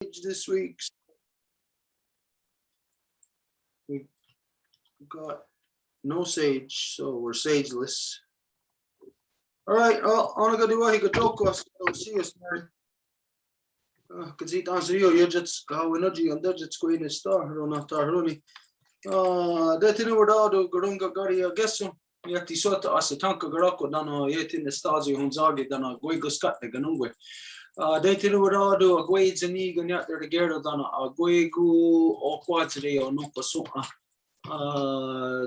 This week we got no sage, so we're sageless. All right, on go do I go joke us see us man. Cause it answer you just how we know you and that's going to start on after running. That in word do gurunga gari guess yet he sort us a tanka garako dano yet in the stars you hunzagi dano go scat the ganungwe. They tell what I do a grades and egan yet they're together than a guegu or quatri or no pasua.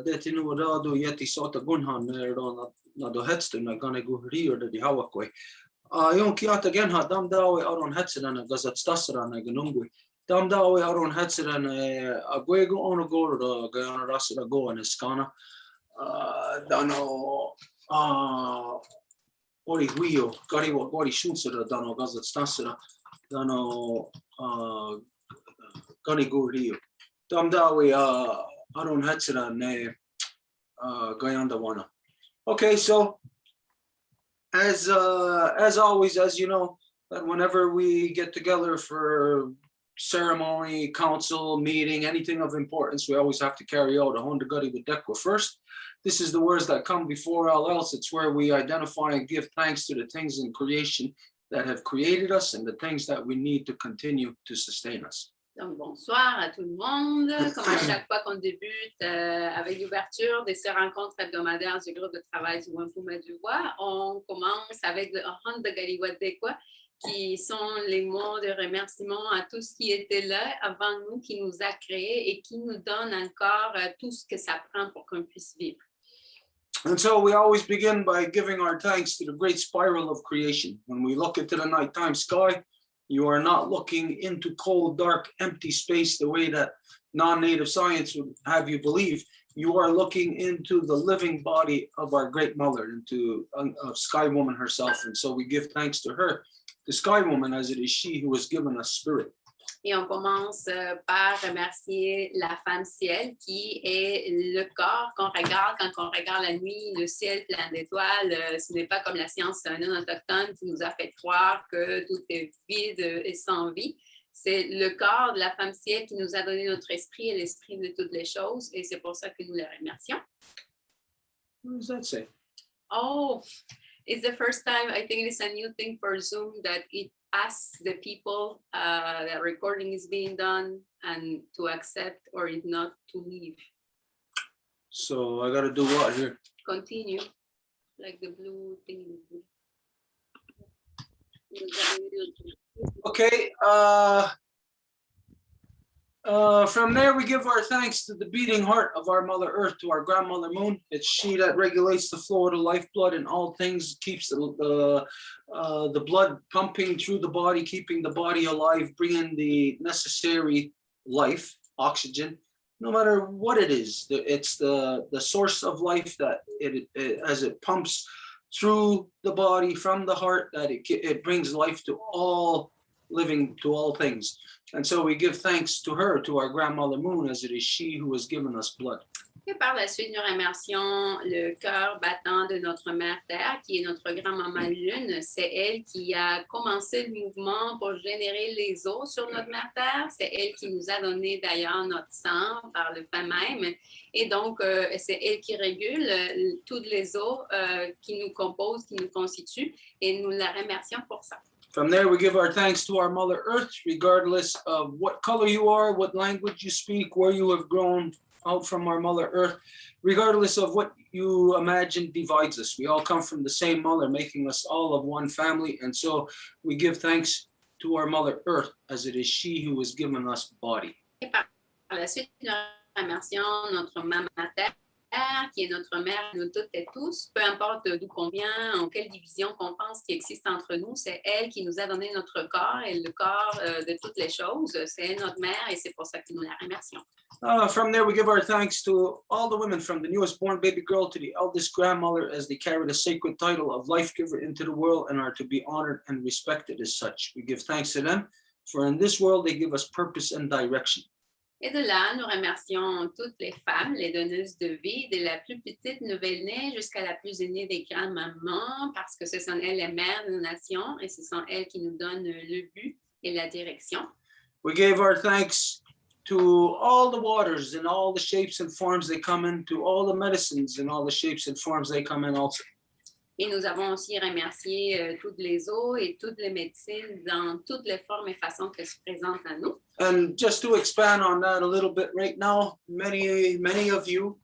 They tell what I do yet he sort of gunhan there on the headstone. I'm gonna go rear the Hawakway. Yon Kiat again had damn dawe out on Hetzer and a gazette stasser and a ganungwe. Damn dawe out on Hetzer and a guegu on a go to Guyana Rasa go and a scana. Dano. Ori Guio, Gary Gori Shunser, Dano Gazet Stansera, Dano Gary Gurio. Damdawi Aron Hetzer and Guyanda Wana. Okay, so as always, as you know, that whenever we get together for ceremony, council, meeting, anything of importance, we always have to carry out a Honda Gutty with Dekwa first. This is the words that come before all else. It's where we identify and give thanks to the things in creation that have created us and the things that we need to continue to sustain us. Donc, bonsoir à tout le monde. Comme à chaque fois qu'on débute avec l'ouverture de ces rencontres hebdomadaires du groupe de travail du Wampum et du Voies, on commence avec le Honda Galiwadekwa, qui sont les mots de remerciement à tout ce qui était là avant nous, qui nous a créés et qui nous donne encore tout ce que ça prend pour qu'on puisse vivre. And so we always begin by giving our thanks to the great spiral of creation. When we look into the nighttime sky, you are not looking into cold, dark, empty space the way that non-native science would have you believe. You are looking into the living body of our great mother, into Sky Woman herself. And so we give thanks to her, the Sky Woman, as it is she who has given us spirit. Et on commence par remercier la femme ciel qui est le corps qu'on regarde quand on regarde la nuit, le ciel plein d'étoiles. Ce n'est pas comme la science non autochtone qui nous a fait croire que tout est vide et sans vie. C'est le corps de la femme ciel qui nous a donné notre esprit et l'esprit de toutes les choses. Et c'est pour ça que nous la remercions. What does that say? Oh, it's the first time, I think it's a new thing for Zoom that it asks the people that recording is being done and to accept or if not to leave. So I got to do what here? Continue, like the blue thing. Okay. From there, we give our thanks to the beating heart of our Mother Earth, to our grandmother Moon. It's she that regulates the flow of the lifeblood in all things, keeps the blood pumping through the body, keeping the body alive, bringing the necessary life, oxygen, no matter what it is. It's the source of life that as it pumps through the body from the heart, that it brings life to all living, to all things. And so we give thanks to her, to our grandmother Moon, as it is she who has given us blood. Et par la suite, nous remercions le cœur battant de notre mère Terre, qui est notre grand-maman Lune. C'est elle qui a commencé le mouvement pour générer les os sur notre mère Terre. C'est elle qui nous a donné d'ailleurs notre sang par le fait même. Et donc, c'est elle qui régule toutes les os qui nous composent, qui nous constituent. Et nous la remercions pour ça. From there, we give our thanks to our Mother Earth, regardless of what color you are, what language you speak, where you have grown out from our Mother Earth, regardless of what you imagine divides us. We all come from the same mother, making us all of one family. And so we give thanks to our Mother Earth, as it is she who has given us body. Et par la suite, nous remercions notre maman Terre, qui est notre mère, nous toutes et tous, peu importe d'où qu'on vient, en quelle division qu'on pense qui existe entre nous, c'est elle qui nous a donné notre corps et le corps de toutes les choses. C'est notre mère et c'est pour ça que nous la remercions. From there, we give our thanks to all the women, from the newest born baby girl to the eldest grandmother, as they carry the sacred title of life giver into the world and are to be honored and respected as such. We give thanks to them, for in this world they give us purpose and direction. Et de là, nous remercions toutes les femmes, les donneuses de vie, de la plus petite nouvelle-née jusqu'à la plus aînée des grandes-mamans, parce que ce sont elles les mères de nos nations et ce sont elles qui nous donnent le but et la direction. We gave our thanks to all the waters in all the shapes and forms they come in, to all the medicines in all the shapes and forms they come in also. Et nous avons aussi remercié toutes les eaux et toutes les médecines dans toutes les formes et façons qu'elles se présentent à nous. And just to expand on that a little bit right now, many of you,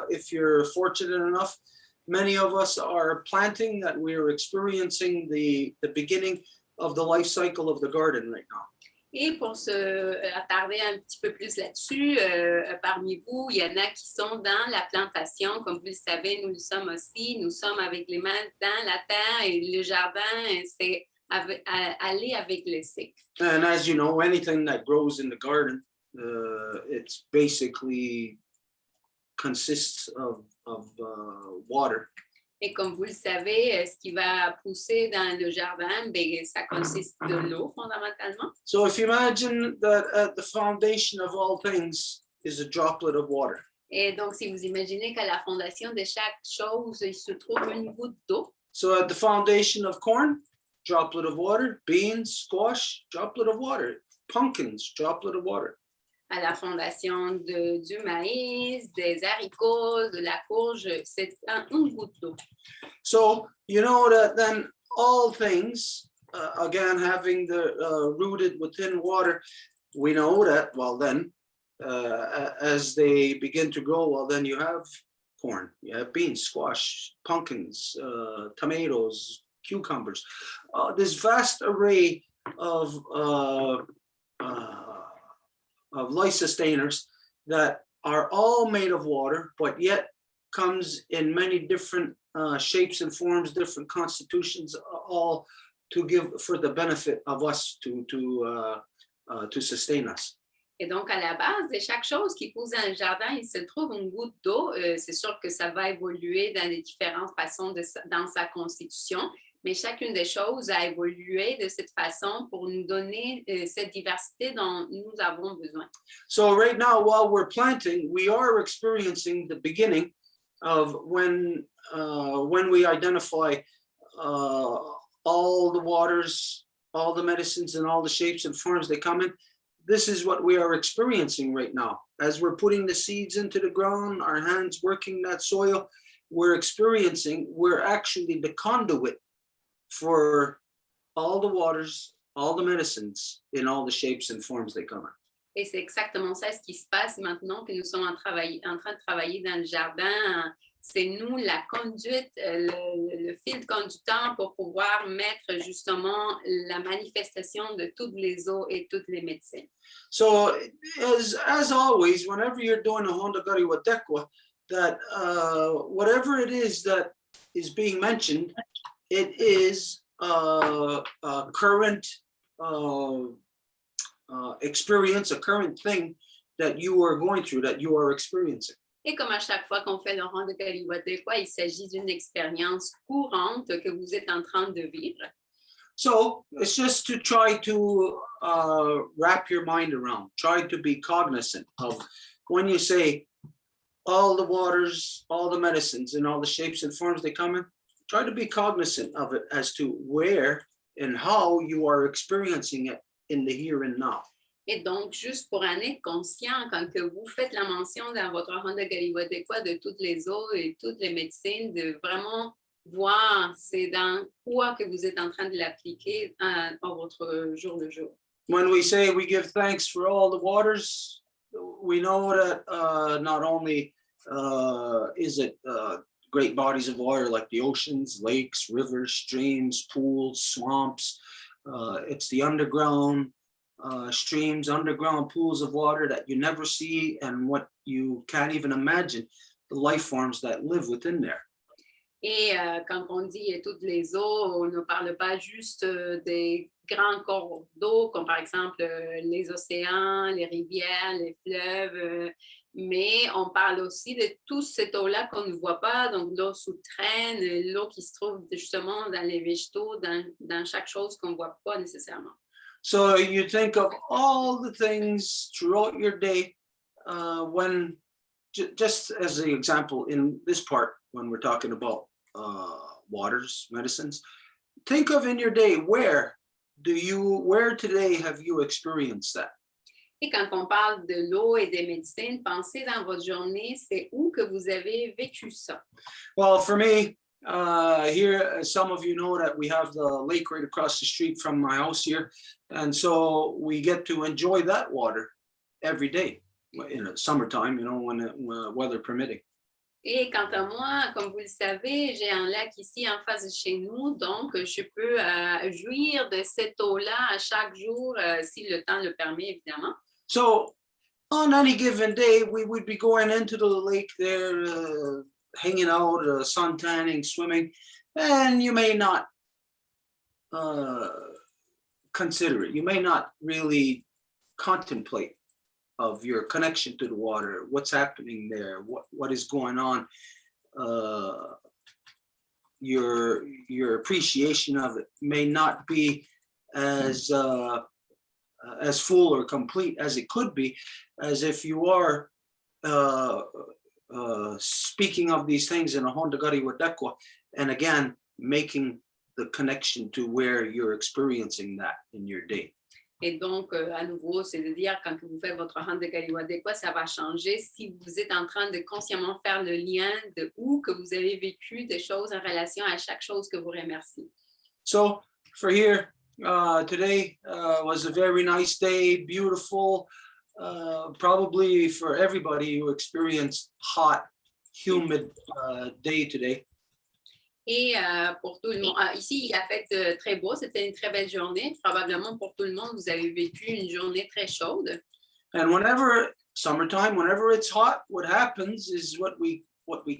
if you're fortunate enough, many of us are planting, that we're experiencing the beginning of the life cycle of the garden right now. Et pour se attarder un petit peu plus là-dessus, parmi vous, il y en a qui sont dans la plantation. Comme vous le savez, nous le sommes aussi. Nous sommes avec les mains dans la terre et le jardin, c'est aller avec le cycle. And as you know, anything that grows in the garden, it's basically consists of water. Et comme vous le savez, ce qui va pousser dans le jardin, bien, ça consiste de l'eau fondamentalement. So if you imagine that at the foundation of all things is a droplet of water. Et donc, si vous imaginez qu'à la fondation de chaque chose, il se trouve une goutte d'eau. So at the foundation of corn, droplet of water, beans, squash, droplet of water, pumpkins, droplet of water. À la fondation du maïs, des haricots, de la courge, c'est une goutte d'eau. So you know that then all things, again, having the rooted within water, we know that, well then, as they begin to grow, well then you have corn, you have beans, squash, pumpkins, tomatoes, cucumbers, this vast array of life sustainers that are all made of water, but yet comes in many different shapes and forms, different constitutions, all to give for the benefit of us to sustain us. Et donc, à la base de chaque chose qui pousse dans le jardin, il se trouve une goutte d'eau. C'est sûr que ça va évoluer dans les différentes façons dans sa constitution, mais chacune des choses a évolué de cette façon pour nous donner cette diversité dont nous avons besoin. So right now, while we're planting, we are experiencing the beginning of when we identify all the waters, all the medicines, and all the shapes and forms they come in. This is what we are experiencing right now. As we're putting the seeds into the ground, our hands working that soil, we're actually the conduit for all the waters, all the medicines in all the shapes and forms they come in. Et c'est exactement ça ce qui se passe maintenant que nous sommes en train de travailler dans le jardin. C'est nous la conduite, le fil conducteur pour pouvoir mettre justement la manifestation de toutes les eaux et toutes les médecines. So as always, whenever you're doing a Honda Gari Wadekwa, that whatever it is that is being mentioned, it is a current experience, a current thing that you are going through, that you are experiencing. Et comme à chaque fois qu'on fait le rang de Kaliwatekwa, il s'agit d'une expérience courante que vous êtes en train de vivre. So it's just to try to wrap your mind around, try to be cognizant of when you say all the waters, all the medicines, and all the shapes and forms they come in, try to be cognizant of it as to where and how you are experiencing it in the here and now. Et donc, juste pour en être conscient, quand que vous faites la mention dans votre Honda Galiwadekwa de toutes les eaux et toutes les médecines, de vraiment voir c'est dans quoi que vous êtes en train de l'appliquer dans votre jour le jour. When we say we give thanks for all the waters, we know that not only is it great bodies of water like the oceans, lakes, rivers, streams, pools, swamps, it's the underground streams, underground pools of water that you never see and what you can't even imagine, the life forms that live within there. Et quand on dit toutes les eaux, on ne parle pas juste des grands cours d'eau, comme par exemple les océans, les rivières, les fleuves, mais on parle aussi de toute cette eau-là qu'on ne voit pas, donc l'eau souterraine, l'eau qui se trouve justement dans les végétaux, dans chaque chose qu'on ne voit pas nécessairement. So you think of all the things throughout your day when, just as an example in this part, when we're talking about waters, medicines, think of in your day where where today have you experienced that? Et quand on parle de l'eau et des médecines, pensez dans votre journée, c'est où que vous avez vécu ça? Well, for me, here, some of you know that we have the lake right across the street from my house here. And so we get to enjoy that water every day in the summertime, when weather permitting. Et quant à moi, comme vous le savez, j'ai un lac ici en face de chez nous, donc je peux jouir de cette eau-là à chaque jour, si le temps le permet, évidemment. So on any given day, we would be going into the lake there, hanging out, sun tanning, swimming, and you may not consider it. You may not really contemplate of your connection to the water, what's happening there, what is going on, your appreciation of it may not be as full or complete as it could be, as if you are speaking of these things in a Honda Gari Wadekwa, and again making the connection to where you're experiencing that in your day. Et donc, à nouveau, c'est de dire, quand vous faites votre rang de Galiwadekwa, ça va changer si vous êtes en train de consciemment faire le lien de où que vous avez vécu des choses en relation à chaque chose que vous remerciez. So, for here, today was a very nice day, beautiful, probably for everybody who experienced hot, humid day today. Et pour tout le monde, ici, il a fait très beau, c'était une très belle journée. Probablement pour tout le monde, vous avez vécu une journée très chaude. And whenever summertime, whenever it's hot, what happens is what we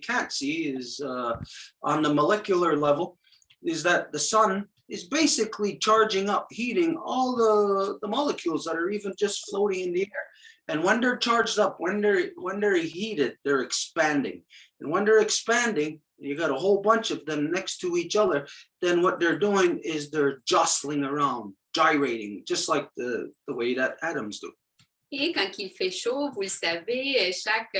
can't see is on the molecular level, is that the sun is basically charging up, heating all the molecules that are even just floating in the air. And when they're charged up, when they're heated, they're expanding. And when they're expanding, you got a whole bunch of them next to each other, then what they're doing is they're jostling around, gyrating, just like the way that atoms do. Et quand il fait chaud, vous le savez, chaque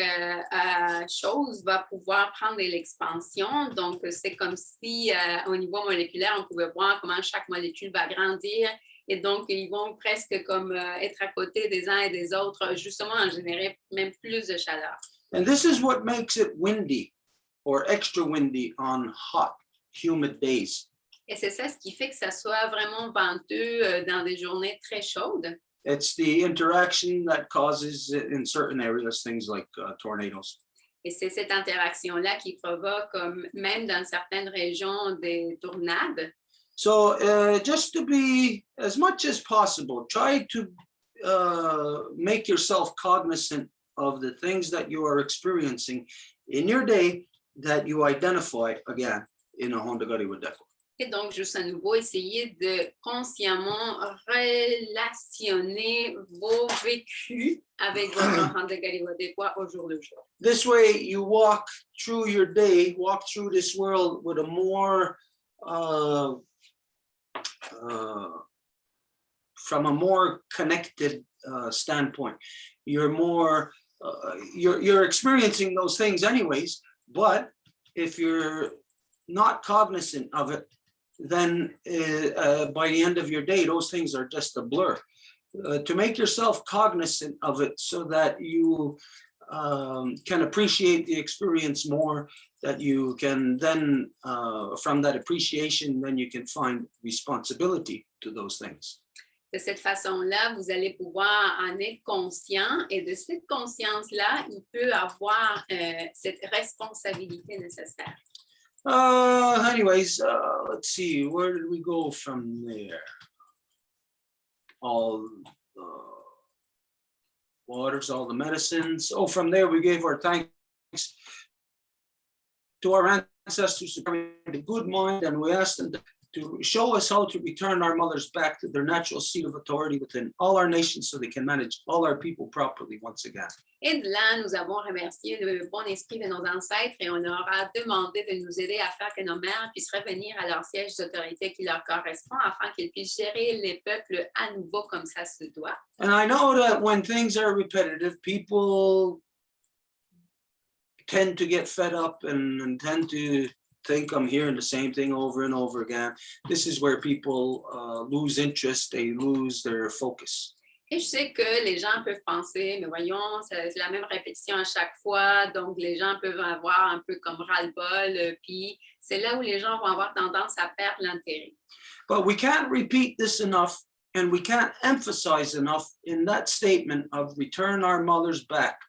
chose va pouvoir prendre de l'expansion. Donc, c'est comme si, au niveau moléculaire, on pouvait voir comment chaque molécule va grandir. Et donc, ils vont presque comme être à côté des uns et des autres, justement, en générer même plus de chaleur. And this is what makes it windy or extra windy on hot, humid days. Et c'est ça ce qui fait que ça soit vraiment venteux dans des journées très chaudes. It's the interaction that causes in certain areas things like tornadoes. Et c'est cette interaction-là qui provoque, même dans certaines régions, des tornades. So just to be as much as possible, try to make yourself cognizant of the things that you are experiencing in your day that you identify again in a Honda Gari Wadekwa. Et donc, juste à nouveau, essayez de consciemment relationner vos vécus avec votre Honda Gari Wadekwa au jour le jour. This way, you walk through your day, walk through this world with a more from a more connected standpoint. You're more you're experiencing those things anyways, but if you're not cognizant of it, then by the end of your day, those things are just a blur. To make yourself cognizant of it so that you can appreciate the experience more, that you can then, from that appreciation, then you can find responsibility to those things. De cette façon-là, vous allez pouvoir en être conscient et de cette conscience-là, il peut avoir cette responsabilité nécessaire. Anyways, let's see, where did we go from there? All the waters, all the medicines. Oh, from there we gave our thanks to our ancestors who carried a good mind, and we asked them to show us how to return our mothers back to their natural seat of authority within all our nations so they can manage all our people properly once again. Et de là, nous avons remercié le bon esprit de nos ancêtres et on leur a demandé de nous aider à faire que nos mères puissent revenir à leur siège d'autorité qui leur correspond afin qu'ils puissent gérer les peuples à nouveau comme ça se doit. And I know that when things are repetitive, people tend to get fed up and tend to think I'm hearing the same thing over and over again. This is where people lose interest, they lose their focus. Et je sais que les gens peuvent penser, mais voyons, c'est la même répétition à chaque fois, donc les gens peuvent avoir un peu comme ras-le-bol, puis c'est là où les gens vont avoir tendance à perdre l'intérêt. But we can't repeat this enough, and we can't emphasize enough in that statement of return our mothers back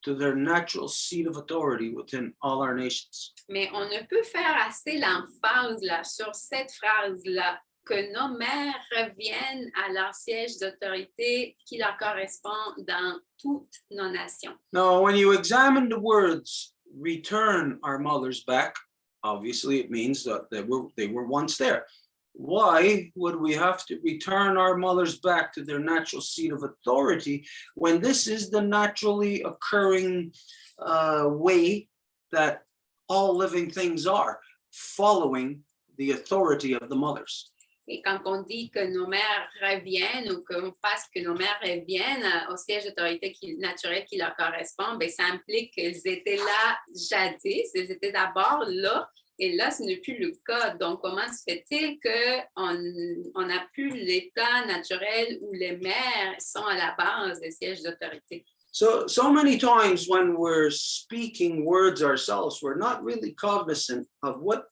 to their natural seat of authority within all our nations. Mais on ne peut faire assez l'emphase là, sur cette phrase-là, que nos mères reviennent à leur siège d'autorité qui leur correspond dans toutes nos nations. Now, when you examine the words return our mothers back, obviously it means that they were once there. Why would we have to return our mothers back to their natural seat of authority when this is the naturally occurring way that all living things are, following the authority of the mothers? Et quand on dit que nos mères reviennent ou qu'on fasse que nos mères reviennent au siège d'autorité naturelle qui leur correspond, bien, ça implique qu'elles étaient là jadis, elles étaient d'abord là, et là, ce n'est plus le cas. Donc, comment se fait-il qu'on n'a plus l'état naturel où les mères sont à la base des sièges d'autorité? So many times when we're speaking words ourselves, we're not really cognizant of what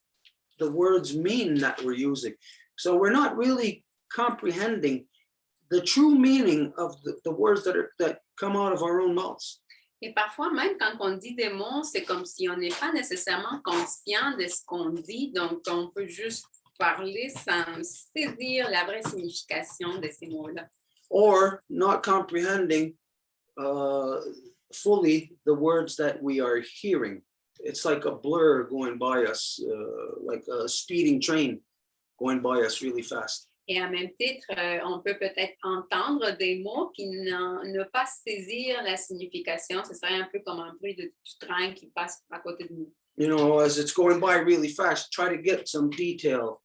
the words mean that we're using. So we're not really comprehending the true meaning of the words that come out of our own mouths. Et parfois, même quand on dit des mots, c'est comme si on n'est pas nécessairement conscient de ce qu'on dit. Donc, on peut juste parler sans saisir la vraie signification de ces mots-là. Or not comprehending fully the words that we are hearing. It's like a blur going by us, like a speeding train going by us really fast. Et à même titre, on peut peut-être entendre des mots puis ne pas saisir la signification. Ce serait un peu comme un bruit du train qui passe à côté de nous. You know, as it's going by really fast, try to get some detail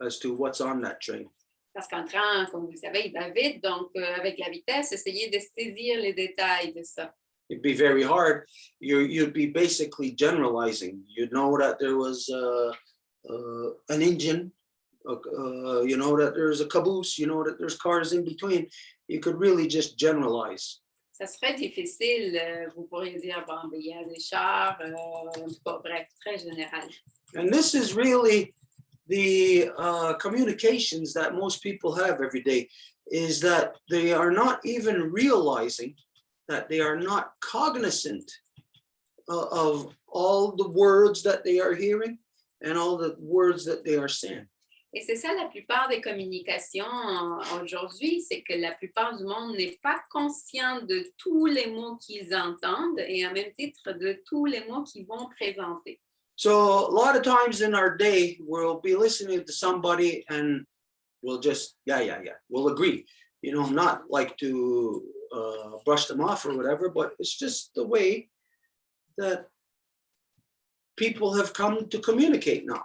as to what's on that train. Parce qu'un train, comme vous le savez, il va vite. Donc, avec la vitesse, essayez de saisir les détails de ça. It'd be very hard. You'd be basically generalizing. You'd know that there was an engine, you know that there's a caboose, you know that there's cars in between. You could really just generalize. Ça serait difficile. Vous pourriez dire, bon, il y a des chars, bref, très général. And this is really the communications that most people have every day, is that they are not even realizing that they are not cognizant of all the words that they are hearing and all the words that they are saying. Et c'est ça la plupart des communications aujourd'hui, c'est que la plupart du monde n'est pas conscient de tous les mots qu'ils entendent et en même titre de tous les mots qu'ils vont présenter. So a lot of times in our day, we'll be listening to somebody and we'll just, yeah, we'll agree. You know, not like to brush them off or whatever, but it's just the way that people have come to communicate now.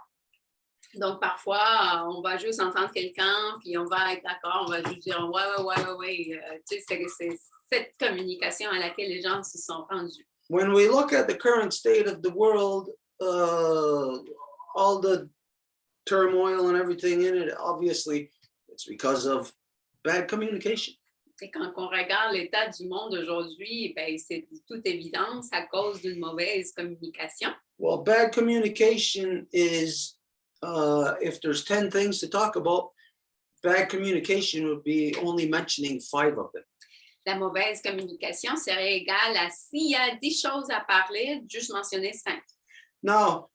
Donc, parfois, on va juste entendre quelqu'un, puis on va être d'accord, on va juste dire ouais. Tu sais, c'est cette communication à laquelle les gens se sont rendus. When we look at the current state of the world, all the turmoil and everything in it, obviously, it's because of bad communication. Et quand on regarde l'état du monde aujourd'hui, ben, c'est de toute évidence à cause d'une mauvaise communication. Well, bad communication is, if there's 10 things to talk about, bad communication would be only mentioning 5 of them. La mauvaise communication serait égale à s'il y a 10 choses à parler, juste mentionner 5. Now,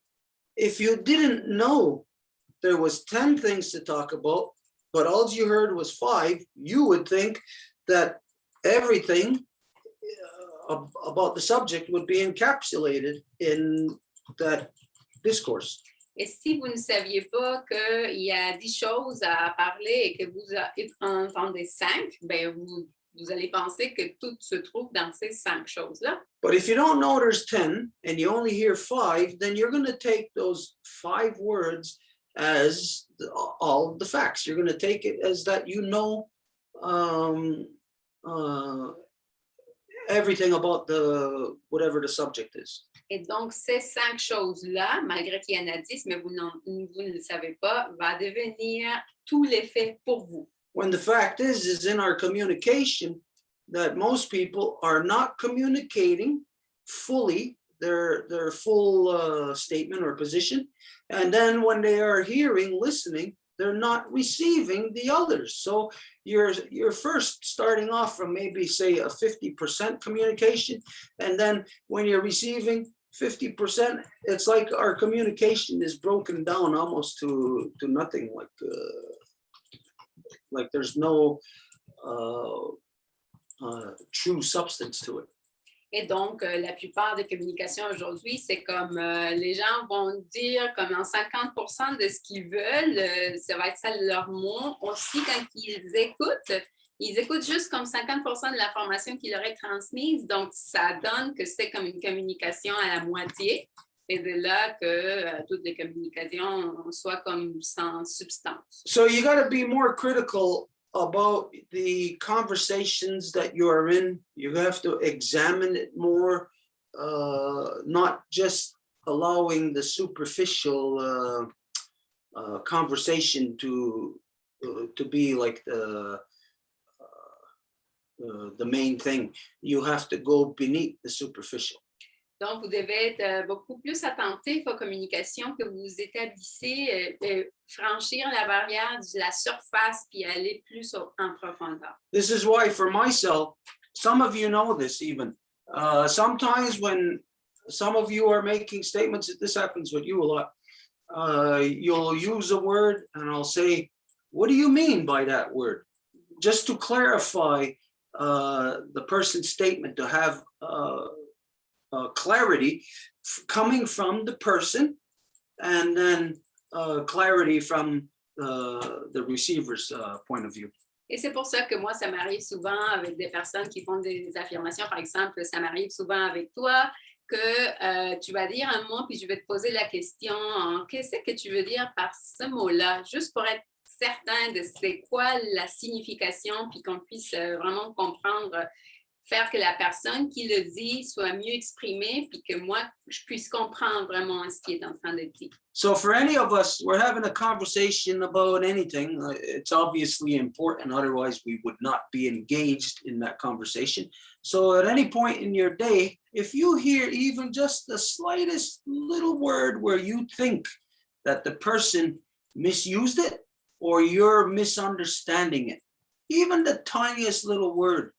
if you didn't know there was 10 things to talk about, but all you heard was 5, you would think that everything about the subject would be encapsulated in that discourse. Et si vous ne saviez pas qu'il y a 10 choses à parler et que vous entendez 5, ben vous allez penser que tout se trouve dans ces 5 choses-là. But if you don't know there's 10 and you only hear 5, then you're going to take those 5 words as all the facts. You're going to take it as that you know everything about the whatever the subject is. Et donc, ces 5 choses-là, malgré qu'il y en a 10, mais vous ne le savez pas, va devenir tous les faits pour vous. When the fact is in our communication that most people are not communicating fully their full statement or position. And then when they are hearing, listening, they're not receiving the others. So you're first starting off from maybe say a 50% communication. And then when you're receiving 50%, it's like our communication is broken down almost to nothing, like there's no true substance to it. Et donc, la plupart des communications aujourd'hui, c'est comme les gens vont dire comme en 50% de ce qu'ils veulent, ça va être ça leur mot. Aussi, quand ils écoutent juste comme 50% de l'information qui leur est transmise. Donc, ça donne que c'est comme une communication à la moitié. Et de là que toutes les communications soient comme sans substance. So you got to be more critical about the conversations that you are in. You have to examine it more, not just allowing the superficial conversation to be like the main thing. You have to go beneath the superficial. Donc, vous devez être beaucoup plus attentif aux communications que vous établissez, franchir la barrière de la surface puis aller plus en profondeur. This is why for myself, some of you know this even, sometimes when some of you are making statements, this happens with you a lot, you'll use a word and I'll say, what do you mean by that word? Just to clarify the person's statement, to have clarity coming from the person, and then clarity from the receiver's point of view. Et c'est pour ça que moi, ça m'arrive souvent avec des personnes qui font des affirmations. Par exemple, ça m'arrive souvent avec toi que tu vas dire un mot, puis je vais te poser la question, qu'est-ce que tu veux dire par ce mot-là? Juste pour être certain de c'est quoi la signification, puis qu'on puisse vraiment comprendre, faire que la personne qui le dit soit mieux exprimée, puis que moi, je puisse comprendre vraiment ce qui est en train de dire. So for any of us, we're having a conversation about anything. It's obviously important, otherwise we would not be engaged in that conversation. So at any point in your day, if you hear even just the slightest little word where you think that the person misused it or you're misunderstanding it, even the tiniest little word,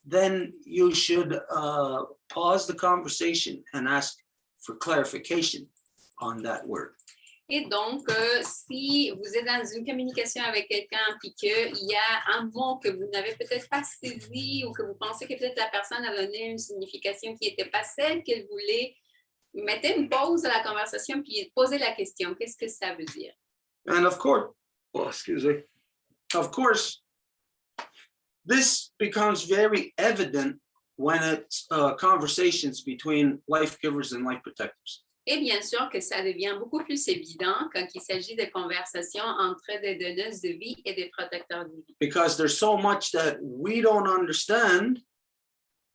then you should pause the conversation and ask for clarification on that word. Et donc, si vous êtes dans une communication avec quelqu'un puis qu'il y a un mot que vous n'avez peut-être pas saisi ou que vous pensez que peut-être la personne a donné une signification qui n'était pas celle qu'elle voulait, mettez une pause à la conversation puis posez la question. Qu'est-ce que ça veut dire? And of course, this becomes very evident when it's conversations between life givers and life protectors. Et bien sûr que ça devient beaucoup plus évident quand il s'agit de conversations entre des donneuses de vie et des protecteurs de vie. Because there's so much that we don't understand,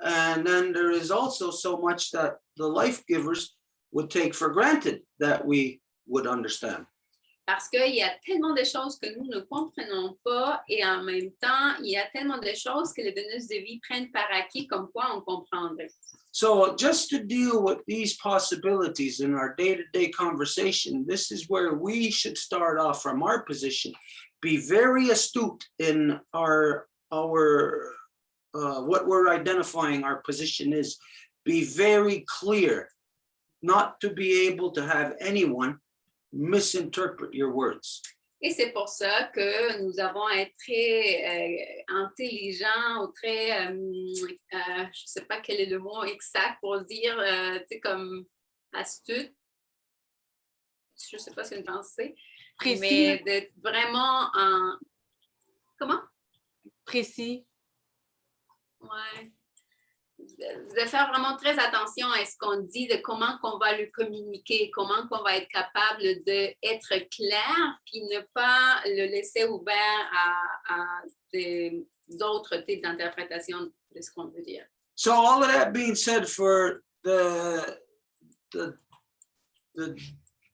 and then there is also so much that the life givers would take for granted that we would understand. Parce qu'il y a tellement de choses que nous ne comprenons pas et en même temps, il y a tellement de choses que les donneuses de vie prennent par acquis comme quoi on comprendrait. So just to deal with these possibilities in our day-to-day conversation, this is where we should start off from our position. Be very astute in our what we're identifying our position is. Be very clear, not to be able to have anyone misinterpret your words. Et c'est pour ça que nous avons à être très intelligents ou très, je ne sais pas quel est le mot exact pour dire, tu sais, comme astute. Je ne sais pas ce que vous pensez. Précis. Mais d'être vraiment en... Comment? Précis. Ouais. De faire vraiment très attention à ce qu'on dit, de comment qu'on va le communiquer, comment qu'on va être capable d'être clair, puis ne pas le laisser ouvert à d'autres types d'interprétation de ce qu'on veut dire. So all of that being said, for the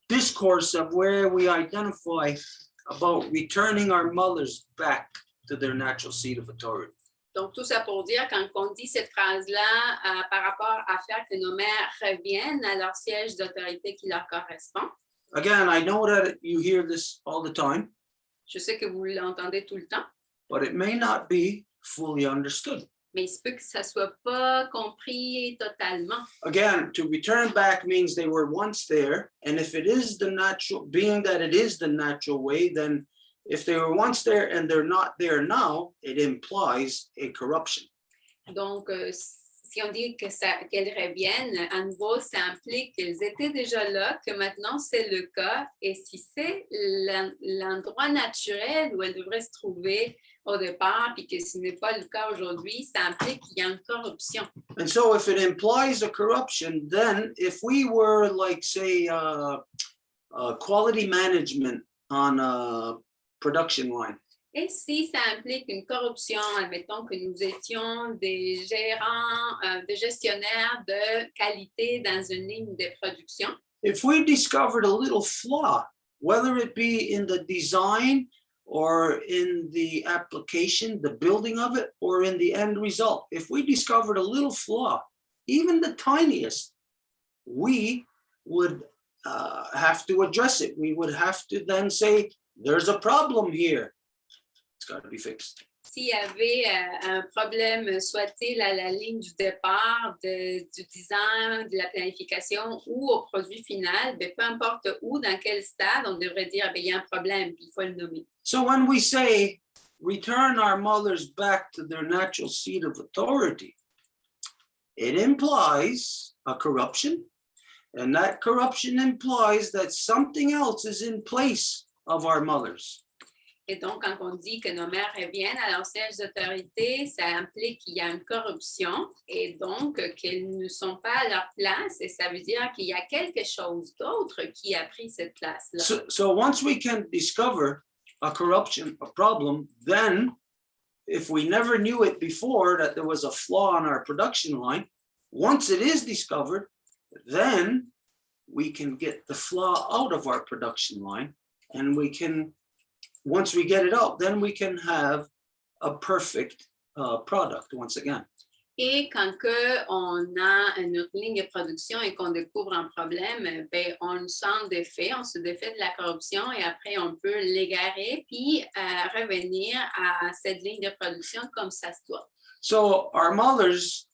discourse of where we identify about returning our mothers back to their natural seat of authority. Donc, tout ça pour dire, quand on dit cette phrase-là par rapport à faire que nos mères reviennent à leur siège d'autorité qui leur correspond. Again, I know that you hear this all the time, Je sais que vous l'entendez tout le temps, but it may not be fully understood. mais il se peut que ça ne soit pas compris totalement. Again, to return back means they were once there, and if it is the natural, being that it is the natural way, then if they were once there and they're not there now, it implies a corruption. Donc, si on dit qu'elles reviennent, à nouveau, ça implique qu'elles étaient déjà là, que maintenant c'est le cas. Et si c'est l'endroit naturel où elles devraient se trouver au départ, puis que ce n'est pas le cas aujourd'hui, ça implique qu'il y a une corruption. And so if it implies a corruption, then if we were like, say, quality management on a production line, Et si ça implique une corruption, admettons que nous étions des gérants, des gestionnaires de qualité dans une ligne de production, if we discovered a little flaw, whether it be in the design or in the application, the building of it, or in the end result, if we discovered a little flaw, even the tiniest, we would have to address it. We would have to then say, there's a problem here. It's got to be fixed. s'il y avait un problème, soit-il à la ligne du départ, du design, de la planification ou au produit final, bien, peu importe où, dans quel stade, on devrait dire il y a un problème, puis il faut le nommer. So when we say return our mothers back to their natural seat of authority, it implies a corruption, and that corruption implies that something else is in place of our mothers. Et donc, quand on dit que nos mères reviennent à leur siège d'autorité, ça implique qu'il y a une corruption et donc qu'elles ne sont pas à leur place. Et ça veut dire qu'il y a quelque chose d'autre qui a pris cette place-là. So once we can discover a corruption, a problem, then if we never knew it before that there was a flaw on our production line, once it is discovered, then we can get the flaw out of our production line, and we can, once we get it out, then we can have a perfect product once again. Et quand que on a notre ligne de production et qu'on découvre un problème, ben, on s'en défait, on se défait de la corruption et après on peut l'égarer puis revenir à cette ligne de production comme ça se doit. So our mothers,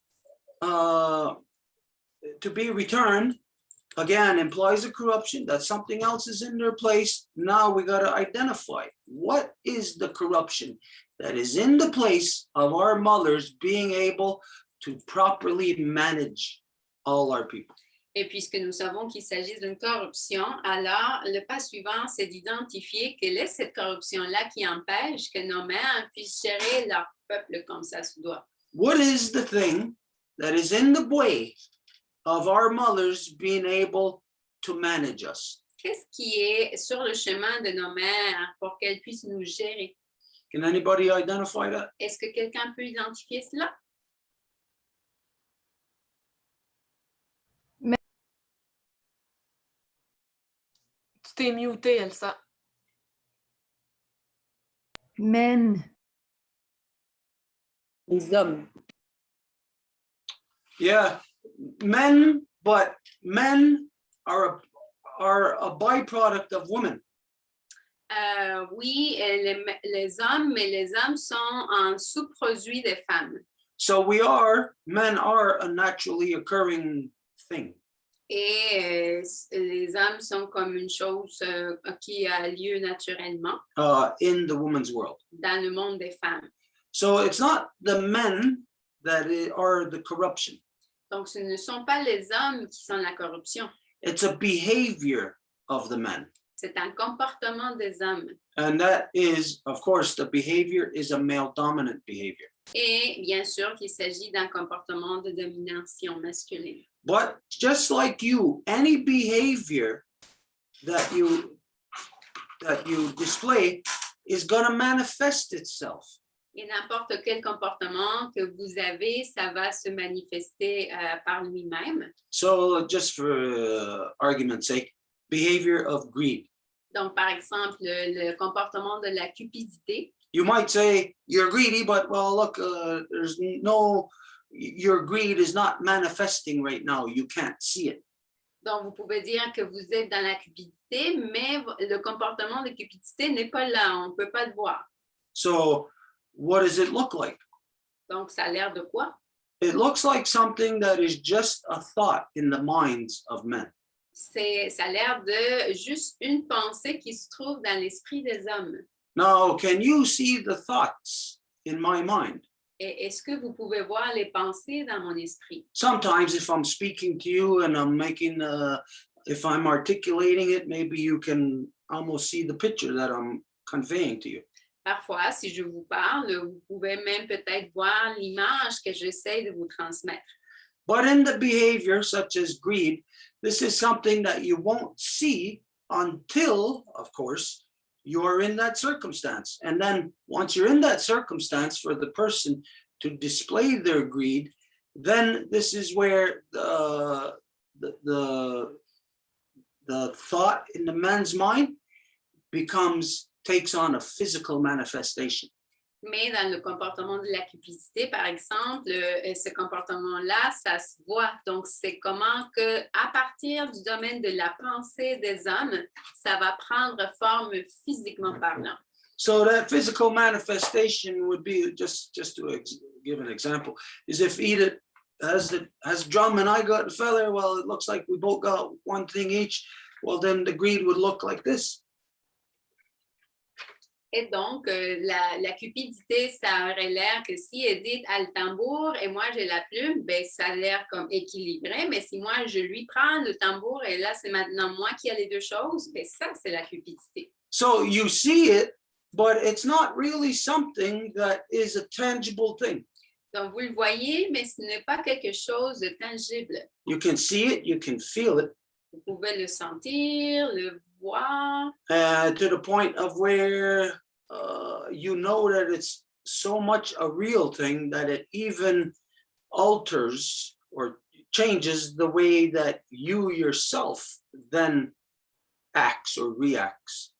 to be returned, again, implies a corruption, that something else is in their place. Now we got to identify what is the corruption that is in the place of our mothers being able to properly manage all our people. Et puisque nous savons qu'il s'agit d'une corruption, alors le pas suivant, c'est d'identifier quelle est cette corruption-là qui empêche que nos mères puissent gérer leur peuple comme ça se doit. What is the thing that is in the way of our mothers being able to manage us? Qu'est-ce qui est sur le chemin de nos mères pour qu'elles puissent nous gérer? Can anybody identify that? Est-ce que quelqu'un peut identifier cela? Tu t'es muté, Elsa. Men. Les hommes. Yeah, men, but men are a byproduct of women. Oui, les hommes, mais les hommes sont un sous-produit des femmes. So men are a naturally occurring thing. Et les hommes sont comme une chose qui a lieu naturellement In the woman's world. dans le monde des femmes. So it's not the men that are the corruption. Donc, ce ne sont pas les hommes qui sont la corruption. It's a behavior of the men. C'est un comportement des hommes. And that is, of course, the behavior is a male dominant behavior. Et bien sûr qu'il s'agit d'un comportement de domination masculine. But just like you, any behavior that you display is going to manifest itself Et n'importe quel comportement que vous avez, ça va se manifester par lui-même. So just for argument's sake, behavior of greed. Donc, par exemple, le comportement de la cupidité. You might say you're greedy, but well, look, your greed is not manifesting right now. You can't see it. Donc, vous pouvez dire que vous êtes dans la cupidité, mais le comportement de cupidité n'est pas là, on ne peut pas le voir. So what does it look like? Donc, ça a l'air de quoi? It looks like something that is just a thought in the minds of men. Ça a l'air de juste une pensée qui se trouve dans l'esprit des hommes. Now, can you see the thoughts in my mind? Et est-ce que vous pouvez voir les pensées dans mon esprit? Sometimes if I'm speaking to you and I'm if I'm articulating it, maybe you can almost see the picture that I'm conveying to you. Parfois, si je vous parle, vous pouvez même peut-être voir l'image que j'essaie de vous transmettre. But in the behavior such as greed, this is something that you won't see until, of course, you're in that circumstance. And then once you're in that circumstance for the person to display their greed, then this is where the thought in the man's mind takes on a physical manifestation. Mais dans le comportement de la cupidité, par exemple, ce comportement-là, ça se voit. Donc, c'est comment que, à partir du domaine de la pensée des hommes, ça va prendre forme physiquement parlant. So that physical manifestation would be, just to give an example, is if Edith has drum and I got the feather, well, it looks like we both got one thing each. Well, then the greed would look like this. Et donc, la cupidité, ça aurait l'air que si Edith a le tambour et moi j'ai la plume, ben, ça a l'air comme équilibré. Mais si moi je lui prends le tambour et là c'est maintenant moi qui ai les deux choses, ben, ça c'est la cupidité. So you see it, but it's not really something that is a tangible thing. Donc vous le voyez, mais ce n'est pas quelque chose de tangible. You can see it, you can feel it. Vous pouvez le sentir, le voir. To the point of where you know that it's so much a real thing that it even alters or changes the way that you yourself then acts or reacts.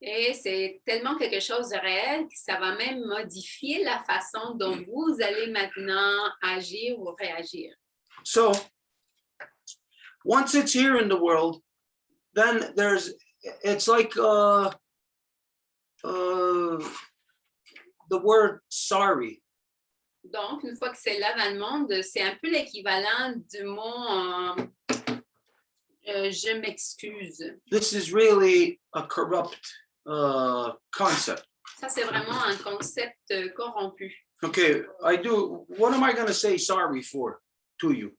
Et c'est tellement quelque chose de réel que ça va même modifier la façon dont vous allez maintenant agir ou réagir. So once it's here in the world, then it's like the word sorry. Donc, une fois que c'est là dans le monde, c'est un peu l'équivalent du mot je m'excuse. This is really a corrupt concept. Ça, c'est vraiment un concept corrompu. Okay, what am I going to say sorry for to you?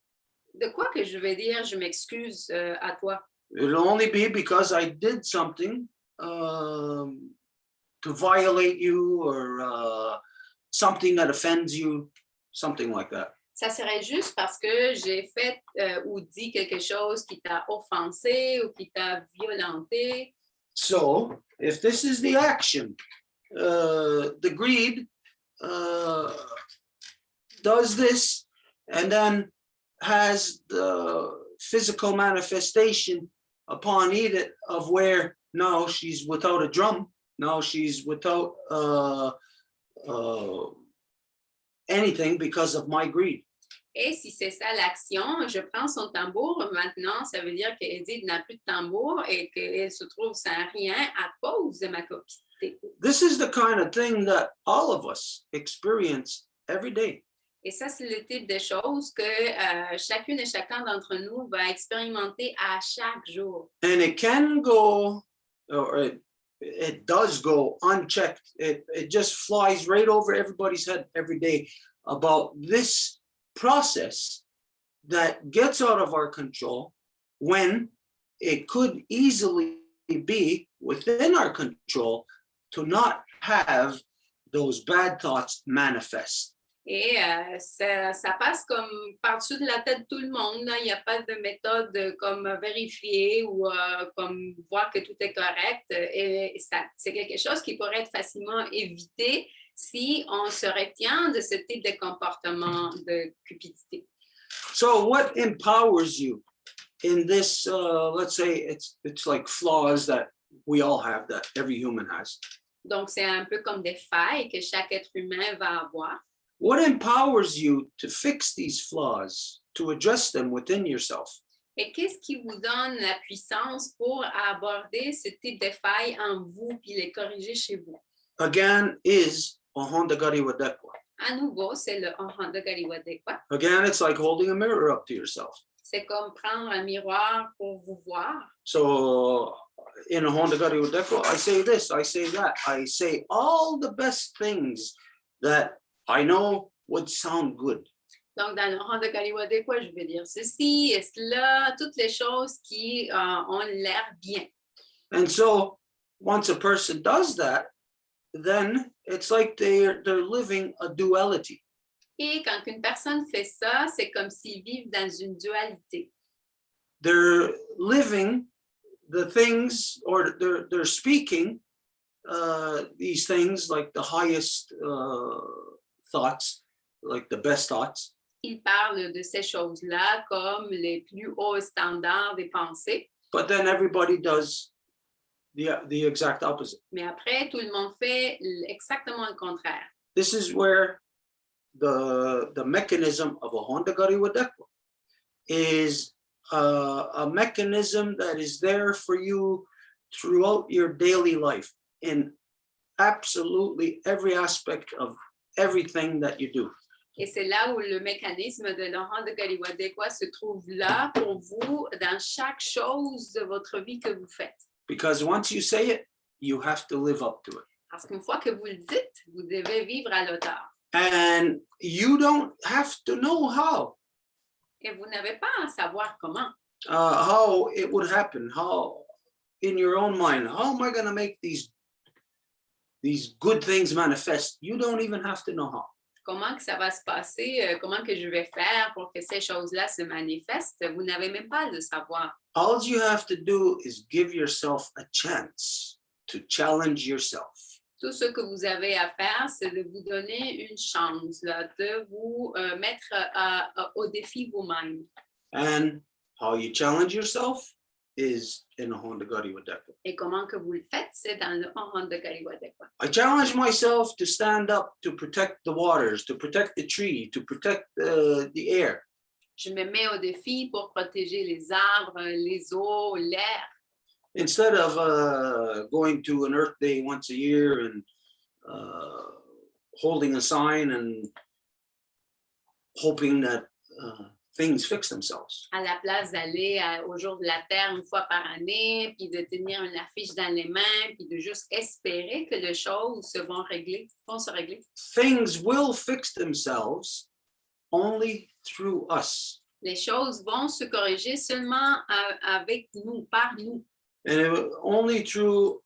De quoi que je vais dire je m'excuse à toi? It'll only be because I did something to violate you or something that offends you, something like that. Ça serait juste parce que j'ai fait ou dit quelque chose qui t'a offensé ou qui t'a violenté. So, if this is the action, the greed does this and then has the physical manifestation upon Edith of where now she's without a drum, now she's without anything because of my greed. Et si c'est ça l'action, je prends son tambour. Maintenant, ça veut dire qu'Edith n'a plus de tambour et qu'elle se trouve sans rien à cause de ma cupidité. This is the kind of thing that all of us experience every day. Et ça, c'est le type de choses que chacune et chacun d'entre nous va expérimenter à chaque jour. And it can go, or it does go unchecked. It just flies right over everybody's head every day about this process that gets out of our control when it could easily be within our control to not have those bad thoughts manifest. Et ça passe comme par-dessus de la tête de tout le monde. Là. Il n'y a pas de méthode comme vérifier ou comme voir que tout est correct. Et c'est quelque chose qui pourrait être facilement évité si on se retient de ce type de comportement de cupidité. So what empowers you in this, let's say it's like flaws that we all have, that every human has. Donc, c'est un peu comme des failles que chaque être humain va avoir. What empowers you to fix these flaws, to address them within yourself? Et qu'est-ce qui vous donne la puissance pour aborder ce type de failles en vous puis les corriger chez vous? Again, is Honda Gari Wadekwa. À nouveau, c'est le Honda Gariwadekwa. Again, it's like holding a mirror up to yourself. C'est comme prendre un miroir pour vous voir. So in a Honda Gari Wadekwa, I say this, I say that. I say all the best things that I know would sound good. Donc, dans le Honda Gariwadekwa, je vais dire ceci et cela, toutes les choses qui ont l'air bien. And so once a person does that, then it's like they're living a duality. Et quand une personne fait ça, c'est comme s'ils vivent dans une dualité. They're living the things, or they're speaking these things like the highest thoughts, like the best thoughts. Ils parlent de ces choses-là comme les plus hauts standards des pensées. But then everybody does the exact opposite. Mais après, tout le monde fait exactement le contraire. This is where the mechanism of a Honda Gari Wadekwa is a mechanism that is there for you throughout your daily life in absolutely every aspect of everything that you do. Et c'est là où le mécanisme de l'Honda de Gariwadekwa se trouve là pour vous dans chaque chose de votre vie que vous faites. Because once you say it, you have to live up to it. Parce qu'une fois que vous le dites, vous devez vivre à l'auteur. And you don't have to know how Et vous n'avez pas à savoir comment. How it would happen, how in your own mind, how am I going to make these good things manifest? You don't even have to know how. Comment que ça va se passer, comment que je vais faire pour que ces choses-là se manifestent, vous n'avez même pas à le savoir. All you have to do is give yourself a chance to challenge yourself. Tout ce que vous avez à faire, c'est de vous donner une chance, là, de vous mettre au défi vous-même. And how you challenge yourself is in a Honda Gari Wadekwa. Et comment que vous le faites, c'est dans le Honda Gariwadekwa. I challenge myself to stand up to protect the waters, to protect the tree, to protect the air. Je me mets au défi pour protéger les arbres, les eaux, l'air. Instead of going to an Earth Day once a year and holding a sign and hoping that things fix themselves. À la place d'aller au jour de la Terre une fois par année, puis de tenir une affiche dans les mains, puis de juste espérer que les choses vont se régler. Things will fix themselves only through us. Les choses vont se corriger seulement avec nous, par nous. And only through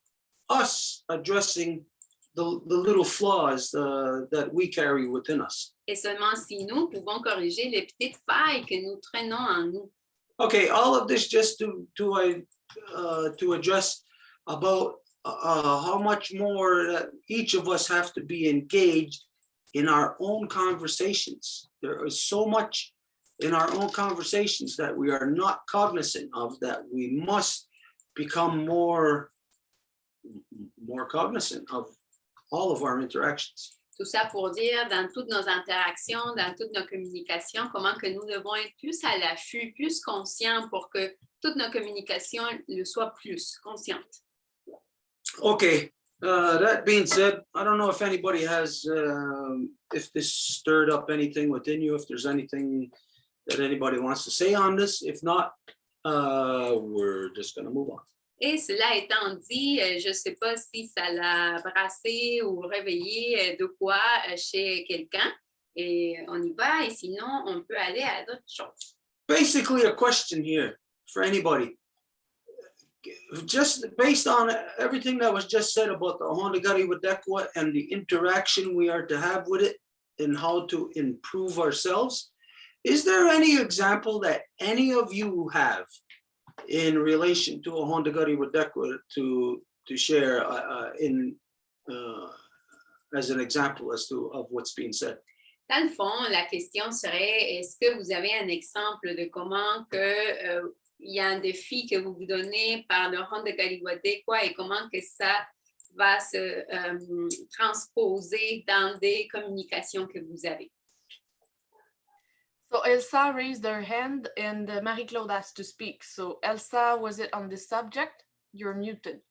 us addressing the little flaws that we carry within us. Et seulement si nous pouvons corriger les petites failles que nous traînons en nous. Okay, all of this just to address about how much more that each of us have to be engaged in our own conversations. There is so much in our own conversations that we are not cognizant of, that we must become more cognizant of all of our interactions. Tout ça pour dire, dans toutes nos interactions, dans toutes nos communications, comment que nous devons être plus à l'affût, plus conscients pour que toutes nos communications le soient plus conscientes. Okay, that being said, I don't know if anybody has, if this stirred up anything within you, if there's anything that anybody wants to say on this. If not, we're just going to move on. Et cela étant dit, je ne sais pas si ça l'a brassé ou réveillé de quoi chez quelqu'un. Et on y va, et sinon, on peut aller à d'autres choses. Basically, a question here for anybody. Just based on everything that was just said about the Honda Gari Wadekwa and the interaction we are to have with it and how to improve ourselves, is there any example that any of you have in relation to a Honda Gari Wadekwa to share as an example of what's being said. Dans le fond, la question serait, est-ce que vous avez un exemple de comment que, il y a un défi que vous vous donnez par le ronde de Galiwate, quoi, et comment que ça va se transposer dans des communications que vous avez. So Elsa raised her hand and Marie-Claude asked to speak. So Elsa, was it on this subject? You're muted.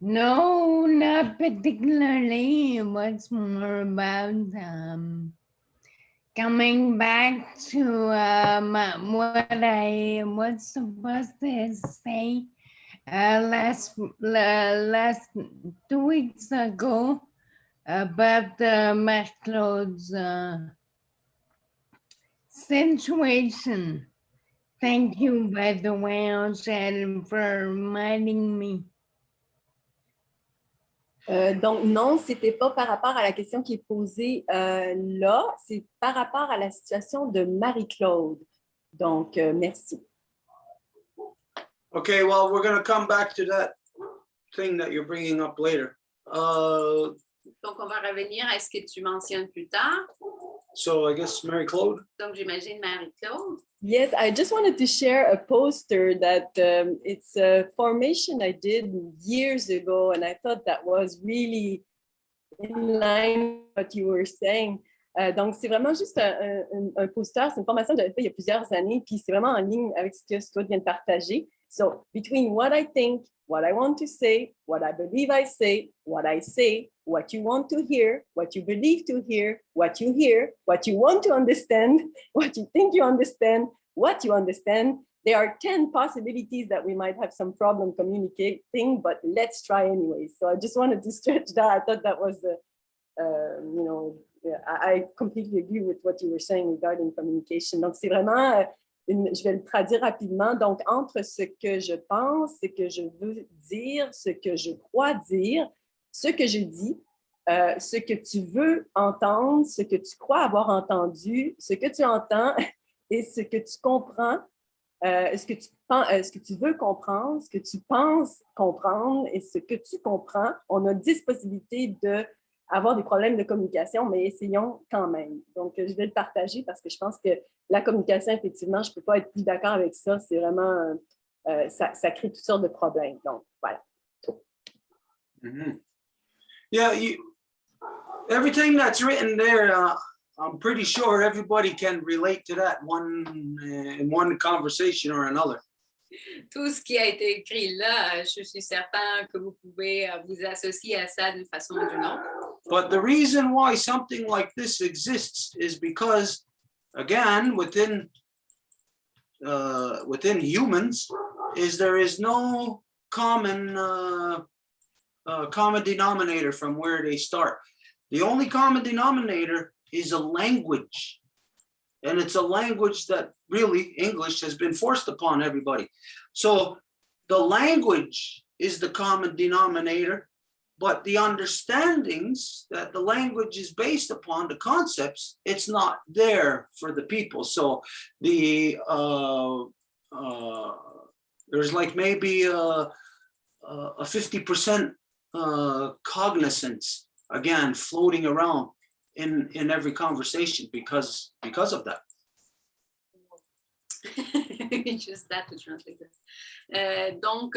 No, not particularly. It was more about coming back to what I was supposed to say last 2 weeks ago about Marie-Claude's situation. Thank you, by the way, Angèle, for reminding me. Donc, non, ce n'était pas par rapport à la question qui est posée là, c'est par rapport à la situation de Marie-Claude. Donc, merci. Okay, well, we're going to come back to that thing that you're bringing up later. Donc, on va revenir à ce que tu mentionnes plus tard. So I guess Mary-Claude. Donc, j'imagine Marie-Claude. Yes, I just wanted to share a poster that it's a formation I did years ago, and I thought that was really in line with what you were saying. Donc, c'est vraiment juste un poster, c'est une formation que j'avais fait il y a plusieurs années, puis c'est vraiment en ligne avec ce que Scott vient de partager. So, between what I think, what I want to say, what I believe I say, what you want to hear, what you believe to hear, what you want to understand, what you think you understand, what you understand. There are 10 possibilities that we might have some problem communicating, but let's try anyway. So I just wanted to stretch that. I thought that was, I completely agree with what you were saying regarding communication. Donc, c'est vraiment... je vais le traduire rapidement. Donc, entre ce que je pense, ce que je veux dire, ce que je crois dire, ce que je dis, ce que tu veux entendre, ce que tu crois avoir entendu, ce que tu entends et ce que tu comprends, ce que tu veux comprendre, ce que tu penses comprendre et ce que tu comprends. On a 10 possibilités d'avoir des problèmes de communication, mais essayons quand même. Donc, je vais le partager parce que je pense que la communication, effectivement, je ne peux pas être plus d'accord avec ça. C'est vraiment, ça crée toutes sortes de problèmes. Donc, voilà. Mm-hmm. Yeah, everything that's written there, I'm pretty sure everybody can relate to that in one conversation or another. Tout ce qui a été écrit là, je suis certain que vous pouvez vous associer à ça d'une façon ou d'une autre. But the reason why something like this exists is because, again, within humans, there is no common denominator from where they start. The only common denominator is a language. And it's a language that really English has been forced upon everybody. So the language is the common denominator, but the understandings that the language is based upon, the concepts, it's not there for the people. So there's like maybe a 50% cognizance, again, floating around in every conversation because of that. Just that to translate it. Donc,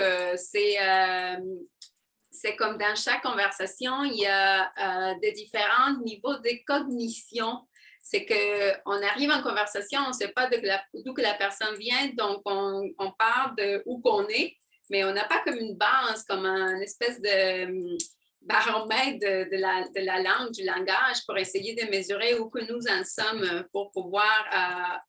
c'est comme dans chaque conversation, il y a des différents niveaux de cognition. C'est qu'on arrive en conversation, on ne sait pas d'où que la personne vient, donc on parle de où qu'on est, mais on n'a pas comme une base, comme une espèce de baromètre de la langue, du langage, pour essayer de mesurer où que nous en sommes, pour pouvoir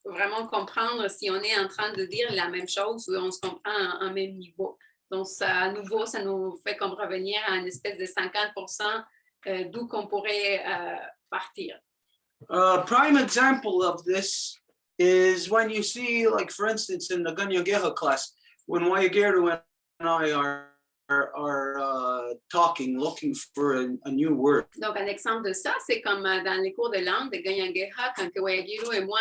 vraiment comprendre si on est en train de dire la même chose ou on se comprend en même niveau. Donc, ça, à nouveau, ça nous fait comme revenir à une espèce de 50% d'où qu'on pourrait partir. Prime example of this is when you see, like, for instance, in the Ganyageha class, when Wayageru and I are talking, looking for a new word. Donc, un exemple de ça, c'est comme dans les cours de langue de Ganyageha, quand Wayageru et moi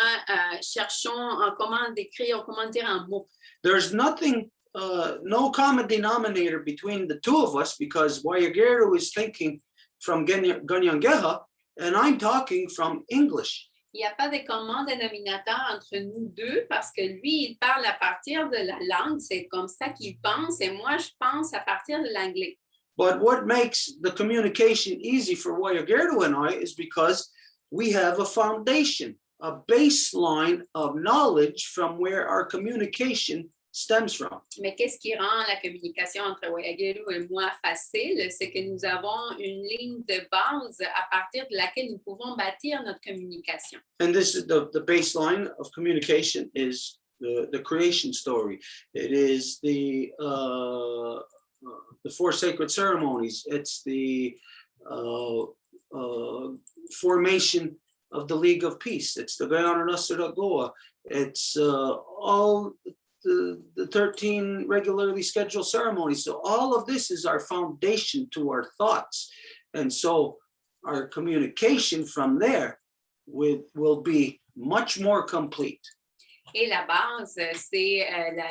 cherchons comment décrire, comment dire un mot. There's nothing no common denominator between the two of us because Wayagero is thinking from Ganyangeha and I'm talking from English. Il n'y a pas de commun dénominateur entre nous deux parce que lui, il parle à partir de la langue, c'est comme ça qu'il pense, et moi, je pense à partir de l'anglais. But what makes the communication easy for Wayagero and I is because we have a foundation, a baseline of knowledge from where our communication stems from. Mais qu'est-ce qui rend la communication entre Wayagero et moi facile? C'est que nous avons une ligne de base à partir de laquelle nous pouvons bâtir notre communication. And this is the baseline of communication is the creation story. It is the four sacred ceremonies. It's the formation of the League of Peace. It's the Guyana Goa. It's all the 13 regularly scheduled ceremonies. So all of this is our foundation to our thoughts. And so our communication from there will be much more complete. Et la base, c'est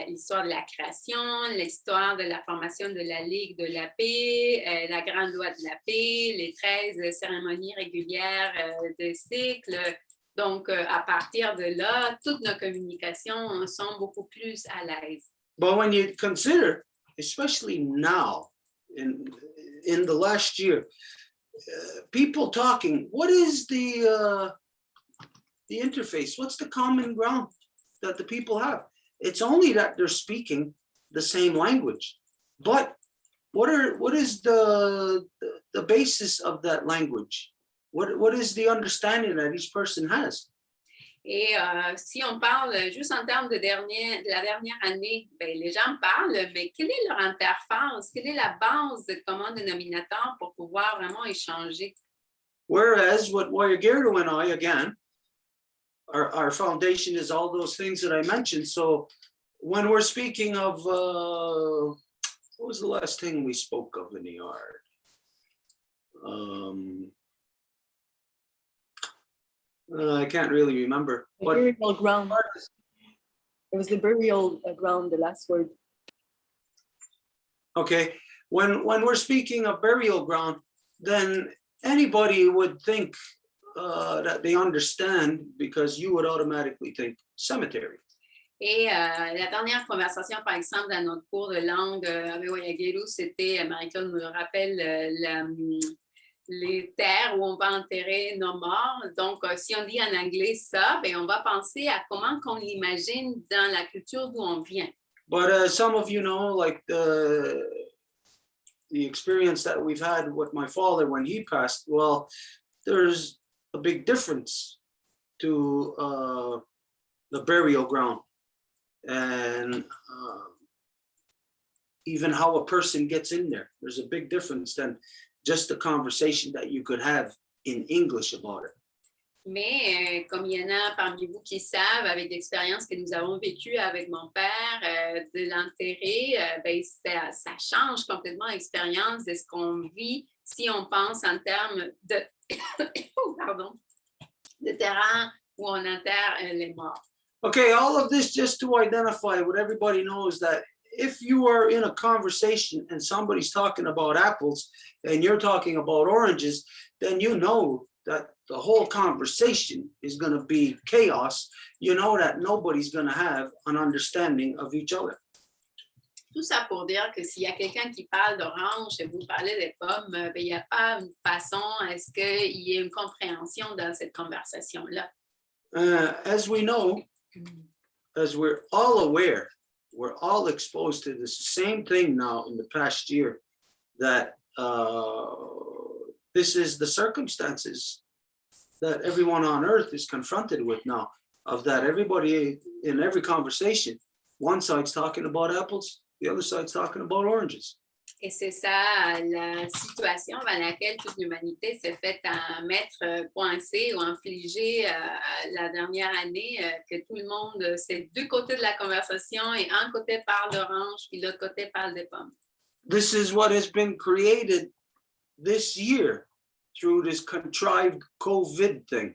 l'histoire de la création, l'histoire de la formation de la Ligue de la paix, la Grande Loi de la paix, les 13 cérémonies régulières de cycle. Donc, à partir de là, toutes nos communications sont beaucoup plus à l'aise. But when you consider, especially now, in the last year, people talking, what is the interface? What's the common ground that the people have? It's only that they're speaking the same language. But what is the basis of that language? What is the understanding that each person has? Et si on parle juste en termes de la dernière année, ben, les gens parlent, mais quelle est leur interface? Quelle est la base de commun dénominateur pour pouvoir vraiment échanger? Whereas what Wayagero and I, again, our foundation is all those things that I mentioned. So when we're speaking of, what was the last thing we spoke of in the yard? I can't really remember. The But burial ground. It was the burial ground, the last word. okay, when we're speaking of burial ground, then anybody would think that they understand because you would automatically think cemetery. Et la dernière conversation, par exemple, dans notre cours de langue avec Wayagero, c'était, Marie-Claude me le rappelle, les terres où on va enterrer nos morts. Donc, si on dit en anglais ça, ben, on va penser à comment qu'on l'imagine dans la culture d'où on vient. But some of you know, like the experience that we've had with my father when he passed, well, there's a big difference to the burial ground and even how a person gets in there. There's a big difference than just the conversation that you could have in English about it. Mais comme il y en a parmi vous qui savent, avec l'expérience que nous avons vécue avec mon père, de l'enterrer, ben, ça change complètement l'expérience de ce qu'on vit si on pense en termes de, de terrain où on enterre les morts. Okay, all of this just to identify what everybody knows, that if you are in a conversation and somebody's talking about apples and you're talking about oranges, then you know that the whole conversation is going to be chaos. You know that nobody's going to have an understanding of each other. Tout ça pour dire que s'il y a quelqu'un qui parle d'orange et vous parlez des pommes, ben, il n'y a pas une façon à ce qu'il y ait une compréhension dans cette conversation-là. As we know, as we're all aware, we're all exposed to this same thing now in the past year, that this is the circumstances that everyone on earth is confronted with now, of that everybody in every conversation, one side's talking about apples, the other side's talking about oranges. Et c'est ça la situation dans laquelle toute l'humanité s'est fait mettre coincée ou infligée la dernière année, que tout le monde, c'est deux côtés de la conversation et un côté parle d'orange puis l'autre côté parle des pommes. This is what has been created this year through this contrived COVID thing.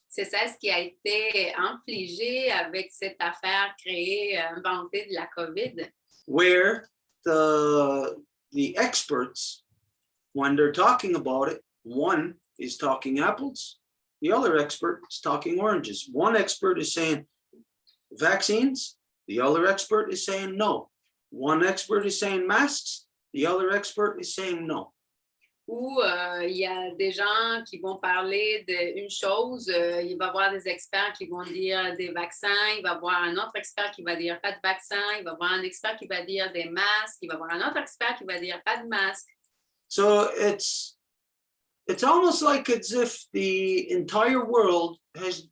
C'est ça ce qui a été infligé avec cette affaire créée, inventée de la COVID. where the experts, when they're talking about it, one is talking apples, the other expert is talking oranges. One expert is saying vaccines, the other expert is saying no. One expert is saying masks, the other expert is saying no. Où il y a des gens qui vont parler d'une chose, il va y avoir des experts qui vont dire des vaccins, il va y avoir un autre expert qui va dire pas de vaccin, il va y avoir un expert qui va dire des masques, il va y avoir un autre expert qui va dire pas de masque. So it's almost like as if the entire world has,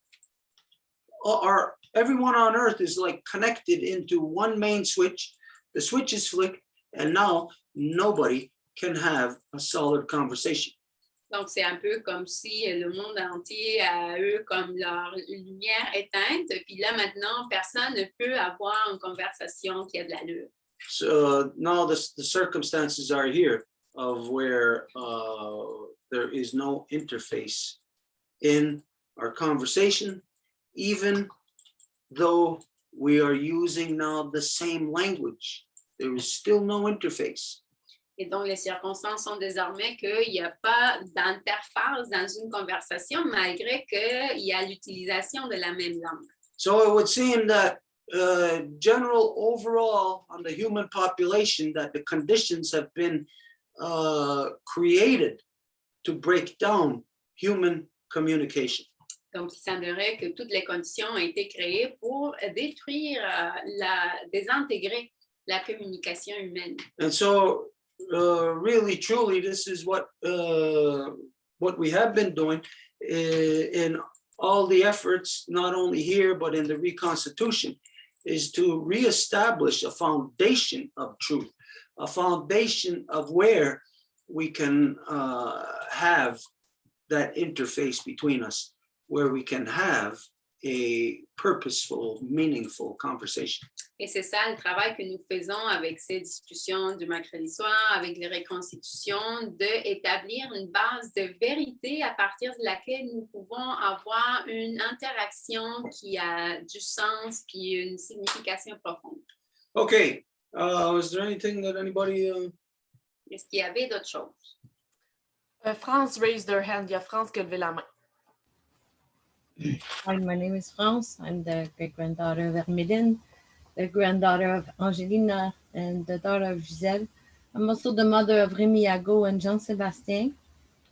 or everyone on earth is like connected into one main switch. The switch is flicked, and now nobody can have a solid conversation. Donc, c'est un peu comme si le monde entier a eu comme leur lumière éteinte, puis là, maintenant, personne ne peut avoir une conversation qui a de l'allure. So now the circumstances are here of where there is no interface in our conversation, even though we are using now the same language. There is still no interface. Et donc, les circonstances sont désormais qu'il n'y a pas d'interface dans une conversation, malgré qu'il y a l'utilisation de la même langue. So it would seem that general overall on the human population, that the conditions have been created to break down human communication. Donc, il semblerait que toutes les conditions ont été créées pour détruire, désintégrer la communication humaine. And so really, truly, this is what we have been doing in all the efforts, not only here, but in the reconstitution, is to reestablish a foundation of truth, a foundation of where we can have that interface between us, where we can have a purposeful, meaningful conversation. Et c'est ça le travail que nous faisons avec ces discussions du mercredi soir, avec les reconstitutions, d'établir une base de vérité à partir de laquelle nous pouvons avoir une interaction qui a du sens puis une signification profonde. Okay, is there anything that anybody... Est-ce qu'il y avait d'autres choses? France raised their hand. Il y a France qui a levé la main. Hi, my name is France. I'm the great-granddaughter of Herméline, the granddaughter of Angelina, and the daughter of Gisèle. I'm also the mother of Rémi Yago and Jean-Sébastien,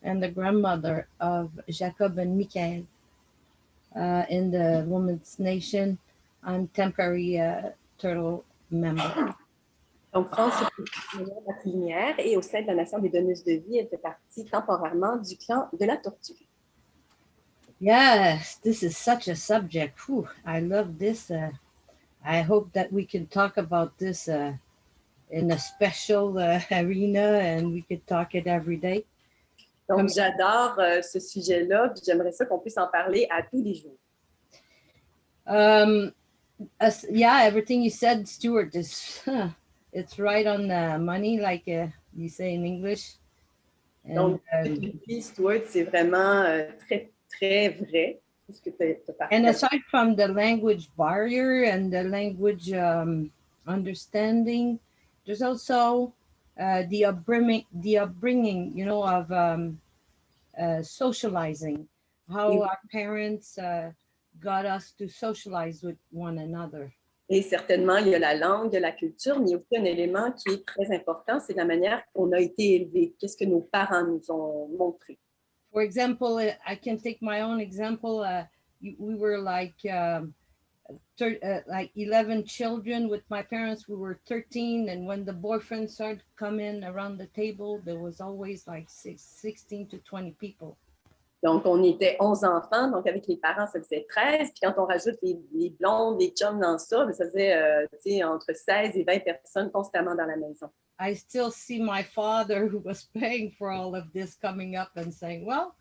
and the grandmother of Jacob and Michael. In the Women's Nation, I'm temporary turtle member. Donc, France est une matrilinéaire et au sein de la Nation des donneuses de vie, elle fait partie temporairement du clan de la tortue. Yes, this is such a subject. Whew, I love this. I hope that we can talk about this in a special arena and we could talk it every day. Donc, j'adore ce sujet-là, puis j'aimerais ça qu'on puisse en parler à tous les jours. Yeah, everything you said, Stuart, is it's right on the money, like you say in English. And, Donc, Stuart, c'est vraiment très, très vrai. Ce que and aside from the language barrier and the language understanding, there's also the upbringing, you know, of socializing, how our parents got us to socialize with one another. Et certainement, il y a la langue, il y a la culture, mais il y a aussi un élément qui est très important, c'est la manière qu'on a été élevés, qu'est-ce que nos parents nous ont montré. For example, I can take my own example. We were like 11 children with my parents. We were 13, and when the boyfriends started coming around the table, there was always like 16 to 20 people. Donc, on était 11 enfants, donc avec les parents, ça faisait 13. Puis quand on rajoute les blondes, les chums dans ça, ça faisait entre 16 et 20 personnes constamment dans la maison. I still see my father, who was paying for all of this, coming up and saying, well,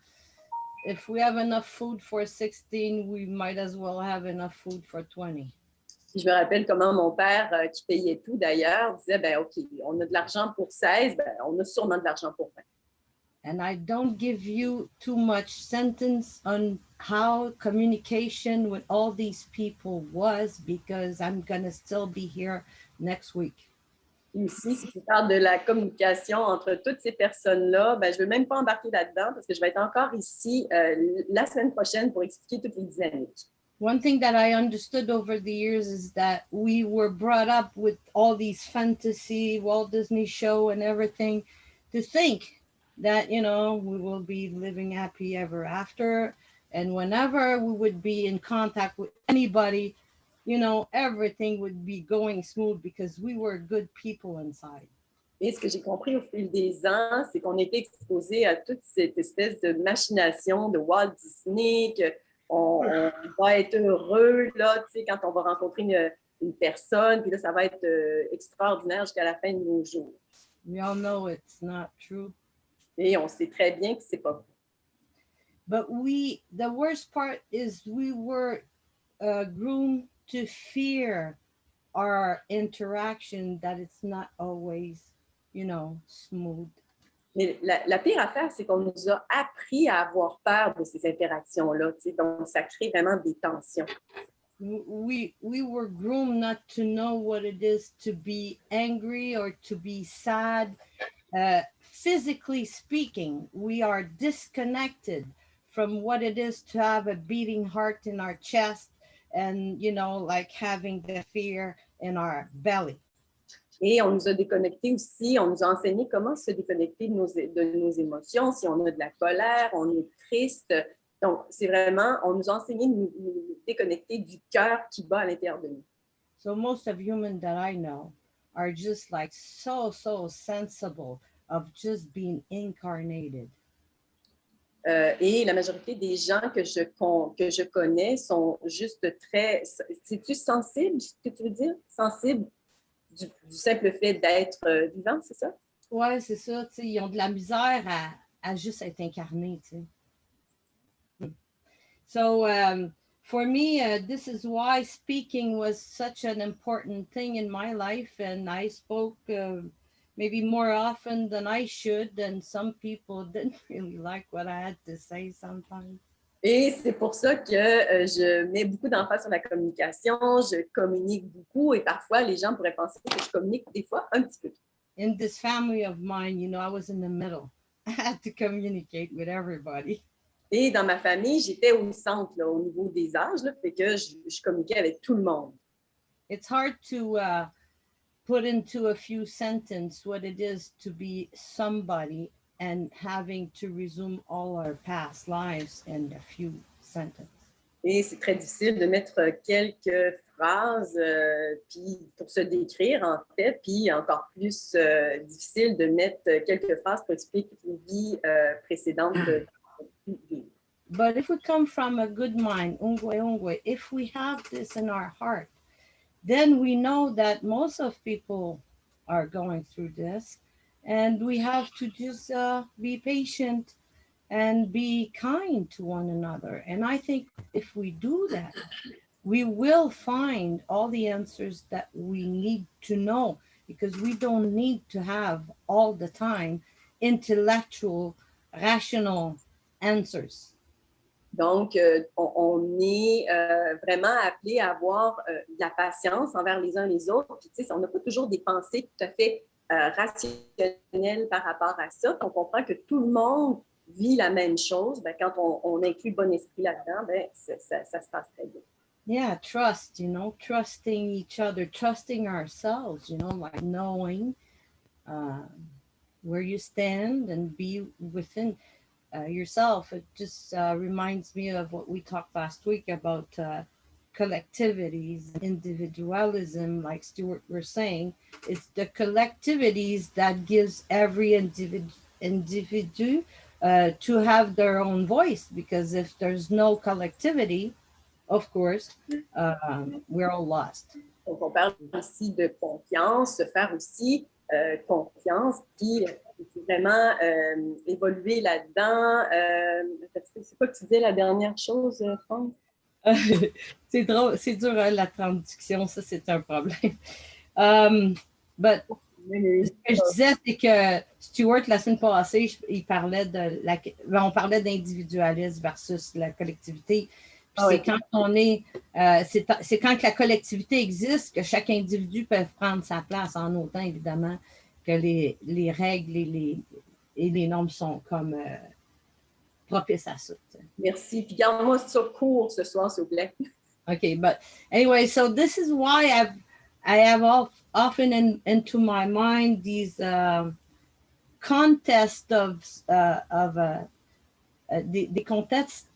if we have enough food for 16, we might as well have enough food for 20. Puis je me rappelle comment mon père, qui payait tout d'ailleurs, disait, ben OK, on a de l'argent pour 16, ben on a sûrement de l'argent pour 20. And I don't give you too much sentence on how communication with all these people was, because I'm going to still be here next week. Puis aussi, si tu parles de la communication entre toutes ces personnes-là, ben, je ne veux même pas embarquer là-dedans parce que je vais être encore ici la semaine prochaine pour expliquer toutes les dynamiques. One thing that I understood over the years is that we were brought up with all these fantasy Walt Disney show and everything to think that, you know, we will be living happy ever after. And whenever we would be in contact with anybody, you know, everything would be going smooth because we were good people inside. Et ce que j'ai compris au fil des ans, c'est qu'on était exposé à toute cette espèce de machination de Walt Disney, qu'on va être heureux là, tu sais, quand on va rencontrer une personne, puis là, ça va être extraordinaire jusqu'à la fin de nos jours. We all know it's not true. Et on sait très bien que c'est pas vrai. But the worst part is we were groomed to fear our interaction, that it's not always, you know, smooth. Mais la pire affaire, c'est qu'on nous a appris à avoir peur de ces interactions-là, tu sais, donc ça crée vraiment des tensions. We were groomed not to know what it is to be angry or to be sad. Physically speaking, we are disconnected from what it is to have a beating heart in our chest and, you know, like having the fear in our belly. Et on nous a déconnectés aussi, on nous a enseigné comment se déconnecter de nos émotions, si on a de la colère, on est triste. Donc, c'est vraiment, on nous a enseigné de nous déconnecter du cœur qui bat à l'intérieur de nous. So most of humans that I know are just like so sensible of just being incarnated. Et la majorité des gens que je connais sont juste très, c'est-tu sensible, ce que tu veux dire? Sensible du simple fait d'être vivant, c'est ça? Ouais, c'est ça, tu sais, ils ont de la misère à juste être incarnés, tu sais. So for me, this is why speaking was such an important thing in my life, and I spoke maybe more often than I should, and some people didn't really like what I had to say sometimes. Et c'est pour ça que je mets beaucoup d'emphase sur la communication, je communique beaucoup et parfois les gens pourraient penser que je communique des fois un petit peu. In this family of mine, you know, I was in the middle. I had to communicate with everybody. Et dans ma famille, j'étais au centre là, au niveau des âges, là, fait que je communiquais avec tout le monde. It's hard to put into a few sentences what it is to be somebody and having to resume all our past lives in a few sentences. Et c'est très difficile de mettre quelques phrases puis pour se décrire, en fait, puis encore plus difficile de mettre quelques phrases pour expliquer une vie précédente. But if we come from a good mind, if we have this in our heart, then we know that most of people are going through this, and we have to just be patient and be kind to one another. And I think if we do that, we will find all the answers that we need to know, because we don't need to have all the time intellectual, rational answers. Donc, on est vraiment appelé à avoir de la patience envers les uns les autres. Puis, tu sais, on n'a pas toujours des pensées tout à fait rationnelles par rapport à ça. On comprend que tout le monde vit la même chose. Ben, quand on inclut le bon esprit là-dedans, ben, ça se passe très bien. Yeah, trust, you know, trusting each other, trusting ourselves, you know, like knowing where you stand and be within yourself. It just reminds me of what we talked last week about collectivities, individualism, like Stuart was saying. It's the collectivities that gives every individu to have their own voice, because if there's no collectivity, of course, we're all lost. Donc, on parle ici de confiance, de faire aussi confiance, puis vraiment évoluer là-dedans. C'est quoi que tu disais la dernière chose, Franck? C'est drôle, c'est dur, hein, la traduction, ça c'est un problème. But ce que je disais, c'est que Stuart, la semaine passée, on parlait d'individualisme versus la collectivité. Ah c'est oui. quand c'est quand que la collectivité existe que chaque individu peut prendre sa place, en autant évidemment que les règles et les normes sont comme propices à ça. Merci. Puis garde-moi sur cours ce soir, s'il vous plaît. Okay, but anyway, so this is why I have often into my mind these contests des contests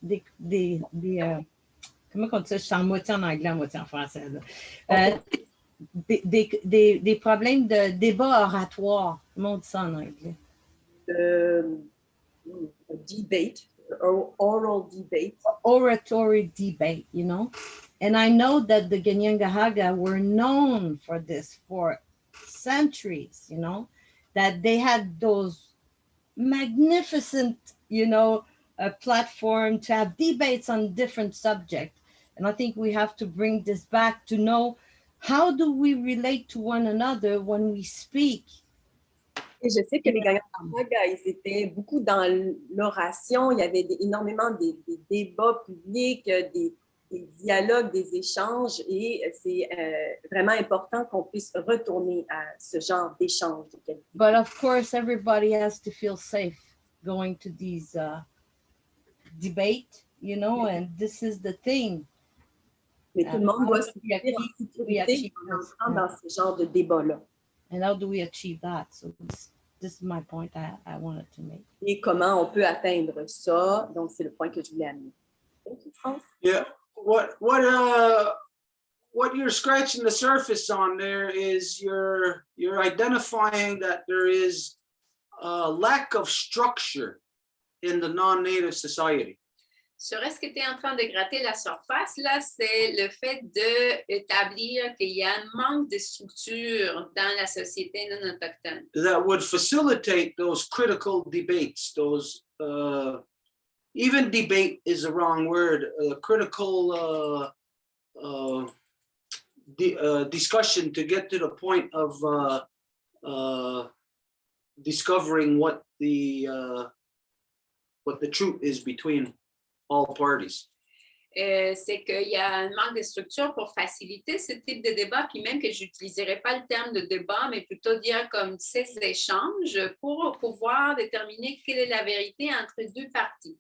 comment on dit ça? Je suis en moitié en anglais, en moitié en français. Là. Des problèmes de débat oratoire. Comment on dit ça en anglais? Debate, oral debate. Oratory debate, you know? And I know that the Ganyangahaga were known for this for centuries, you know, that they had those magnificent, you know, platform to have debates on different subjects. And I think we have to bring this back to know how do we relate to one another when we speak. Et je sais que les Ganyangahaga, ils étaient beaucoup dans l'oration. Il y avait énormément des débats publics, des dialogues, des échanges. Et c'est vraiment important qu'on puisse retourner à ce genre d'échange. But of course, everybody has to feel safe going to these debate, you know, and this is the thing. Mais tout le monde doit se we sentir en sécurité achieve en entrant dans ce genre de débat-là. And how do we achieve that? So this is my point I wanted to make. Et comment on peut atteindre ça? Donc, c'est le point que je voulais amener. Thank you, France. Yeah, what you're scratching the surface on there is you're identifying that there is a lack of structure in the non-native society. Sur ce que tu es en train de gratter la surface, là, c'est le fait d'établir qu'il y a un manque de structure dans la société non autochtone. That would facilitate those critical debates, those even debate is the wrong word, critical discussion to get to the point of discovering what the truth is between all parties. C'est qu'il y a un manque de structure pour faciliter ce type de débat, puis même que je n'utiliserai pas le terme de débat, mais plutôt dire comme ces échanges pour pouvoir déterminer quelle est la vérité entre deux parties.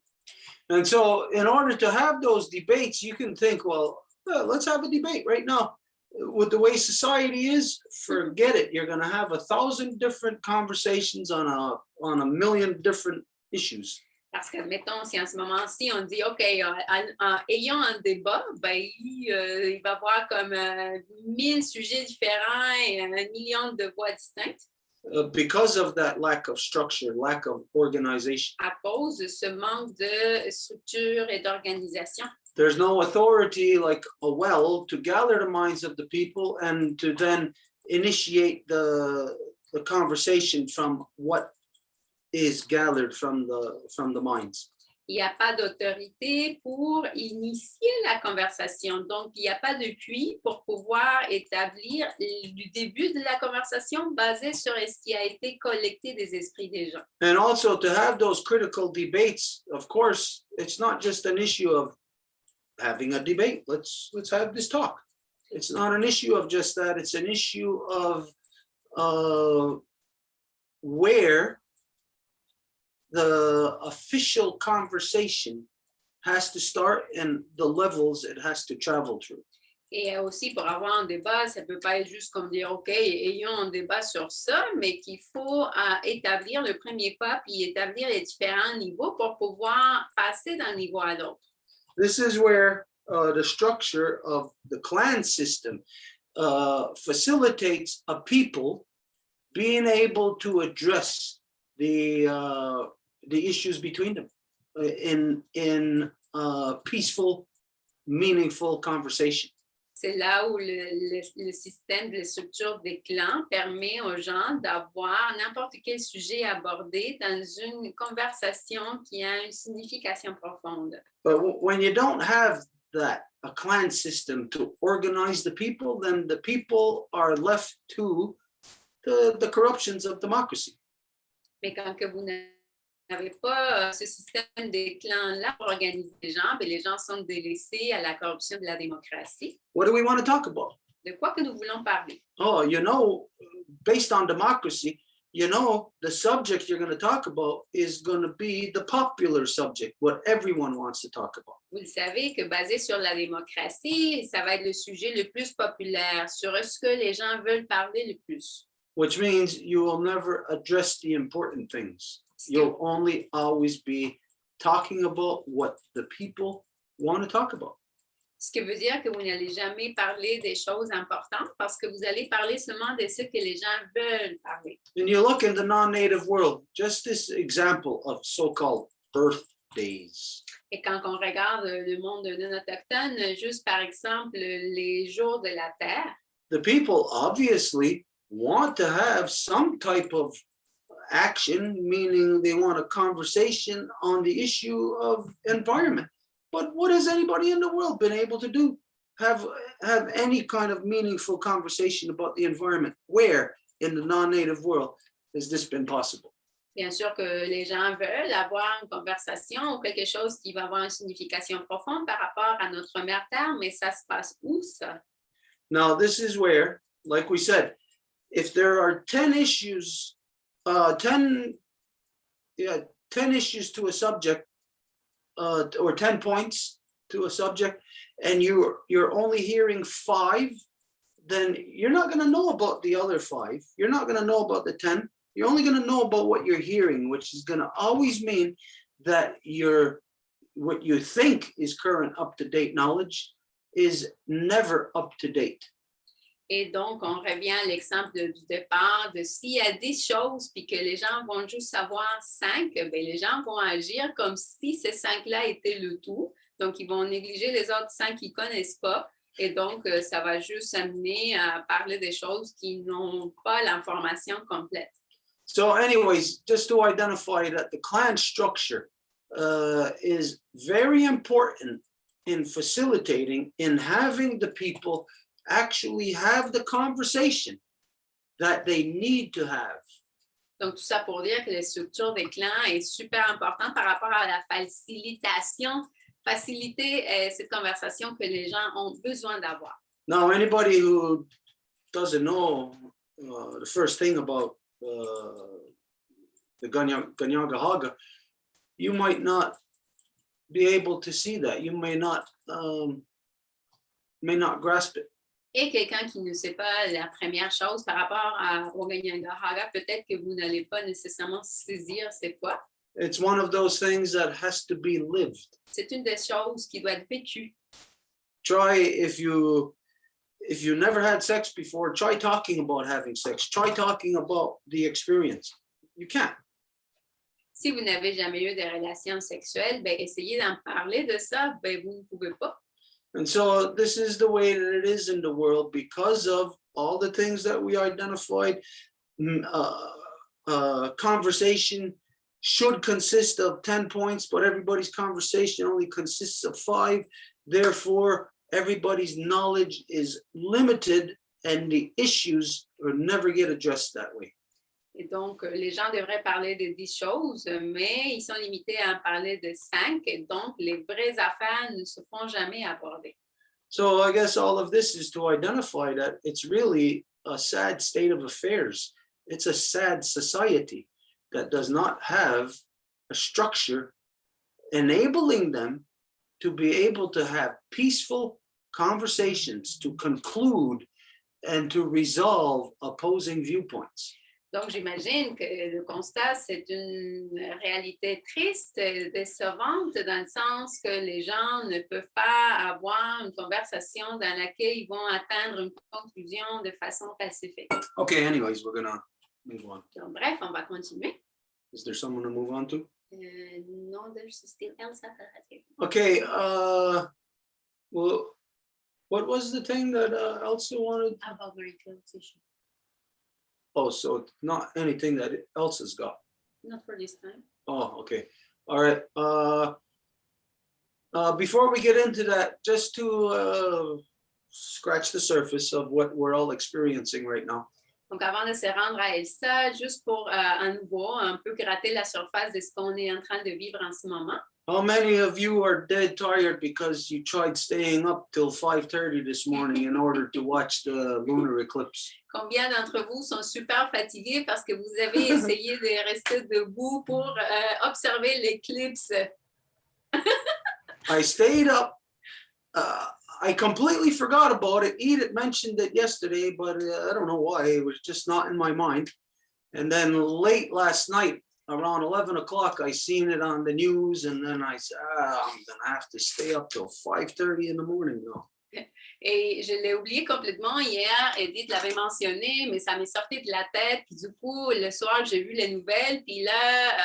And so in order to have those debates, you can think, well, let's have a debate right now. With the way society is, forget it. You're going to have 1,000 different conversations on a million different issues. Parce que, mettons, si en ce moment-ci, on dit, OK, ayons un débat, ben, il va y avoir comme 1000 sujets différents et 1 million de voix distinctes. Because of that lack of structure, lack of organization. À cause de ce manque de structure et d'organisation. There's no authority like a well to gather the minds of the people and to then initiate the conversation from what is gathered from the minds. Il n'y a pas d'autorité pour initier la conversation. Donc, il n'y a pas de puits pour pouvoir établir le début de la conversation basé sur ce qui a été collecté des esprits des gens. And also to have those critical debates, of course, it's not just an issue of having a debate. Let's have this talk. It's not an issue of just that. It's an issue of where the official conversation has to start and the levels it has to travel through. Et aussi, pour avoir un débat, ça ne peut pas être juste comme dire, OK, ayons un débat sur ça, mais qu'il faut établir le premier pas, puis établir les différents niveaux pour pouvoir passer d'un niveau à l'autre. This is where the structure of the clan system facilitates a people being able to address the issues between them in peaceful, meaningful conversation. C'est là où le système de structure des clans permet aux gens d'avoir n'importe quel sujet abordé dans une conversation qui a une signification profonde. But when you don't have that, a clan system to organize the people, then the people are left to the corruptions of democracy. Mais quand que vous n'avez n'avez pas ce système des clans-là pour organiser les gens, ben les gens sont délaissés à la corruption de la démocratie. What do we want to talk about? De quoi que nous voulons parler? Oh, you know, based on democracy, you know, the subject you're going to talk about is going to be the popular subject, what everyone wants to talk about. Vous le savez que basé sur la démocratie, ça va être le sujet le plus populaire, sur ce que les gens veulent parler le plus. Which means you will never address the important things. You'll only always be talking about what the people want to talk about. Ce qui veut dire que vous n'allez jamais parler des choses importantes parce que vous allez parler seulement de ce que les gens veulent parler. And you look in the non-native world, just this example of so-called birthdays. Et quand on regarde le monde non autochtone, juste par exemple les jours de la Terre, The people obviously want to have some type of action, meaning they want a conversation on the issue of environment. But what has anybody in the world been able to do? Have any kind of meaningful conversation about the environment? Where in the non-native world has this been possible? bien sûr que les gens veulent avoir une conversation ou quelque chose qui va avoir une signification profonde par rapport à notre mère Terre, mais ça se passe où ça? Now, this is where, like we said, if there are 10 issues, 10 issues to a subject, or 10 points to a subject, and you're only hearing 5, then you're not going to know about the other 5. You're not going to know about the 10. You're only going to know about what you're hearing, which is going to always mean that what you think is current up-to-date knowledge is never up-to-date. Et donc, on revient à l'exemple du départ de s'il y a 10 choses puis que les gens vont juste savoir 5, bien, les gens vont agir comme si ces 5-là étaient le tout. Donc, ils vont négliger les autres 5 qu'ils ne connaissent pas. Et donc, ça va juste amener à parler des choses qui n'ont pas l'information complète. So anyways, just to identify that the clan structure is very important in facilitating, in having the people actually have the conversation that they need to have. Donc, tout ça pour dire que la structure des clans est super importante par rapport à la facilitation, faciliter cette conversation que les gens ont besoin d'avoir. Now, anybody who doesn't know the first thing about the Ganyagahaga, you might not be able to see that. You may not grasp it. Et quelqu'un qui ne sait pas la première chose par rapport au Ganyagahaga, peut-être que vous n'allez pas nécessairement saisir c'est quoi. It's one of those things that has to be lived. C'est une des choses qui doit être vécue. Try if you never had sex before, try talking about having sex. Try talking about the experience. You can't. Si vous n'avez jamais eu de relations sexuelles, ben essayez d'en parler de ça, ben vous ne pouvez pas. And so this is the way that it is in the world because of all the things that we identified. Conversation should consist of 10 points, but everybody's conversation only consists of 5. Therefore, everybody's knowledge is limited and the issues will never get addressed that way. Et donc, les gens devraient parler de 10 choses, mais ils sont limités à en parler de 5. Et donc, les vraies affaires ne se font jamais aborder. So I guess all of this is to identify that it's really a sad state of affairs. It's a sad society that does not have a structure enabling them to be able to have peaceful conversations, to conclude and to resolve opposing viewpoints. Donc, j'imagine que le constat, c'est une réalité triste, décevante, dans le sens que les gens ne peuvent pas avoir une conversation dans laquelle ils vont atteindre une conclusion de façon pacifique. Okay, anyways, we're gonna move on. Donc, bref, on va continuer. Is there someone to move on to? No, there's still Elsa. Okay, well, what was the thing that Elsa wanted? About reconciliation. Oh, so not anything that Elsa's got. Not for this time. Oh, okay. All right. Before we get into that, just to scratch the surface of what we're all experiencing right now. Donc, avant de se rendre à Elsa, juste pour à nouveau un peu gratter la surface de ce qu'on est en train de vivre en ce moment. How many of you are dead tired because you tried staying up till 5:30 this morning in order to watch the lunar eclipse? Combien d'entre vous sont super fatigués parce que vous avez essayé de rester debout pour observer l'éclipse? I stayed up. I completely forgot about it. Edith mentioned it yesterday, but I don't know why. It was just not in my mind. And then late last night, around 11 o'clock, I seen it on the news, and then I said, I'm gonna have to stay up till 5:30 in the morning now. Et je l'ai oublié complètement hier. Edith l'avait mentionné, mais ça m'est sorti de la tête. Puis du coup, le soir, j'ai vu les nouvelles. Puis là,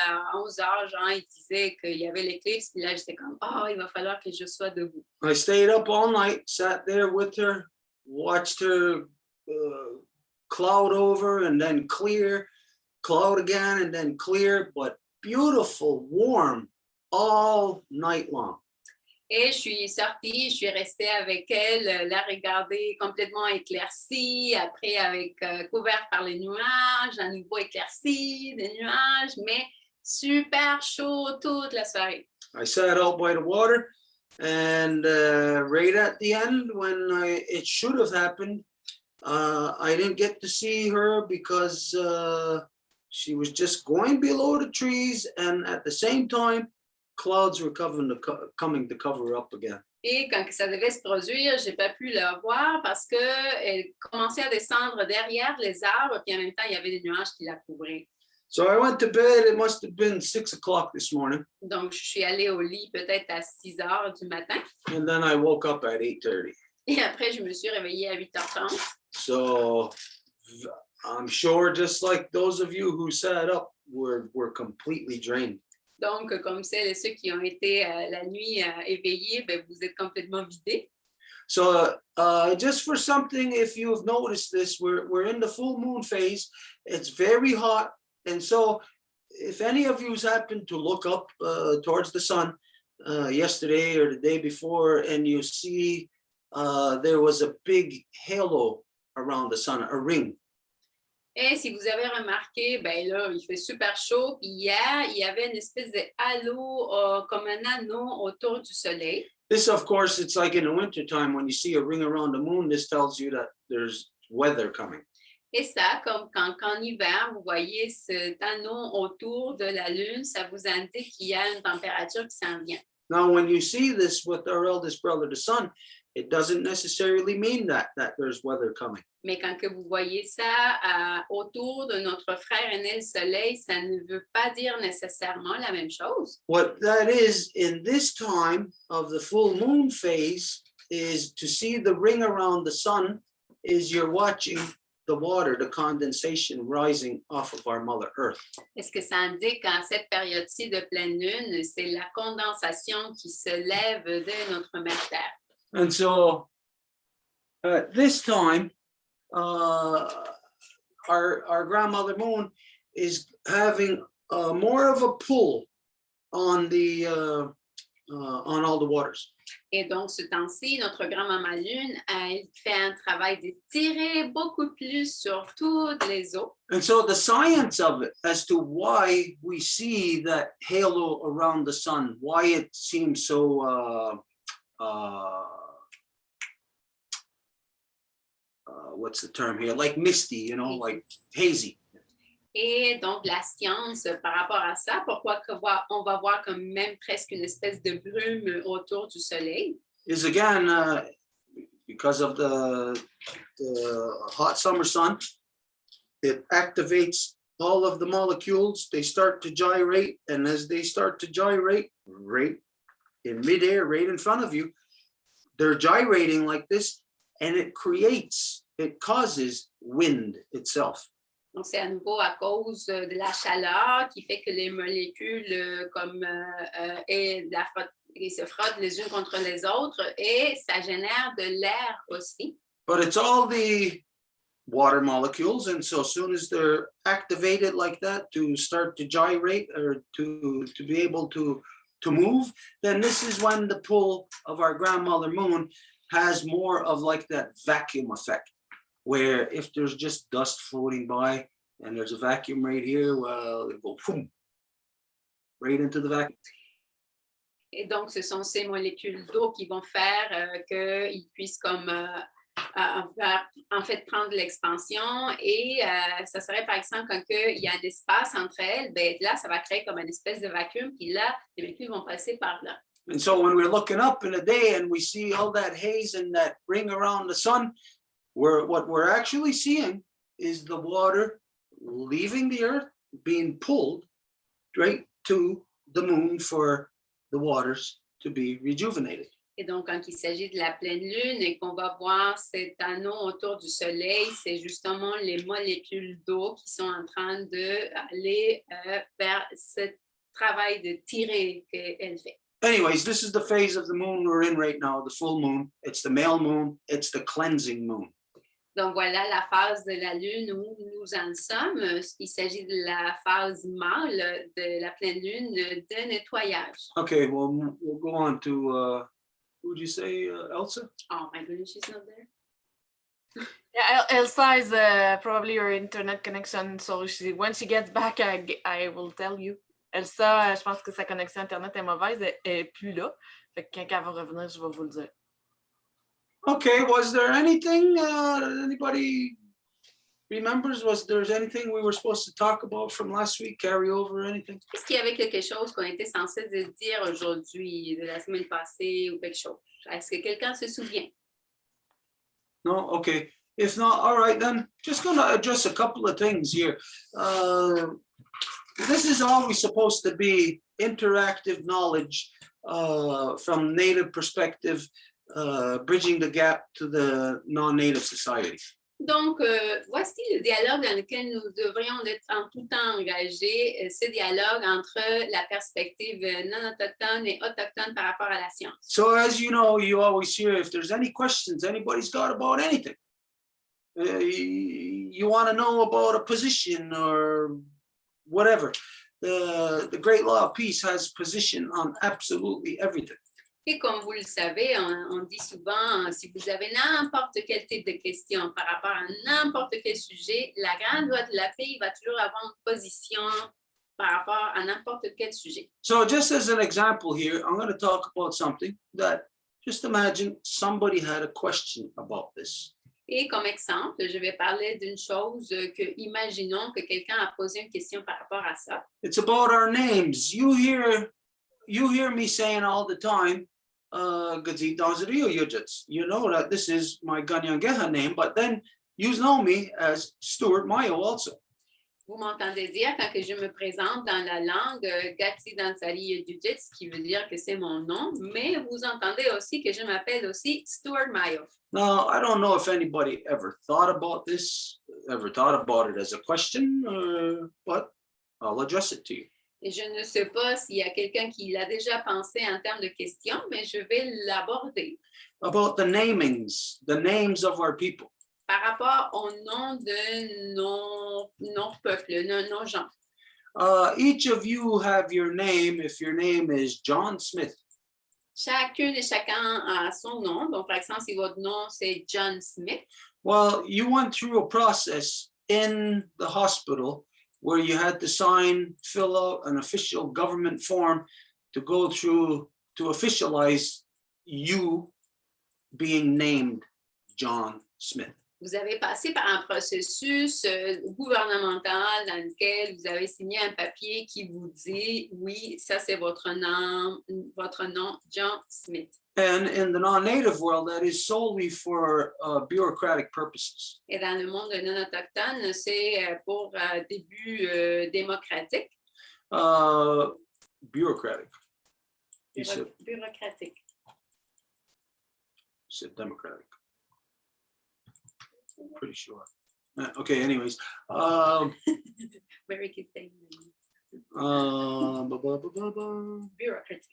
à 11 heures, Jean, il disait qu'il y avait l'éclipse. Puis là, j'étais comme, oh, il va falloir que je sois debout. I stayed up all night, sat there with her, watched her cloud over and then clear, cloud again and then clear, but beautiful, warm all night long. Et je suis sortie, je suis restée avec elle, la regarder complètement éclaircie, après avec couverte par les nuages, à nouveau éclaircie, des nuages, mais super chaud toute la soirée. I sat out by the water, and right at the end, when it should have happened, I didn't get to see her because she was just going below the trees, and at the same time, clouds were coming to cover up again. Et quand ça devait se produire, j'ai pas pu la voir parce que elle commençait à descendre derrière les arbres, puis en même temps, il y avait des nuages qui la couvraient. So I went to bed. It must have been 6 o'clock this morning, Donc, je suis allée au lit peut-être à 6 heures du matin. and then I woke up at 8:30. Et après, je me suis réveillée à 8h30. So I'm sure, just like those of you who sat up, were completely drained. Donc, comme celles et ceux qui ont été la nuit éveillés, ben, vous êtes complètement vidés. So just for something, if you have noticed this, we're in the full moon phase. It's very hot, and so if any of you happen to look up towards the sun yesterday or the day before, and you see there was a big halo around the sun, a ring. Et si vous avez remarqué, ben là, il fait super chaud. Puis hier, il y avait une espèce de halo, comme un anneau autour du soleil. This, of course, it's like in the wintertime when you see a ring around the moon. This tells you that there's weather coming. Et ça, comme quand en hiver, vous voyez cet anneau autour de la Lune, ça vous indique qu'il y a une température qui s'en vient. Now, when you see this with our eldest brother, the sun, it doesn't necessarily mean that there's weather coming. Mais quand que vous voyez ça autour de notre frère aîné le soleil, ça ne veut pas dire nécessairement la même chose. What that is in this time of the full moon phase is to see the ring around the sun is you're watching the water, the condensation rising off of our Mother Earth. Est-ce que ça indique qu'en cette période-ci de pleine lune, c'est la condensation qui se lève de notre mère Terre? And so this time, our grandmother moon is having more of a pull on the on all the waters. Et donc, ce temps-ci, notre grand-maman Lune, elle fait un travail de tirer beaucoup plus sur toutes les eaux. And so the science of it as to why we see that halo around the sun, why it seems so what's the term here? Like misty, you know, like hazy. Et donc, la science par rapport à ça, pourquoi on va voir comme même presque une espèce de brume autour du soleil? Is again because of the hot summer sun, it activates all of the molecules. They start to gyrate, and as they start to gyrate, right in midair, right in front of you, they're gyrating like this, and it causes wind itself. Donc, c'est à nouveau à cause de la chaleur qui fait que les molécules ils se frottent les unes contre les autres et ça génère de l'air aussi. But it's all the water molecules, and so as soon as they're activated like that to start to gyrate or to be able to move, then this is when the pull of our grandmother moon has more of like that vacuum effect. where if there's just dust floating by and there's a vacuum right here, well, it'll go boom, right into the vacuum. Et donc, ce sont ces molécules d'eau qui vont faire qu'ils puissent comme en fait prendre l'expansion et ça serait par exemple quand il y a un espace entre elles, ben là, ça va créer comme une espèce de vacuum, puis là, les molécules vont passer par là. And so when we're looking up in a day and we see all that haze and that ring around the sun, what we're actually seeing is the water leaving the earth, being pulled straight to the moon for the waters to be rejuvenated. Et donc, quand il s'agit de la pleine lune et qu'on va voir cet anneau autour du soleil, c'est justement les molécules d'eau qui sont en train d'aller vers ce travail de tirer qu'elle fait. Anyways, this is the phase of the moon we're in right now, the full moon. It's the male moon. It's the cleansing moon. Donc, voilà la phase de la lune où nous en sommes. Il s'agit de la phase mâle de la pleine lune de nettoyage. Okay, well, we'll go on to, who would you say, Elsa? Oh my goodness, she's not there. Yeah, Elsa is probably her internet connection. So when she gets back, I will tell you. Elsa, je pense que sa connexion internet est mauvaise. Elle n'est plus là. Fait que quand elle va revenir, je vais vous le dire. Okay, was there anything, anybody remembers? Was there anything we were supposed to talk about from last week, carry over or anything? Est-ce qu'il y avait quelque chose qu'on était censé dire aujourd'hui, de la semaine passée ou quelque chose? Est-ce que quelqu'un se souvient? No? Okay. If not, all right, then just going to address a couple of things here. This is always supposed to be interactive knowledge from Native perspective, bridging the gap to the non-Native society. Donc, voici le dialogue dans lequel nous devrions être en tout temps engagés, ce dialogue entre la perspective non autochtone et autochtone par rapport à la science. So as you know, you always hear if there's any questions anybody's got about anything. You want to know about a position or whatever. The Great Law of Peace has position on absolutely everything. Et comme vous le savez, on dit souvent, si vous avez n'importe quel type de question par rapport à n'importe quel sujet, la grande loi de la paix va toujours avoir une position par rapport à n'importe quel sujet. So just as an example here, I'm going to talk about something that, just imagine somebody had a question about this. Et comme exemple, je vais parler d'une chose que, imaginons que quelqu'un a posé une question par rapport à ça. It's about our names. You hear me saying all the time, you know that this is my Ganyangeha name, but then you know me as Stuart Mayo also. Vous m'entendez dire quand que je me présente dans la langue Gati Dansari Yudjit, ce qui veut dire que c'est mon nom, mais vous entendez aussi que je m'appelle aussi Stuart Mayo. Now, I don't know if anybody ever thought about this, ever thought about it as a question, but I'll address it to you. Et je ne sais pas s'il y a quelqu'un qui l'a déjà pensé en termes de questions, mais je vais l'aborder. About the namings, the names of our people. Par rapport au nom de nos peuples, nos gens. Each of you have your name if your name is John Smith. Chacune et chacun a son nom. Donc, par exemple, si votre nom, c'est John Smith. Well, you went through a process in the hospital where you had to fill out an official government form to go through to officialize you being named John Smith. Vous avez passé par un processus gouvernemental dans lequel vous avez signé un papier qui vous dit, oui, ça c'est votre nom, John Smith. And in the non-native world, that is solely for bureaucratic purposes. Et dans le monde non autochtone, c'est pour des buts démocratiques. Bureaucratic. Bureaucratique. You said democratic. Pretty sure. Okay, anyways. Very good thing. Bureaucratic.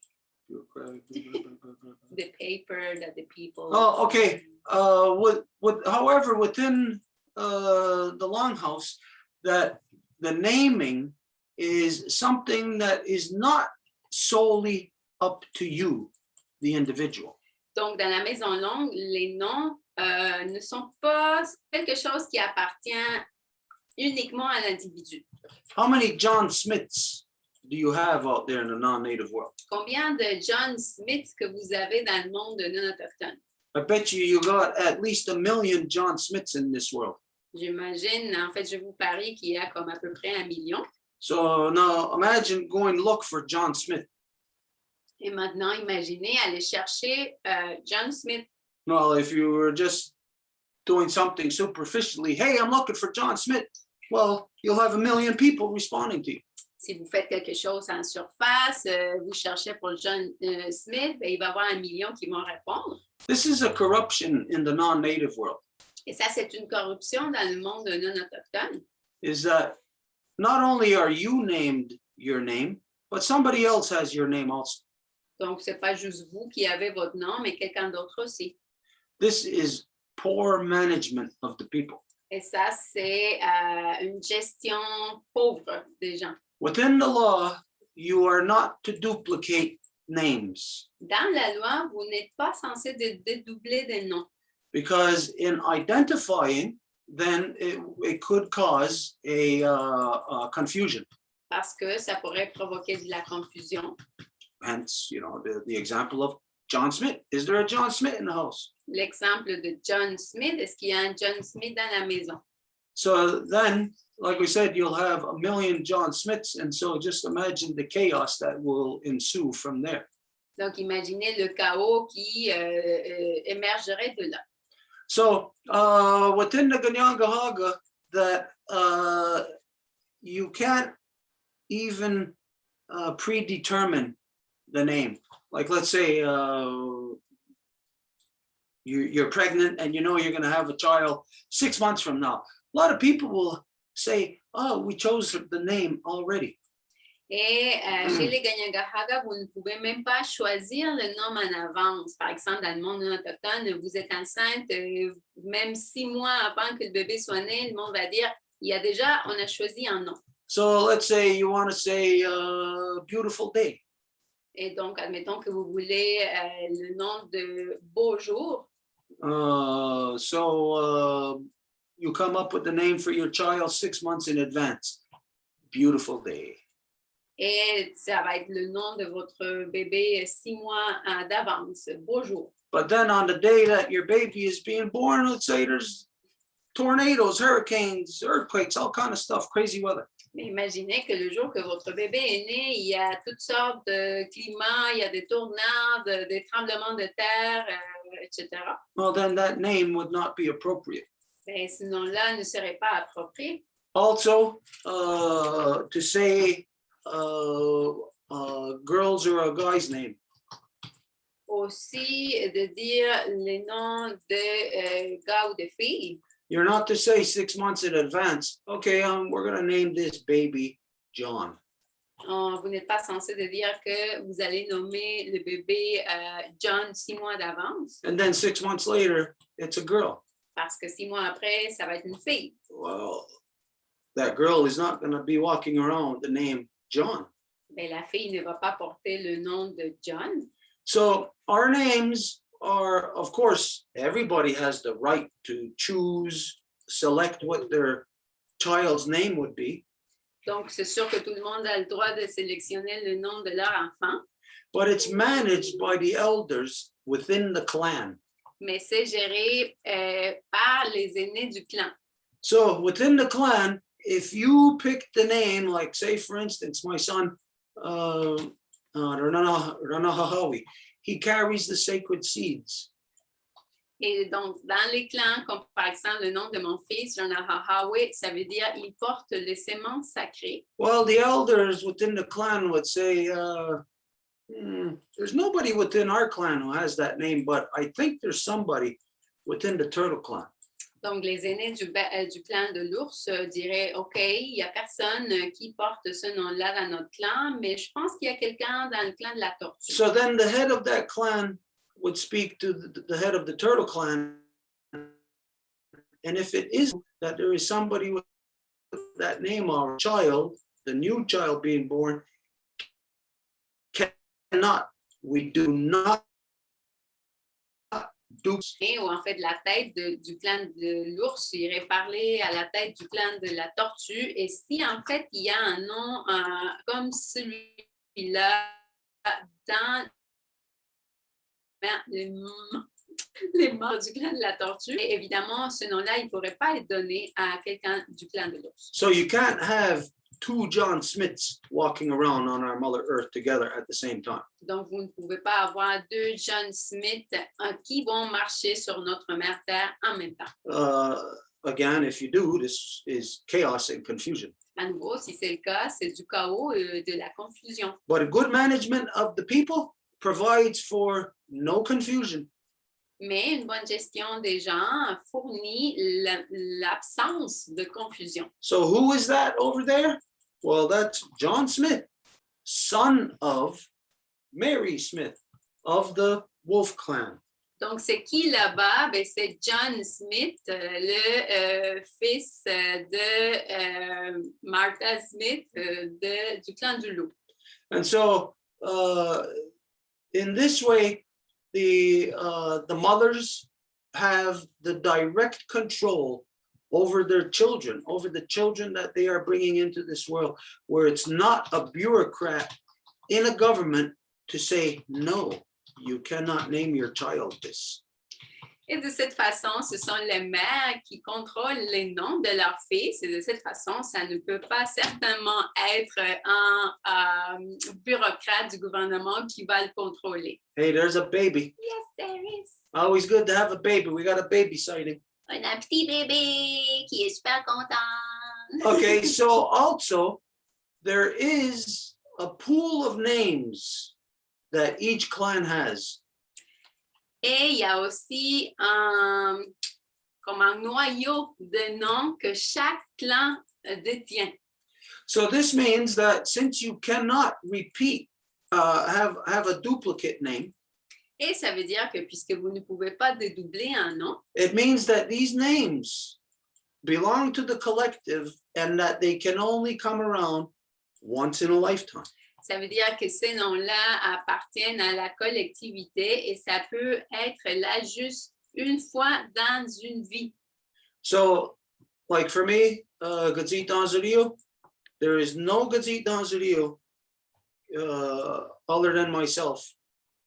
The paper that the people. Oh, okay. However, within the longhouse, that the naming is something that is not solely up to you, the individual. Donc, dans la maison longue, les noms ne sont pas quelque chose qui appartient uniquement à l'individu. How many John Smiths do you have out there in the non-native world? Combien de John Smith que vous avez dans le monde non autochtone? I bet you got at least 1 million John Smiths in this world. J'imagine, en fait, je vous parie qu'il y a comme à peu près 1 million. So now imagine going to look for John Smith. Et maintenant, imaginez aller chercher John Smith. Well, if you were just doing something superficially, hey, I'm looking for John Smith. Well, you'll have 1 million people responding to you. Si vous faites quelque chose en surface, vous cherchez pour John Smith, ben, il va y avoir 1 million qui vont répondre. This is a corruption in the non-native world. Et ça, c'est une corruption dans le monde non autochtone. Is that not only are you named your name, but somebody else has your name also. Donc, ce n'est pas juste vous qui avez votre nom, mais quelqu'un d'autre aussi. This is poor management of the people. Et ça, c'est une gestion pauvre des gens. Within the law, you are not to duplicate names Dans la loi, vous n'êtes pas censé dédoubler des noms. because in identifying, then it could cause a confusion. Parce que ça pourrait provoquer de la confusion. Hence, the example of John Smith. Is there a John Smith in the house? L'exemple de John Smith, est-ce qu'il y a un John Smith dans la maison? So then, like we said, you'll have 1 million John Smiths, and so just imagine the chaos that will ensue from there. Donc, imaginez le chaos qui émergerait de là. So within the Ganyangahaga, that you can't even predetermine the name. Like, let's say you're pregnant and you're going to have a child 6 months from now. A lot of people will say, oh, we chose the name already. Et chez les Ganyangahaga, vous ne pouvez même pas choisir le nom en avance. Par exemple, dans le monde non autochtone, vous êtes enceinte, même 6 mois avant que le bébé soit né, le monde va dire, on a choisi un nom. So let's say you want to say beautiful day. Et donc, admettons que vous voulez le nom de beau jour. So you come up with the name for your child 6 months in advance. Beautiful day. Et ça va être le nom de votre bébé 6 mois d'avance, beau jour. But then on the day that your baby is being born, let's say there's tornadoes, hurricanes, earthquakes, all kind of stuff, crazy weather. Mais imaginez que le jour que votre bébé est né, il y a toutes sortes de climats, il y a des tornades, des tremblements de terre, etc. Well, then that name would not be appropriate. Mais ce nom-là ne serait pas approprié. Also, to say girls or a guy's name. Aussi, de dire les noms de gars ou de filles. You're not to say 6 months in advance, okay, we're going to name this baby John. Vous n'êtes pas censé de dire que vous allez nommer le bébé John 6 mois d'avance. And then 6 months later, it's a girl. Parce que 6 mois après, ça va être une fille. Well, that girl is not going to be walking around with the name John. Mais la fille ne va pas porter le nom de John. So our names are, of course, everybody has the right to choose, select what their child's name would be. Donc, c'est sûr que tout le monde a le droit de sélectionner le nom de leur enfant. But it's managed by the elders within the clan. Mais c'est géré par les aînés du clan. So within the clan, if you pick the name, like say, for instance, my son, Ranahahawi, he carries the sacred seeds. Et donc, dans les clans, comme par exemple le nom de mon fils, Ranahahawi, ça veut dire il porte les semences sacrées. Well, the elders within the clan would say, there's nobody within our clan who has that name, but I think there's somebody within the turtle clan. Donc, les aînés du clan de l'ours diraient, OK, il n'y a personne qui porte ce nom-là dans notre clan, mais je pense qu'il y a quelqu'un dans le clan de la tortue. So then the head of that clan would speak to the head of the turtle clan. And if it is that there is somebody with that name, our child, the new child being born, we do not dukes. Ou en fait, la tête du clan de l'ours irait parler à la tête du clan de la tortue. Et si en fait, il y a un nom comme celui-là dans les membres du clan de la tortue, et évidemment, ce nom-là, il ne pourrait pas être donné à quelqu'un du clan de l'ours. So you can't have two John Smiths walking around on our Mother Earth together at the same time. Donc, vous ne pouvez pas avoir deux John Smith qui vont marcher sur notre mère Terre en même temps. Again, if you do, this is chaos and confusion. À nouveau, si c'est le cas, c'est du chaos et de la confusion. But a good management of the people provides for no confusion. Mais une bonne gestion des gens fournit l'absence de confusion. So who is that over there? Well, that's John Smith, son of Mary Smith of the Wolf clan. Donc, c'est qui là-bas? Ben, c'est John Smith, le fils de Martha Smith du clan du loup. And so in this way, the mothers have the direct control over their children, over the children that they are bringing into this world, where it's not a bureaucrat in a government to say, no, you cannot name your child this. Et de cette façon, ce sont les mères qui contrôlent les noms de leurs fils. Et de cette façon, ça ne peut pas certainement être un bureaucrate du gouvernement qui va le contrôler. Hey, there's a baby. Yes, there is. Always good to have a baby. We got a baby sighting. On a un petit bébé qui est super content. Okay, so also there is a pool of names that each clan has. Et il y a aussi comme un noyau de noms que chaque clan détient. So this means that since you cannot repeat, have a duplicate name, Et ça veut dire que puisque vous ne pouvez pas dédoubler un nom, it means that these names belong to the collective and that they can only come around once in a lifetime. ça veut dire que ces noms-là appartiennent à la collectivité et ça peut être là juste une fois dans une vie. So, like for me, Gazit Danzarillo, there is no Gazit Danzarillo other than myself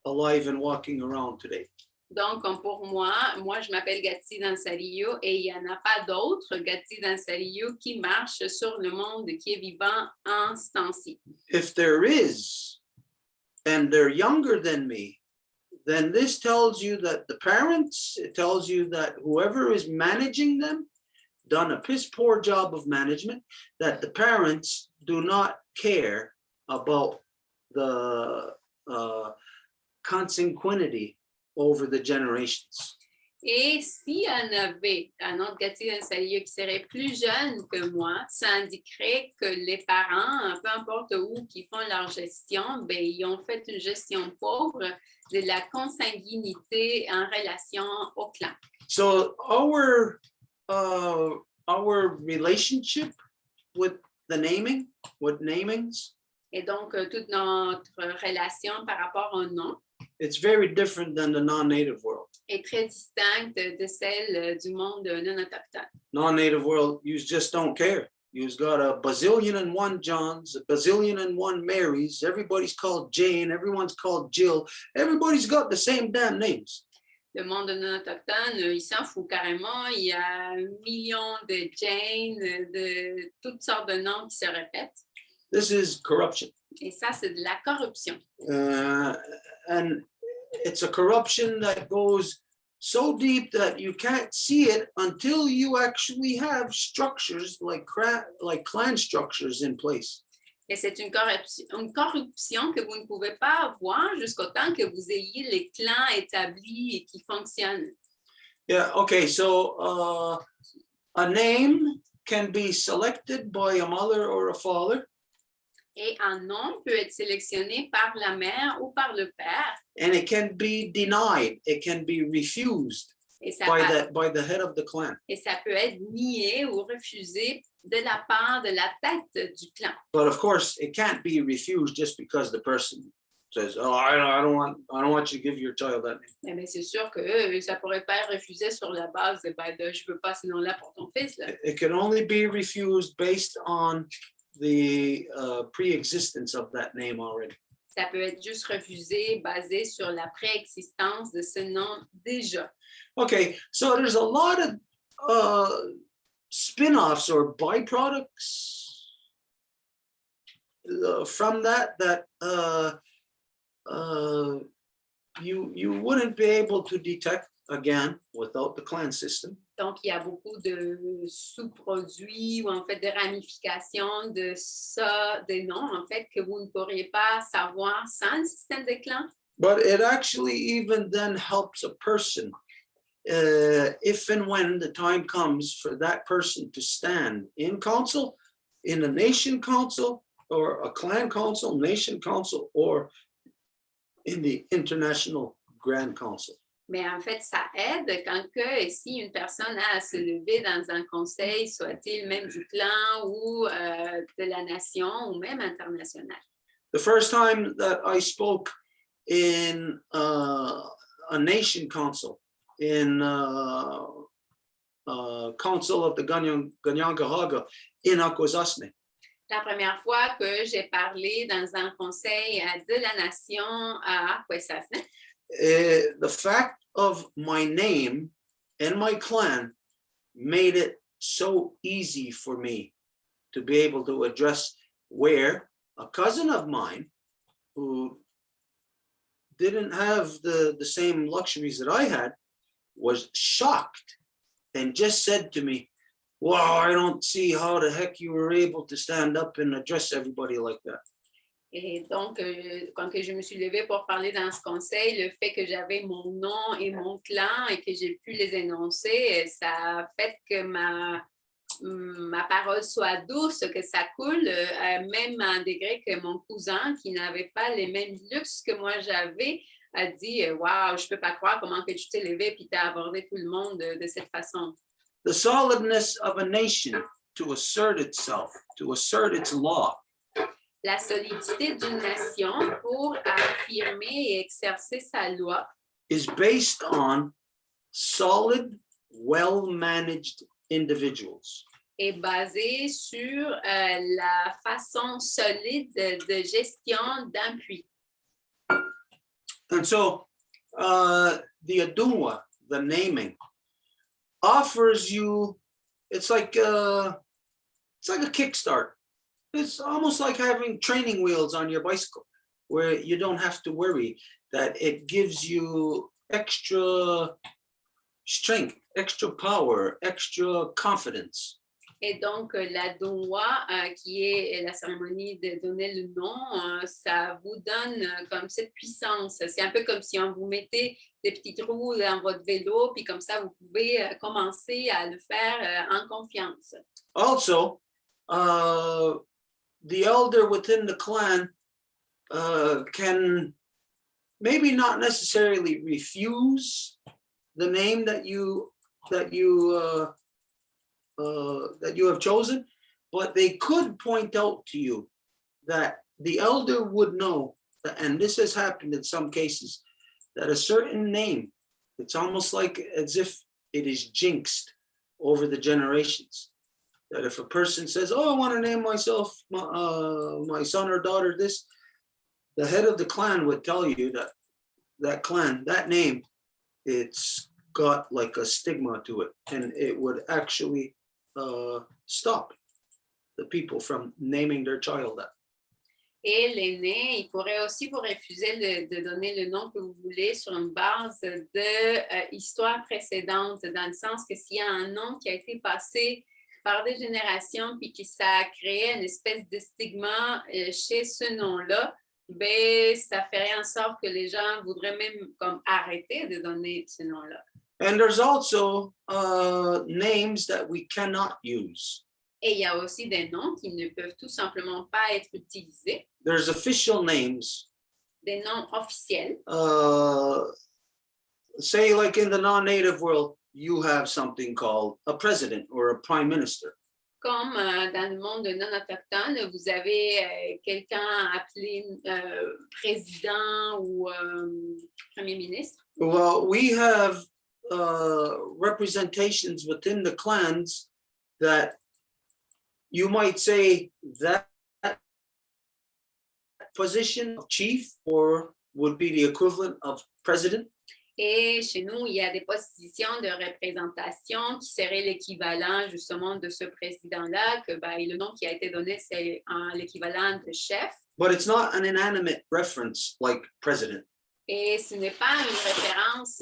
alive and walking around today. Donc, comme pour moi, je m'appelle Gatti Dansarillo et il n'y en a pas d'autres Gatti Dansarillo qui marchent sur le monde qui est vivant en ce temps-ci. If there is, and they're younger than me, then this tells you that the parents, it tells you that whoever is managing them done a piss poor job of management, that the parents do not care about the consanguinity over the generations. Et s'il y en avait un autre Gatti Dansarillo qui serait plus jeune que moi, ça indiquerait que les parents, peu importe où, qui font leur gestion, ben, ils ont fait une gestion pauvre de la consanguinité en relation au clan. So our relationship with the naming, with namings, Et donc, toute notre relation par rapport au nom it's very different than the non-native world. est très distincte de celle du monde non autochtone. Non-native world, you just don't care. You've got a bazillion and one Johns, a bazillion and one Marys. Everybody's called Jane. Everyone's called Jill. Everybody's got the same damn names. Le monde non autochtone, il s'en fout carrément. Il y a 1 million de Jane, de toutes sortes de noms qui se répètent. This is corruption. Et ça, c'est de la corruption. And it's a corruption that goes so deep that you can't see it until you actually have structures like clan structures in place. Et c'est une corruption que vous ne pouvez pas voir jusqu'au temps que vous ayez les clans établis et qui fonctionnent. Yeah, okay, so a name can be selected by a mother or a father. Et un nom peut être sélectionné par la mère ou par le père. And it can be denied. It can be refused Et ça, by the head of the clan. et ça peut être nié ou refusé de la part de la tête du clan. But of course, it can't be refused just because the person says, "Oh, I don't want you to give your child that name." Mais c'est sûr que ça pourrait pas être refusé sur la base de, ben, de je veux pas ce nom-là pour ton fils. Là. It can only be refused based on the pre-existence of that name already. Ça peut être juste refusé basé sur la préexistence de ce nom déjà. Okay, so there's a lot of spin-offs or byproducts from that you wouldn't be able to detect again without the clan system. Donc, il y a beaucoup de sous-produits ou en fait de ramifications de ça, des noms en fait que vous ne pourriez pas savoir sans le système de clans. But it actually even then helps a person if and when the time comes for that person to stand in council, in a nation council, or a clan council, nation council, or in the international grand council. Mais en fait, ça aide quand que si une personne a à se lever dans un conseil, soit-il même du clan ou de la nation ou même international. The first time that I spoke in a nation council, in council of the Ganyangahaga in Akwesasne, La première fois que j'ai parlé dans un conseil de la nation à Akwesasne, the fact of my name and my clan made it so easy for me to be able to address where a cousin of mine who didn't have the same luxuries that I had was shocked and just said to me, "Wow, I don't see how the heck you were able to stand up and address everybody like that." Et donc, quand que je me suis levée pour parler dans ce conseil, le fait que j'avais mon nom et mon clan et que j'ai pu les énoncer, ça a fait que ma parole soit douce, que ça coule, même à un degré que mon cousin, qui n'avait pas les mêmes luxes que moi j'avais, a dit « Wow, je ne peux pas croire comment que tu t'es levé et tu as abordé tout le monde de cette façon. » The solidness of a nation to assert itself, to assert its law, La solidité d'une nation pour affirmer et exercer sa loi is based on solid, well-managed individuals. est basée sur la façon solide de gestion d'un puits. And so the Adunwa, the naming, offers you, it's like a kickstart. It's almost like having training wheels on your bicycle, where you don't have to worry, that it gives you extra strength, extra power, extra confidence. Et donc, la Donwa, qui est la cérémonie de donner le nom, ça vous donne comme cette puissance. C'est un peu comme si on vous mettait des petites roues dans votre vélo, puis comme ça, vous pouvez commencer à le faire en confiance. Also, the elder within the clan can maybe not necessarily refuse the name that you have chosen, but they could point out to you that the elder would know that, and this has happened in some cases, that a certain name, it's almost like as if it is jinxed over the generations. That if a person says, "Oh, I want to name myself my son or daughter this," the head of the clan would tell you that that clan, that name, it's got like a stigma to it, and it would actually stop the people from naming their child that. Et l'aîné, il pourrait aussi vous refuser de donner le nom que vous voulez sur une base de histoire précédente, dans le sens que s'il y a un nom qui a été passé par des générations puis que ça a créé une espèce de stigma chez ce nom-là, ben, ça ferait en sorte que les gens voudraient même comme arrêter de donner ce nom-là. And there's also names that we cannot use. Et il y a aussi des noms qui ne peuvent tout simplement pas être utilisés, There's official names. des noms officiels. Say like in the non-native world, you have something called a president or a prime minister. comme dans le monde non autochtone, vous avez quelqu'un appelé président ou premier ministre. Well, we have representations within the clans that you might say that position of chief or would be the equivalent of president. Et chez nous, il y a des positions de représentation qui seraient l'équivalent justement de ce président-là, que le nom qui a été donné, c'est l'équivalent de chef. But it's not an inanimate reference like president. Et ce n'est pas une référence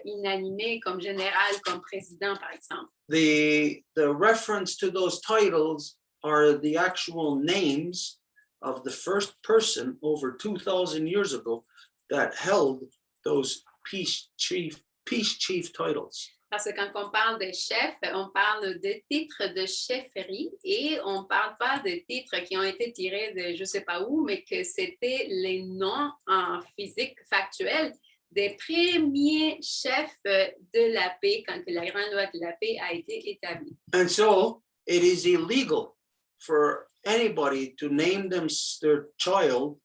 inanimée comme général, comme président, par exemple. The reference to those titles are the actual names of the first person over 2,000 years ago that held those peace chief titles. Parce que quand on parle de chef, on parle de titres de chefferie et on ne parle pas de titres qui ont été tirés de je ne sais pas où, mais que c'était les noms en physique factuelle des premiers chefs de la paix quand la grande loi de la paix a été établie. And so it is illegal for anybody to name their child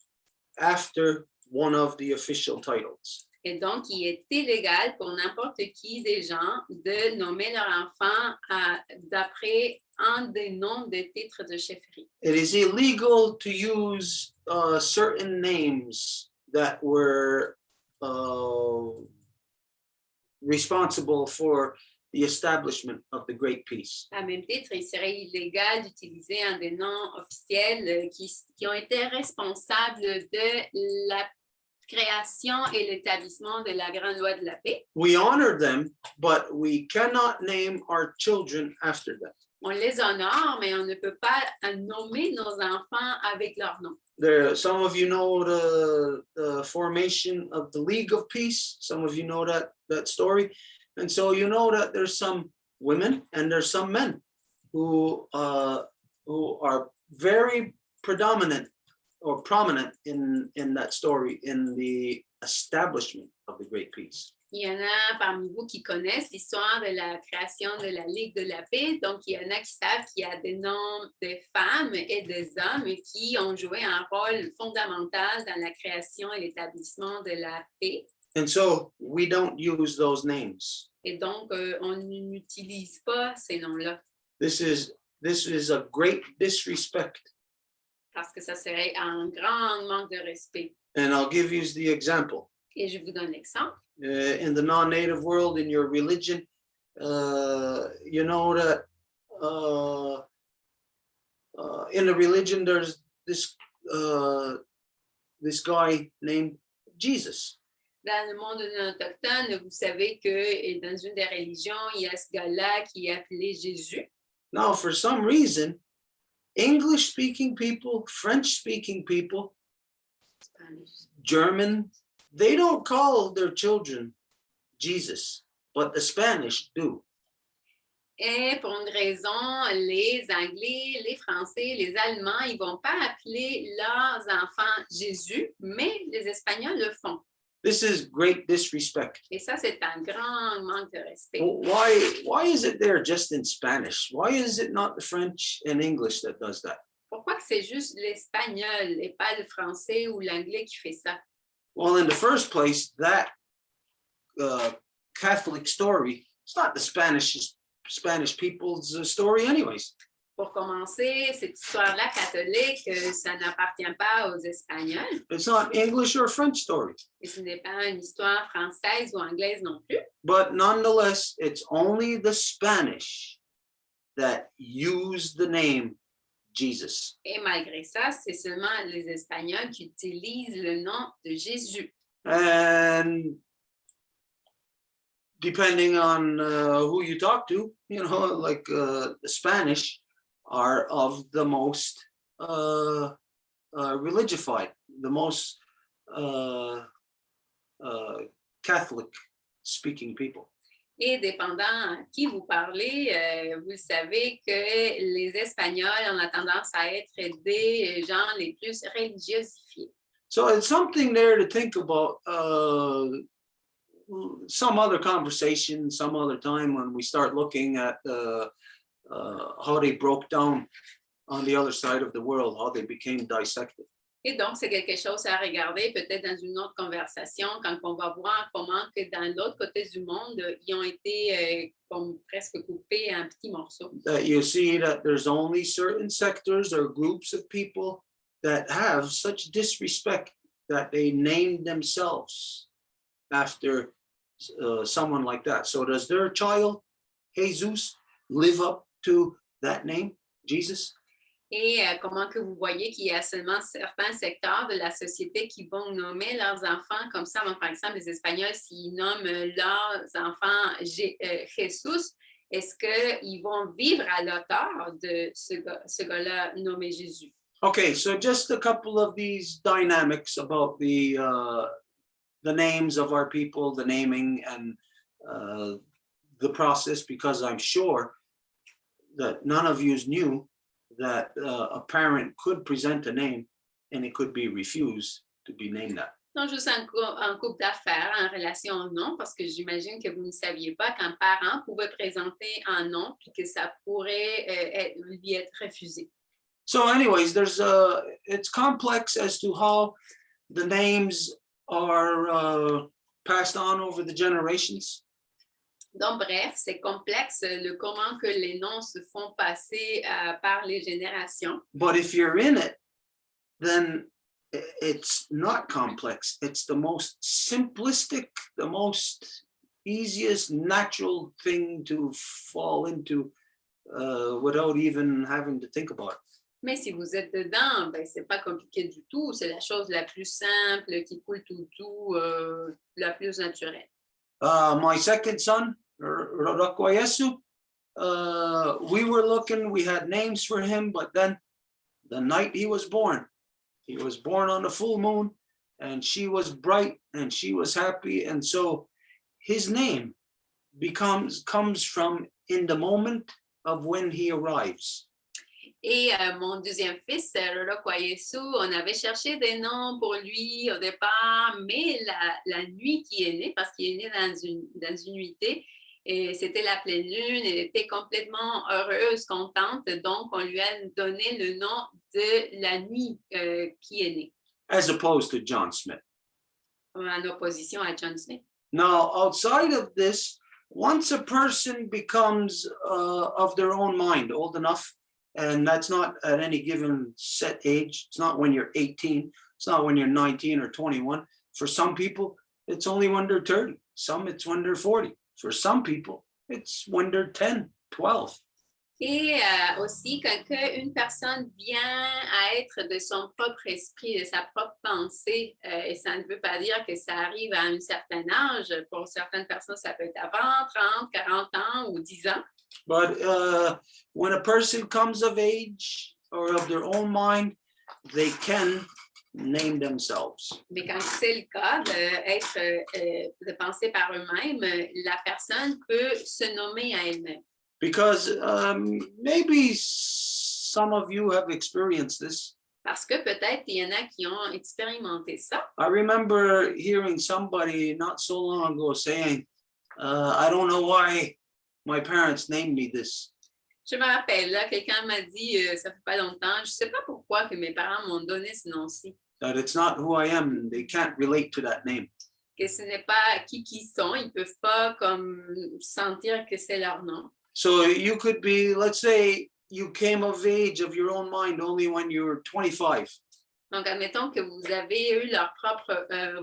after one of the official titles. Et donc, il est illégal pour n'importe qui des gens de nommer leur enfant d'après un des noms des titres de chefferie. It is illegal to use certain names that were responsible for the establishment of the Great Peace. À même titre, il serait illégal d'utiliser un des noms officiels qui ont été responsables de la création et l'établissement de la grande loi de la paix. We honor them, but we cannot name our children after them. On les honore, mais on ne peut pas nommer nos enfants avec leur nom. Some of you know the formation of the League of Peace. Some of you know that story. And so you know that there's some women and there's some men who are very predominant or prominent in that story, in the establishment of the Great Peace. Il y en a parmi vous qui connaissent l'histoire de la création de la Ligue de la paix. Donc, il y en a qui savent qu'il y a des noms de femmes et des hommes qui ont joué un rôle fondamental dans la création et l'établissement de la paix. And so we don't use those names. Et donc, on n'utilise pas ces noms-là. This is a great disrespect. Parce que ça serait un grand manque de respect. And I'll give you the example. Et je vous donne l'exemple. In the non-native world, in your religion, you know that in the religion there's this guy named Jesus. Dans le monde autochtone, vous savez que dans une des religions, il y a ce gars-là qui est appelé Jésus. Now, for some reason, English-speaking people, French-speaking people, German, they don't call their children Jesus, but the Spanish do. Et pour une raison, les Anglais, les Français, les Allemands, ils ne vont pas appeler leurs enfants Jésus, mais les Espagnols le font. This is great disrespect. Et ça, c'est un grand manque de respect. Why is it there just in Spanish? Why is it not the French and English that does that? Pourquoi que c'est juste l'espagnol et pas le français ou l'anglais qui fait ça? Well, in the first place, that Catholic story, it's not the Spanish people's story anyways. Pour commencer, cette histoire-là catholique, ça n'appartient pas aux Espagnols. It's not English or French story. Et ce n'est pas une histoire française ou anglaise non plus. But nonetheless, it's only the Spanish that use the name Jesus. Et malgré ça, c'est seulement les Espagnols qui utilisent le nom de Jésus. And depending on who you talk to, you know, like the Spanish are of the most religified, the most Catholic-speaking people. Et dépendant à qui vous parlez, vous savez que les Espagnols ont la tendance à être des gens les plus religiosifiés. So it's something there to think about. Some other conversation, some other time when we start looking at how they broke down on the other side of the world, how they became dissected. Et donc, c'est quelque chose à regarder peut-être dans une autre conversation quand on va voir comment que dans l'autre côté du monde, ils ont été comme presque coupés en petits morceaux. That you see that there's only certain sectors or groups of people that have such disrespect that they named themselves after someone like that. So does their child, Jesus, live up to that name, Jesus? Et comment que vous voyez qu'il y a seulement certains secteurs de la société qui vont nommer leurs enfants comme ça. Donc, par exemple, les Espagnols, s'ils nomment leurs enfants Jesus, est-ce qu'ils vont vivre à l'auteur de ce gars-là nommé Jésus? Okay, so just a couple of these dynamics about the names of our people, the naming and the process, because I'm sure that none of you knew that a parent could present a name and it could be refused to be named that. Donc, juste en couple d'affaires, en relation au nom, parce que j'imagine que vous ne saviez pas qu'un parent pouvait présenter un nom et que ça pourrait lui être refusé. So anyways, it's complex as to how the names are passed on over the generations. Donc, bref, c'est complexe comment que les noms se font passer par les générations. But if you're in it, then it's not complex. It's the most simplistic, the most easiest, natural thing to fall into without even having to think about it. Mais si vous êtes dedans, ben, c'est pas compliqué du tout. C'est la chose la plus simple, qui coule tout doux, la plus naturelle. My second son, Rakwayesu, we were looking, we had names for him, but then the night he was born on the full moon, and she was bright and she was happy. And so his name comes from in the moment of when he arrives. Et mon deuxième fils, Rakwayesu, on avait cherché des noms pour lui au départ, mais la nuit qui est née, parce qu'il est né dans une nuitée, et c'était la pleine lune, elle était complètement heureuse, contente, donc on lui a donné le nom de la nuit qui est née. As opposed to John Smith. En opposition à John Smith. Now, outside of this, once a person becomes of their own mind, old enough, and that's not at any given set age. It's not when you're 18. It's not when you're 19 or 21. For some people, it's only when they're 30. Some, it's when they're 40. For some people, it's when they're 10, 12. Et aussi, quand une personne vient à être de son propre esprit, de sa propre pensée, et ça ne veut pas dire que ça arrive à un certain âge. Pour certaines personnes, ça peut être avant 30, 40 ans ou 10 ans. But when a person comes of age or of their own mind, they can name themselves. Mais quand c'est le cas de penser par eux-mêmes, la personne peut se nommer à elle-même. Because maybe some of you have experienced this. Parce que peut-être il y en a qui ont expérimenté ça. I remember hearing somebody not so long ago saying, I don't know why my parents named me this. Je me rappelle, là, quelqu'un m'a dit, ça fait pas longtemps, je sais pas pourquoi que mes parents m'ont donné ce nom-ci. That it's not who I am. They can't relate to that name. Que ce n'est pas qui sont, ils peuvent pas comme sentir que c'est leur nom. So you could be, let's say, you came of age of your own mind only when you were 25. Donc, admettons que vous avez eu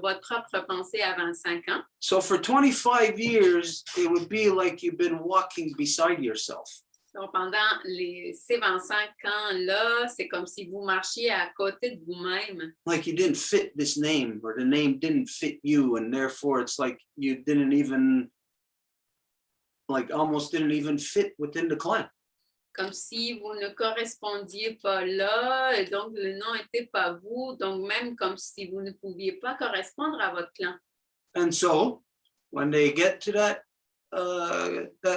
votre propre pensée à 25 ans. So for 25 years, it would be like you've been walking beside yourself. Donc, pendant ces 25 ans-là, c'est comme si vous marchiez à côté de vous-même. Like you didn't fit this name, or the name didn't fit you, and therefore it's like you didn't even, like almost didn't even fit within the clan. Comme si vous ne correspondiez pas là, et donc le nom n'était pas vous, donc même comme si vous ne pouviez pas correspondre à votre clan. And so when they get to that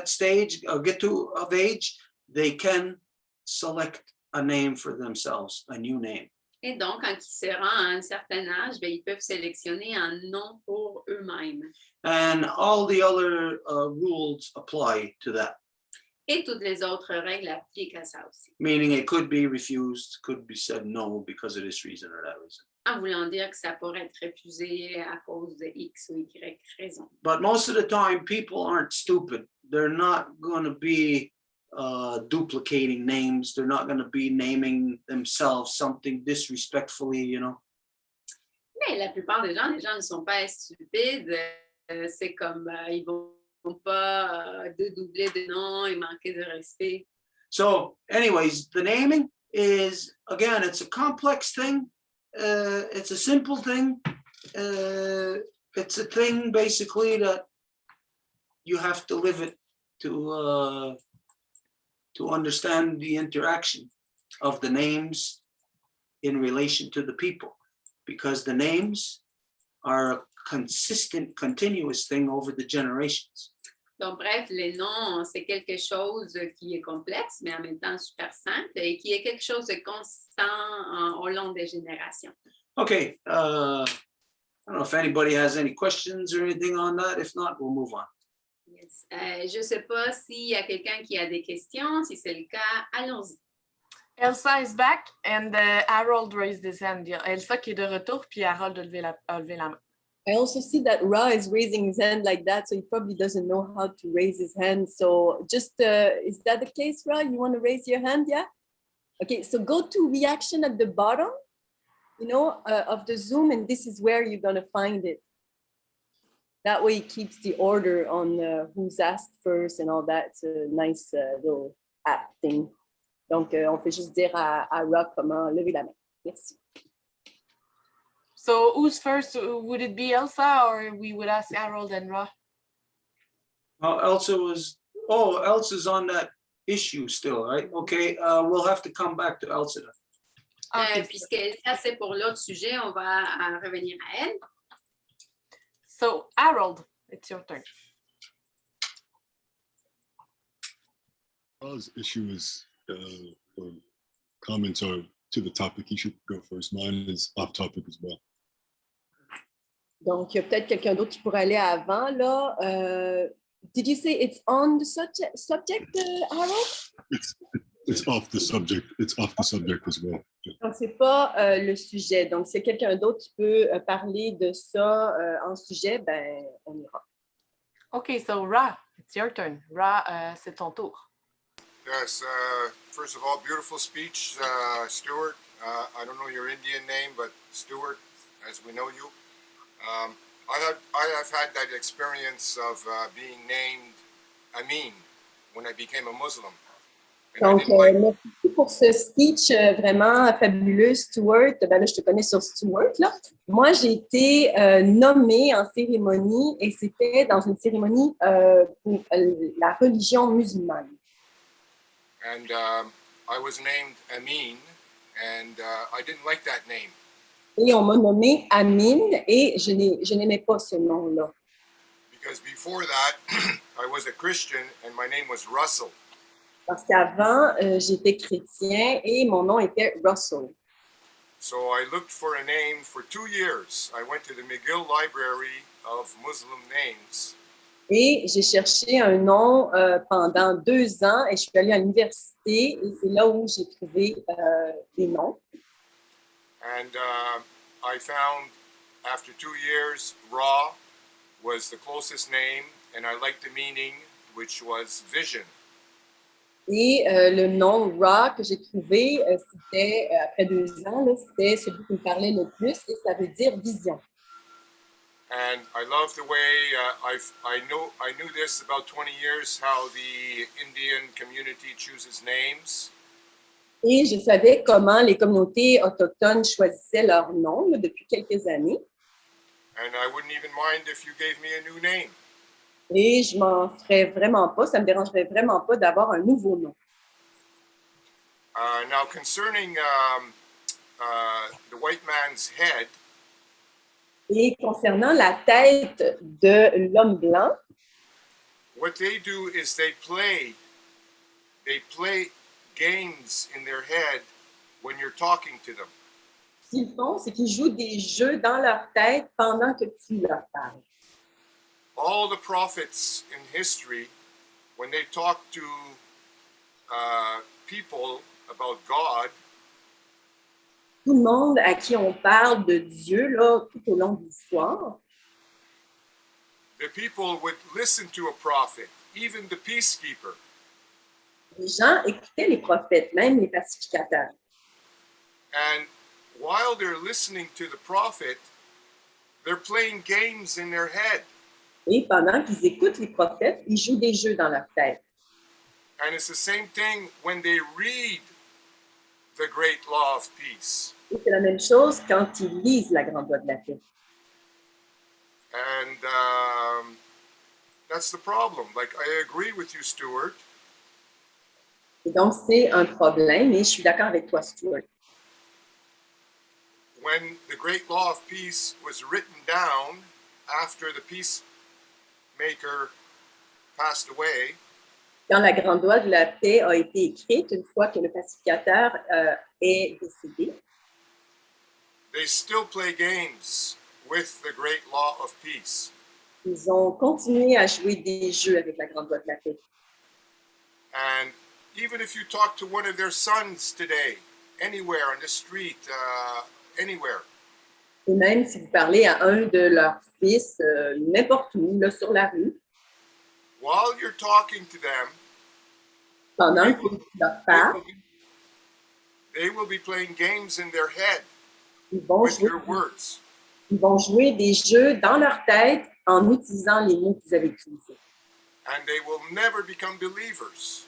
stage, or get to of age, they can select a name for themselves, a new name. Et donc, quand ils se rendent à un certain âge, bien, ils peuvent sélectionner un nom pour eux-mêmes. And all the other rules apply to that. Et toutes les autres règles appliquent à ça aussi. Meaning it could be refused, could be said no because of this reason or that reason. En voulant dire que ça pourrait être refusé à cause de X ou Y raison. But most of the time, people aren't stupid. They're not going to be duplicating names. They're not going to be naming themselves something disrespectfully, you know. Mais la plupart des gens ne sont pas stupides. C'est comme, ils vont pas doubler de nom et manquer de respect. So anyways, the naming is, again, it's a complex thing. It's a simple thing. It's a thing basically that you have to live it to understand the interaction of the names in relation to the people, because the names are a consistent, continuous thing over the generations. Donc, bref, les noms, c'est quelque chose qui est complexe, mais en même temps super simple et qui est quelque chose de constant au long des générations. Okay, I don't know if anybody has any questions or anything on that. If not, we'll move on. Yes. Je ne sais pas s'il y a quelqu'un qui a des questions. Si c'est le cas, allons-y. Elsa is back and Harold raised his hand. Il y a Elsa qui est de retour, puis Harold a levé la main. I also see that Ra is raising his hand like that, so he probably doesn't know how to raise his hand. So just, is that the case, Ra? You want to raise your hand, yeah? Okay, so go to reaction at the bottom, of the Zoom, and this is where you're going to find it. That way it keeps the order on who's asked first and all that. It's a nice little app thing. Donc, on fait juste dire à Ra comment lever la main. Merci. So who's first? Would it be Elsa or we would ask Harold and Ra? Elsa's on that issue still, right? Okay, we'll have to come back to Elsa. Okay. Puisque ça, c'est pour l'autre sujet, on va revenir à elle. So Harold, it's your turn. Ra's issue is, or comments are to the topic. He should go first. Mine is off topic as well. Donc, il y a peut-être quelqu'un d'autre qui pourrait aller avant, là. Did you say it's on the subject, Harold? It's off the subject. It's off the subject as well. Donc, c'est pas le sujet. Donc, si quelqu'un d'autre qui peut parler de ça en sujet, ben, on ira. Okay, so Ra, it's your turn. Ra, c'est ton tour. Yes, first of all, beautiful speech, Stuart. I don't know your Indian name, but Stuart, as we know you. I have had that experience of being named Amin when I became a Muslim. Donc, merci pour ce speech vraiment fabuleux, Stuart. Ben là, je te connais sur Stuart, là. Moi, j'ai été nommée en cérémonie et c'était dans une cérémonie pour la religion musulmane. And I was named Amin, and I didn't like that name. Et on m'a nommé Amin et je n'aimais pas ce nom-là. Because before that, I was a Christian and my name was Russell. Parce qu'avant, j'étais chrétien et mon nom était Russell. So I looked for a name for 2 years. I went to the McGill Library of Muslim names. Et j'ai cherché un nom pendant 2 ans et je suis allée à l'université et c'est là où j'ai trouvé des noms. And I found, after 2 years, Ra was the closest name, and I liked the meaning, which was vision. Et le nom Ra que j'ai trouvé, c'était, après 2 ans, là, c'était celui qui me parlait le plus et ça veut dire vision. And I love the way I knew this about 20 years, how the Indian community chooses names. Et je savais comment les communautés autochtones choisissaient leurs noms là, depuis quelques années. And I wouldn't even mind if you gave me a new name. Et je m'en ferais vraiment pas, ça me dérangerait vraiment pas d'avoir un nouveau nom. Now, concerning the white man's head, Et concernant la tête de l'homme blanc, what they do is they play games in their head when you're talking to them. ce qu'ils font, c'est qu'ils jouent des jeux dans leur tête pendant que tu leur parles. All the prophets in history, when they talked to people about God, Tout le monde à qui on parle de Dieu là, tout au long de l'histoire, the people would listen to a prophet, even the peacekeeper. les gens écoutaient les prophètes, même les pacificateurs. And while they're listening to the prophet, they're playing games in their head. Et pendant qu'ils écoutent les prophètes, ils jouent des jeux dans leur tête. And it's the same thing when they read the great law of peace. Et c'est la même chose quand ils lisent la grande loi de la paix. And that's the problem. Like, I agree with you, Stuart. Et donc, c'est un problème, et je suis d'accord avec toi, Stuart. When the great law of peace was written down after the peacemaker passed away, Quand la grande loi de la paix a été écrite, une fois que le pacificateur est décédé, they still play games with the great law of peace. ils ont continué à jouer des jeux avec la grande loi de la paix. And even if you talk to one of their sons today, anywhere on the street, anywhere, Et même si vous parlez à un de leurs fils, n'importe où, là, sur la rue, while you're talking to them, pendant que tu leur parles, they will be playing games in their head ils vont with jouer your words. Ils vont jouer des jeux dans leur tête en utilisant les mots qu'ils avaient utilisés. And they will never become believers.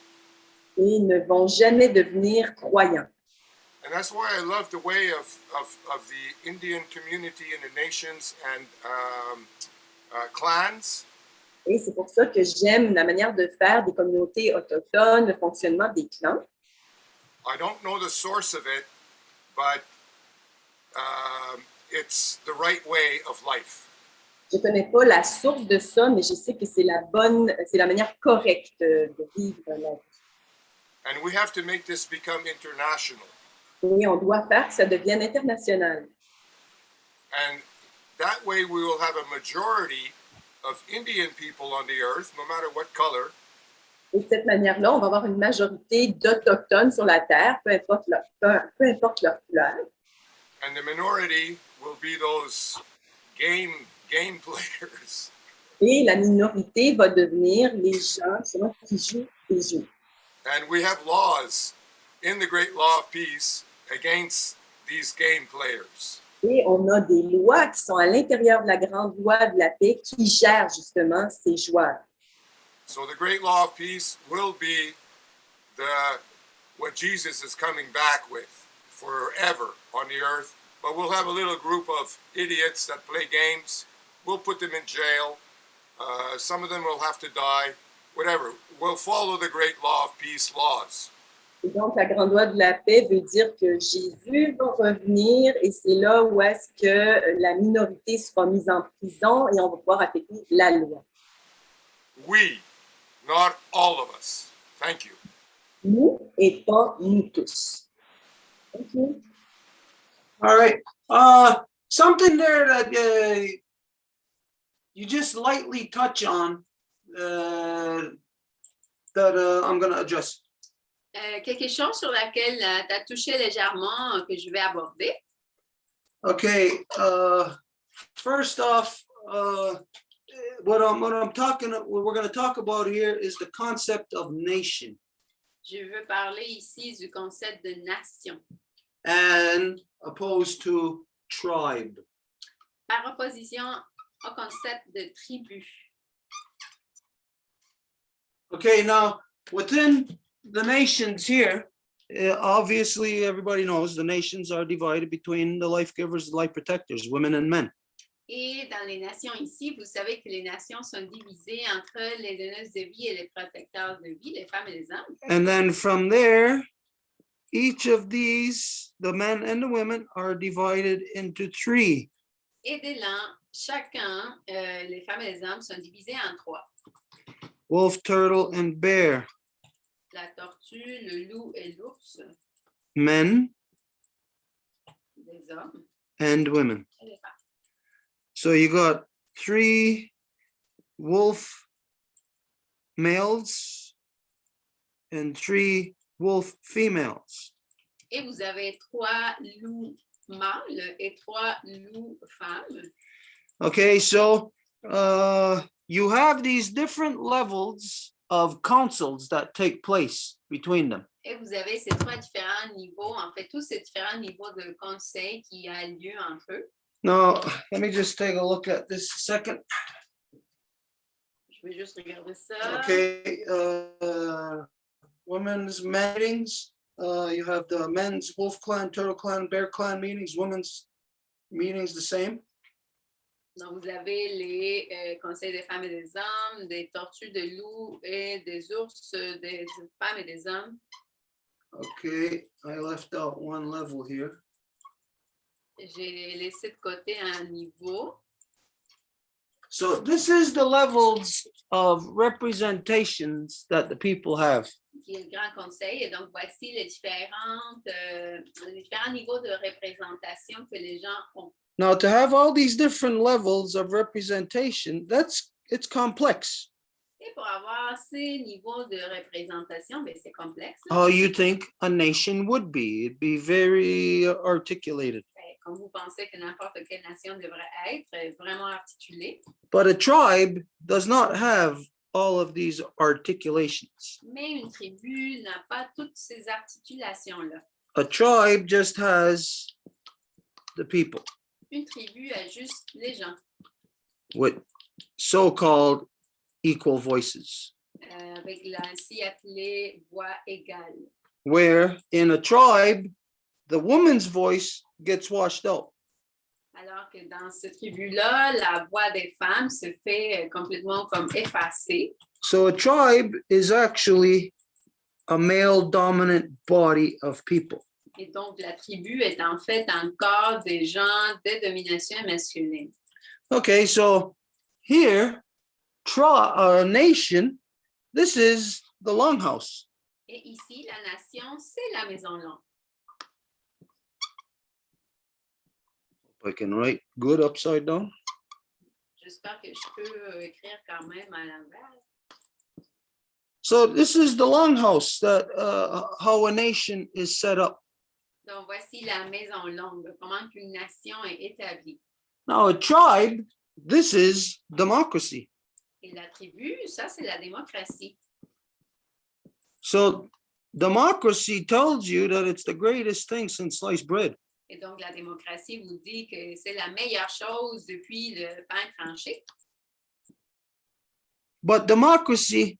Et ils ne vont jamais devenir croyants. And that's why I love the way of the Indian community and the nations and clans. Et c'est pour ça que j'aime la manière de faire des communautés autochtones, le fonctionnement des clans. I don't know the source of it, but it's the right way of life. Je ne connais pas la source de ça, mais je sais que c'est la manière correcte de vivre la vie. And we have to make this become international. Et on doit faire que ça devienne international. And that way we will have a majority of Indian people on the earth, no matter what color. Et de cette manière-là, on va avoir une majorité d'Autochtones sur la Terre, peu importe leur couleur. And the minority will be those game players. Et la minorité va devenir les gens justement, qui jouent des jeux. And we have laws in the great law of peace against these game players. Et on a des lois qui sont à l'intérieur de la grande loi de la paix qui gèrent justement ces joueurs. So the great law of peace will be what Jesus is coming back with forever on the earth. But we'll have a little group of idiots that play games. We'll put them in jail. Some of them will have to die. Whatever. We'll follow the great law of peace laws. Et donc, la grande loi de la paix veut dire que Jésus va revenir et c'est là où est-ce que la minorité sera mise en prison et on va pouvoir appliquer la loi. We, not all of us. Thank you. Nous et pas nous tous. Thank you. All right. Something there that you just lightly touch on that I'm going to address. Quelque chose sur laquelle tu as touché légèrement que je vais aborder. Okay. First off, what we're going to talk about here is the concept of nation. Je veux parler ici du concept de nation, And opposed to tribe. par opposition au concept de tribu. Okay, now within the nations here, obviously everybody knows the nations are divided between the life givers, the life protectors, women and men. Et dans les nations ici, vous savez que les nations sont divisées entre les donneuses de vie et les protecteurs de vie, les femmes et les hommes. And then from there, each of these, the men and the women, are divided into three. Et dès là, chacun, les femmes et les hommes sont divisés en trois. Wolf, turtle, and bear. La tortue, le loup et l'ours, Men des hommes and women. et les femmes. So you got three wolf males and 3 wolf females. Et vous avez 3 loups mâles et 3 loups femmes. Okay, so you have these different levels of councils that take place between them. Et vous avez ces 3 différents niveaux, en fait, tous ces différents niveaux de conseil qui a lieu entre eux. Now, let me just take a look at this a second. Je vais juste regarder ça. Okay, women's meetings. You have the men's wolf clan, turtle clan, bear clan meetings, women's meetings the same. Donc, vous avez les conseils des femmes et des hommes, des tortues, des loups et des ours, des femmes et des hommes. Okay, I left out one level here. J'ai laissé de côté un niveau. So this is the levels of representations that the people have. Qui est le grand conseil. Et donc, voici les différents niveaux de représentation que les gens ont. Now, to have all these different levels of representation, it's complex. Et pour avoir ces niveaux de représentation, ben, c'est complexe. How you think a nation would be. It'd be very articulated. Ben, comme vous pensez que n'importe quelle nation devrait être vraiment articulée. But a tribe does not have all of these articulations. Mais une tribu n'a pas toutes ces articulations-là. A tribe just has the people Une tribu a juste les gens with so-called equal voices, avec la ainsi appelée voix égale. where in a tribe, the woman's voice gets washed out. Alors que dans cette tribu-là, la voix des femmes se fait complètement comme effacée. So a tribe is actually a male dominant body of people. Et donc, la tribu est en fait un corps des gens de domination masculine. Okay, so here, a nation, this is the longhouse. Et ici, la nation, c'est la maison longue. I can write good upside down. J'espère que je peux écrire quand même à l'envers. So this is the longhouse, that how a nation is set up. Donc, voici la maison longue, comment une nation est établie. Now a tribe, this is democracy. Et la tribu, ça, c'est la démocratie. So democracy tells you that it's the greatest thing since sliced bread. Et donc, la démocratie vous dit que c'est la meilleure chose depuis le pain tranché. But democracy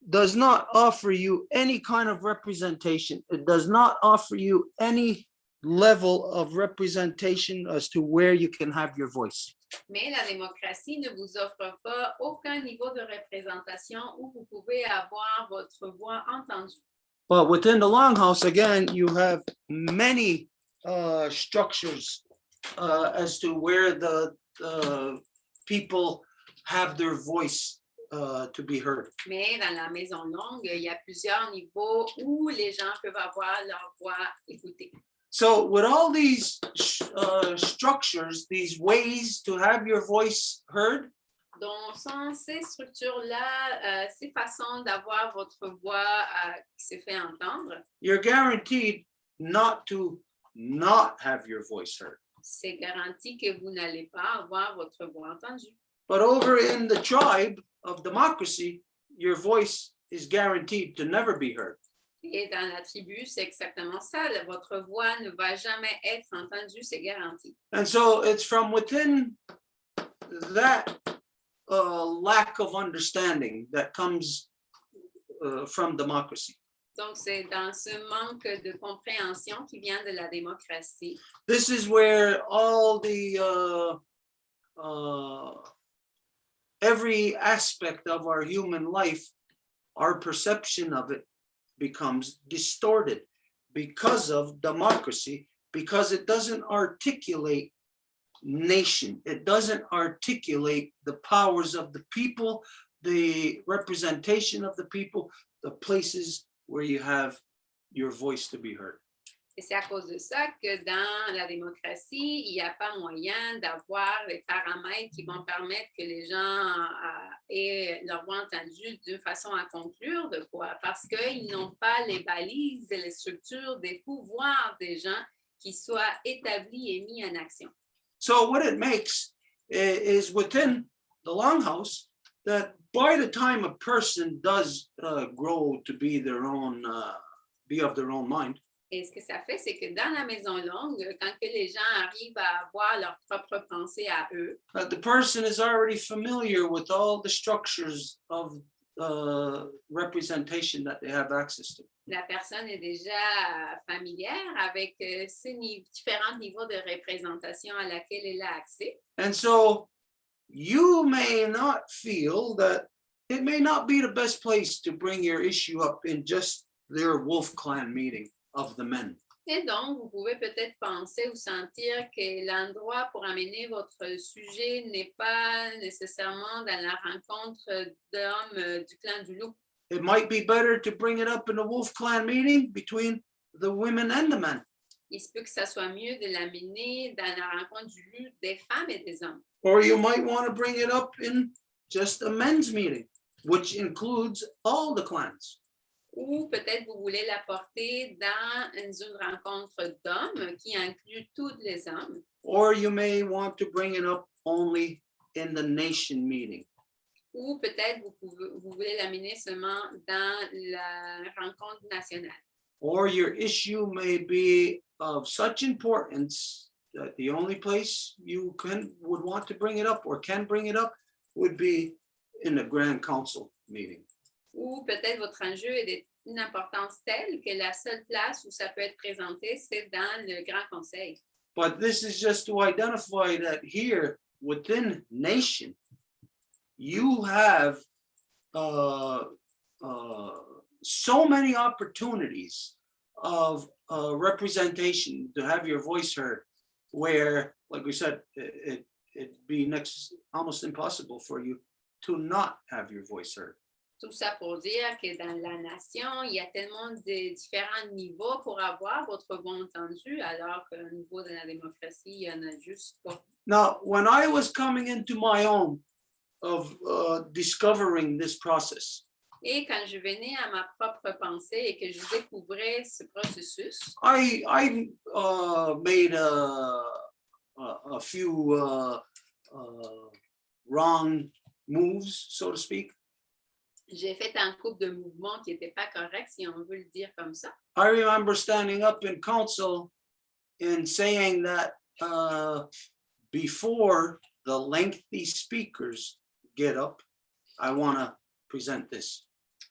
does not offer you any kind of representation. It does not offer you any level of representation as to where you can have your voice. Mais la démocratie ne vous offre pas aucun niveau de représentation où vous pouvez avoir votre voix entendue. But within the longhouse, again, you have many structures as to where the people have their voice to be heard. Mais dans la maison longue, il y a plusieurs niveaux où les gens peuvent avoir leur voix écoutée. So with all these structures, these ways to have your voice heard, Donc, sans ces structures-là, ces façons d'avoir votre voix qui se fait entendre, you're guaranteed not to not have your voice heard. c'est garanti que vous n'allez pas avoir votre voix entendue. But over in the tribe of democracy, your voice is guaranteed to never be heard. Et dans la tribu, c'est exactement ça. Votre voix ne va jamais être entendue, c'est garanti. And so it's from within that lack of understanding that comes from democracy. Donc, c'est dans ce manque de compréhension qui vient de la démocratie. This is where all the every aspect of our human life, our perception of it becomes distorted because of democracy, because it doesn't articulate nation. It doesn't articulate the powers of the people, the representation of the people, the places where you have your voice to be heard. Et c'est à cause de ça que dans la démocratie, il n'y a pas moyen d'avoir les paramètres qui vont permettre que les gens aient leur voix entendue d'une façon à conclure de quoi? Parce qu'ils n'ont pas les balises et les structures des pouvoirs des gens qui soient établis et mis en action. So what it makes is within the longhouse that by the time a person does grow to be their own, be of their own mind, Et ce que ça fait, c'est que dans la maison longue, quand que les gens arrivent à avoir leur propre pensée à eux, the person is already familiar with all the structures of representation that they have access to. la personne est déjà familière avec ces différents niveaux de représentation à laquelle elle a accès. And so you may not feel that it may not be the best place to bring your issue up in just their wolf clan meeting of the men. Et donc, vous pouvez peut-être penser ou sentir que l'endroit pour amener votre sujet n'est pas nécessairement dans la rencontre d'hommes du clan du loup. It might be better to bring it up in a wolf clan meeting between the women and the men. Il se peut que ça soit mieux de l'amener dans la rencontre du loup des femmes et des hommes. Or you might want to bring it up in just a men's meeting, which includes all the clans. Ou peut-être vous voulez l'apporter dans une rencontre d'hommes qui inclut tous les hommes. Or you may want to bring it up only in the nation meeting. Ou peut-être vous voulez l'amener seulement dans la rencontre nationale. Or your issue may be of such importance that the only place you would want to bring it up or can bring it up would be in the Grand Council meeting. Ou peut-être votre enjeu est d'une importance telle que la seule place où ça peut être présenté, c'est dans le Grand Conseil. But this is just to identify that here within nation, you have so many opportunities of representation to have your voice heard, where, like we said, it'd be almost impossible for you to not have your voice heard. Tout ça pour dire que dans la nation, il y a tellement de différents niveaux pour avoir votre voix entendue, alors qu'au niveau de la démocratie, il y en a juste pas. Now, when I was coming into my own of discovering this process, Et quand je venais à ma propre pensée et que je découvrais ce processus, I made a few wrong moves, so to speak. j'ai fait un couple de mouvements qui n'étaient pas corrects, si on veut le dire comme ça. I remember standing up in council and saying that before the lengthy speakers get up, I want to present this.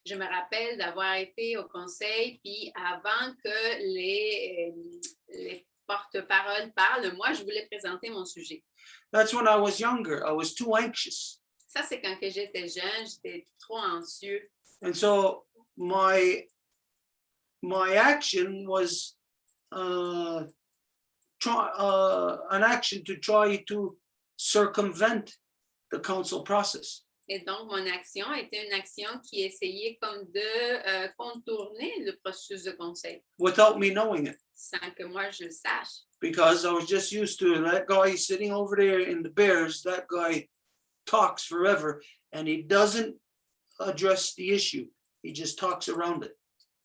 Je me rappelle d'avoir été au conseil, puis avant que les porte-paroles parlent, moi, je voulais présenter mon sujet. That's when I was younger. I was too anxious. Ça, c'est quand que j'étais jeune, j'étais trop anxieux. And so my action was an action to try to circumvent the council process. Et donc, mon action était une action qui essayait comme de contourner le processus de conseil, Without me knowing it, sans que moi je le sache. because I was just used to that guy sitting over there in the Bears. That guy talks forever and he doesn't address the issue. He just talks around it.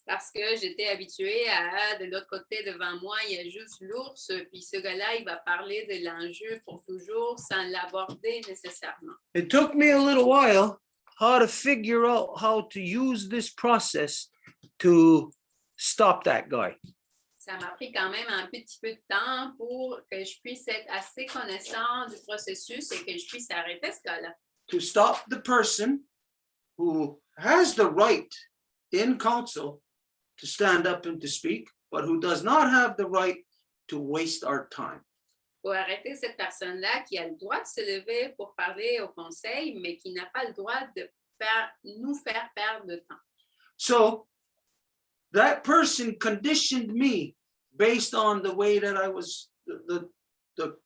Parce que j'étais habituée à, de l'autre côté devant moi, il y a juste l'ours, puis ce gars-là, il va parler de l'enjeu pour toujours sans l'aborder nécessairement. It took me a little while how to figure out how to use this process to stop that guy. Ça m'a pris quand même un petit peu de temps pour que je puisse être assez connaissant du processus et que je puisse arrêter ce gars-là. To stop the person who has the right in council to stand up and to speak, but who does not have the right to waste our time. Pour arrêter cette personne-là qui a le droit de se lever pour parler au conseil, mais qui n'a pas le droit de nous faire perdre de temps. So that person conditioned me based on the way that I was, the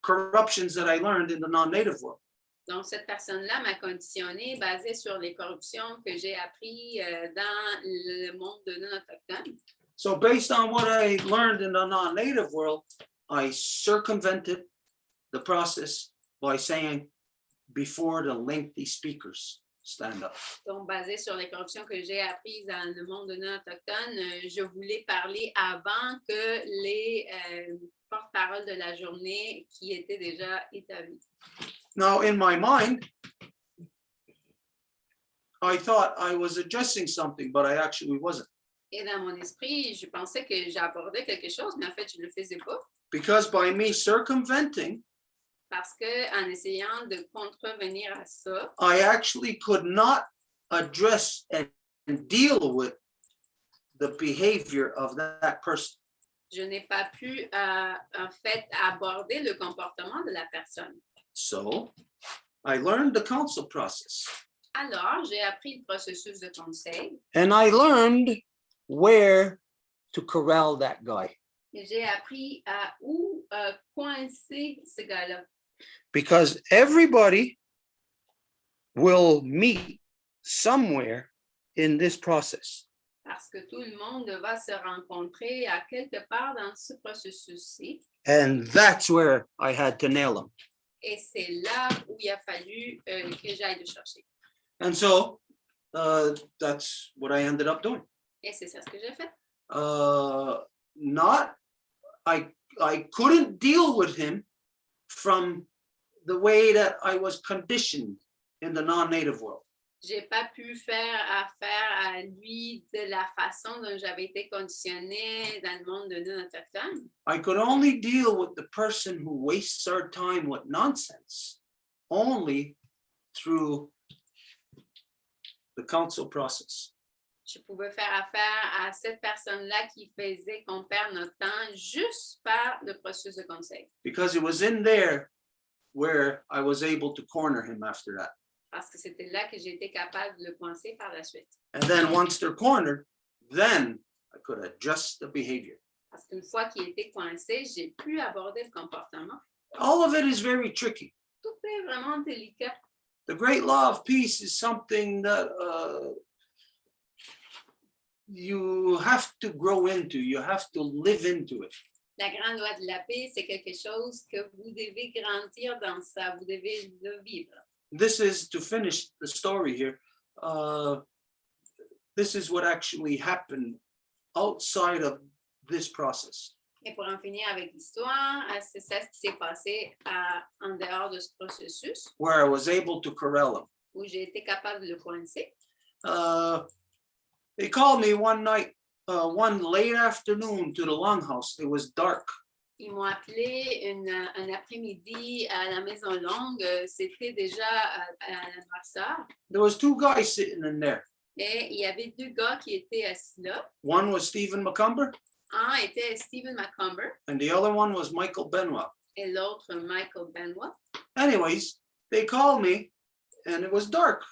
corruptions that I learned in the non-native world. Donc, cette personne-là m'a conditionné basé sur les corruptions que j'ai apprises dans le monde de non-autochtone. So based on what I learned in the non-native world, I circumvented the process by saying before the lengthy speakers stand up. Donc, basé sur les corruptions que j'ai apprises dans le monde de non-autochtone, je voulais parler avant que les porte-paroles de la journée qui étaient déjà établis. Now, in my mind, I thought I was addressing something, but I actually wasn't. Et dans mon esprit, je pensais que j'abordais quelque chose, mais en fait, je ne le faisais pas. Because by me circumventing, Parce qu'en essayant de contrevenir à ça, I actually could not address and deal with the behavior of that person. je n'ai pas pu, en fait, aborder le comportement de la personne. So I learned the council process. Alors, j'ai appris le processus de conseil And I learned where to corral that guy. et j'ai appris à où coincer ce gars-là. Because everybody will meet somewhere in this process. Parce que tout le monde va se rencontrer à quelque part dans ce processus-ci. And that's where I had to nail them. Et c'est là où il a fallu que j'aille le chercher. And so that's what I ended up doing. Et c'est ça ce que j'ai fait. I couldn't deal with him from the way that I was conditioned in the non-native world. J'ai pas pu faire affaire à lui de la façon dont j'avais été conditionnée dans le monde de non-autochtone. I could only deal with the person who wastes our time with nonsense only through the council process. Je pouvais faire affaire à cette personne-là qui faisait qu'on perd notre temps juste par le processus de conseil. Because it was in there where I was able to corner him after that. Parce que c'était là que j'ai été capable de le coincer par la suite. And then once they're cornered, then I could adjust the behavior. Parce qu'une fois qu'il était coincé, j'ai pu aborder le comportement. All of it is very tricky. Tout est vraiment délicat. The great law of peace is something that you have to grow into, you have to live into it. La grande loi de la paix, c'est quelque chose que vous devez grandir dans ça, vous devez le vivre. This is, to finish the story here, this is what actually happened outside of this process. Et pour en finir avec l'histoire, c'est ça ce qui s'est passé en dehors de ce processus, Where I was able to corral him. où j'ai été capable de le coincer. They called me one night, one late afternoon to the longhouse. It was dark. Ils m'ont appelé un après-midi à la Maison Longue. C'était déjà à la noirceur. There was two guys sitting in there. Et il y avait deux gars qui étaient assis là. One was Stephen McCumber, Un était Stephen McCumber and the other one was Michael Benoit. et l'autre Michael Benoit. Anyways, they called me, and it was dark,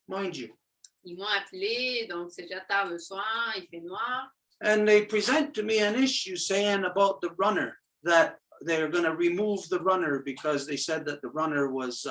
mind you. Ils m'ont appelé, donc c'est déjà tard le soir, il fait noir. And they present to me an issue saying about the runner, that they're going to remove the runner because they said that the runner was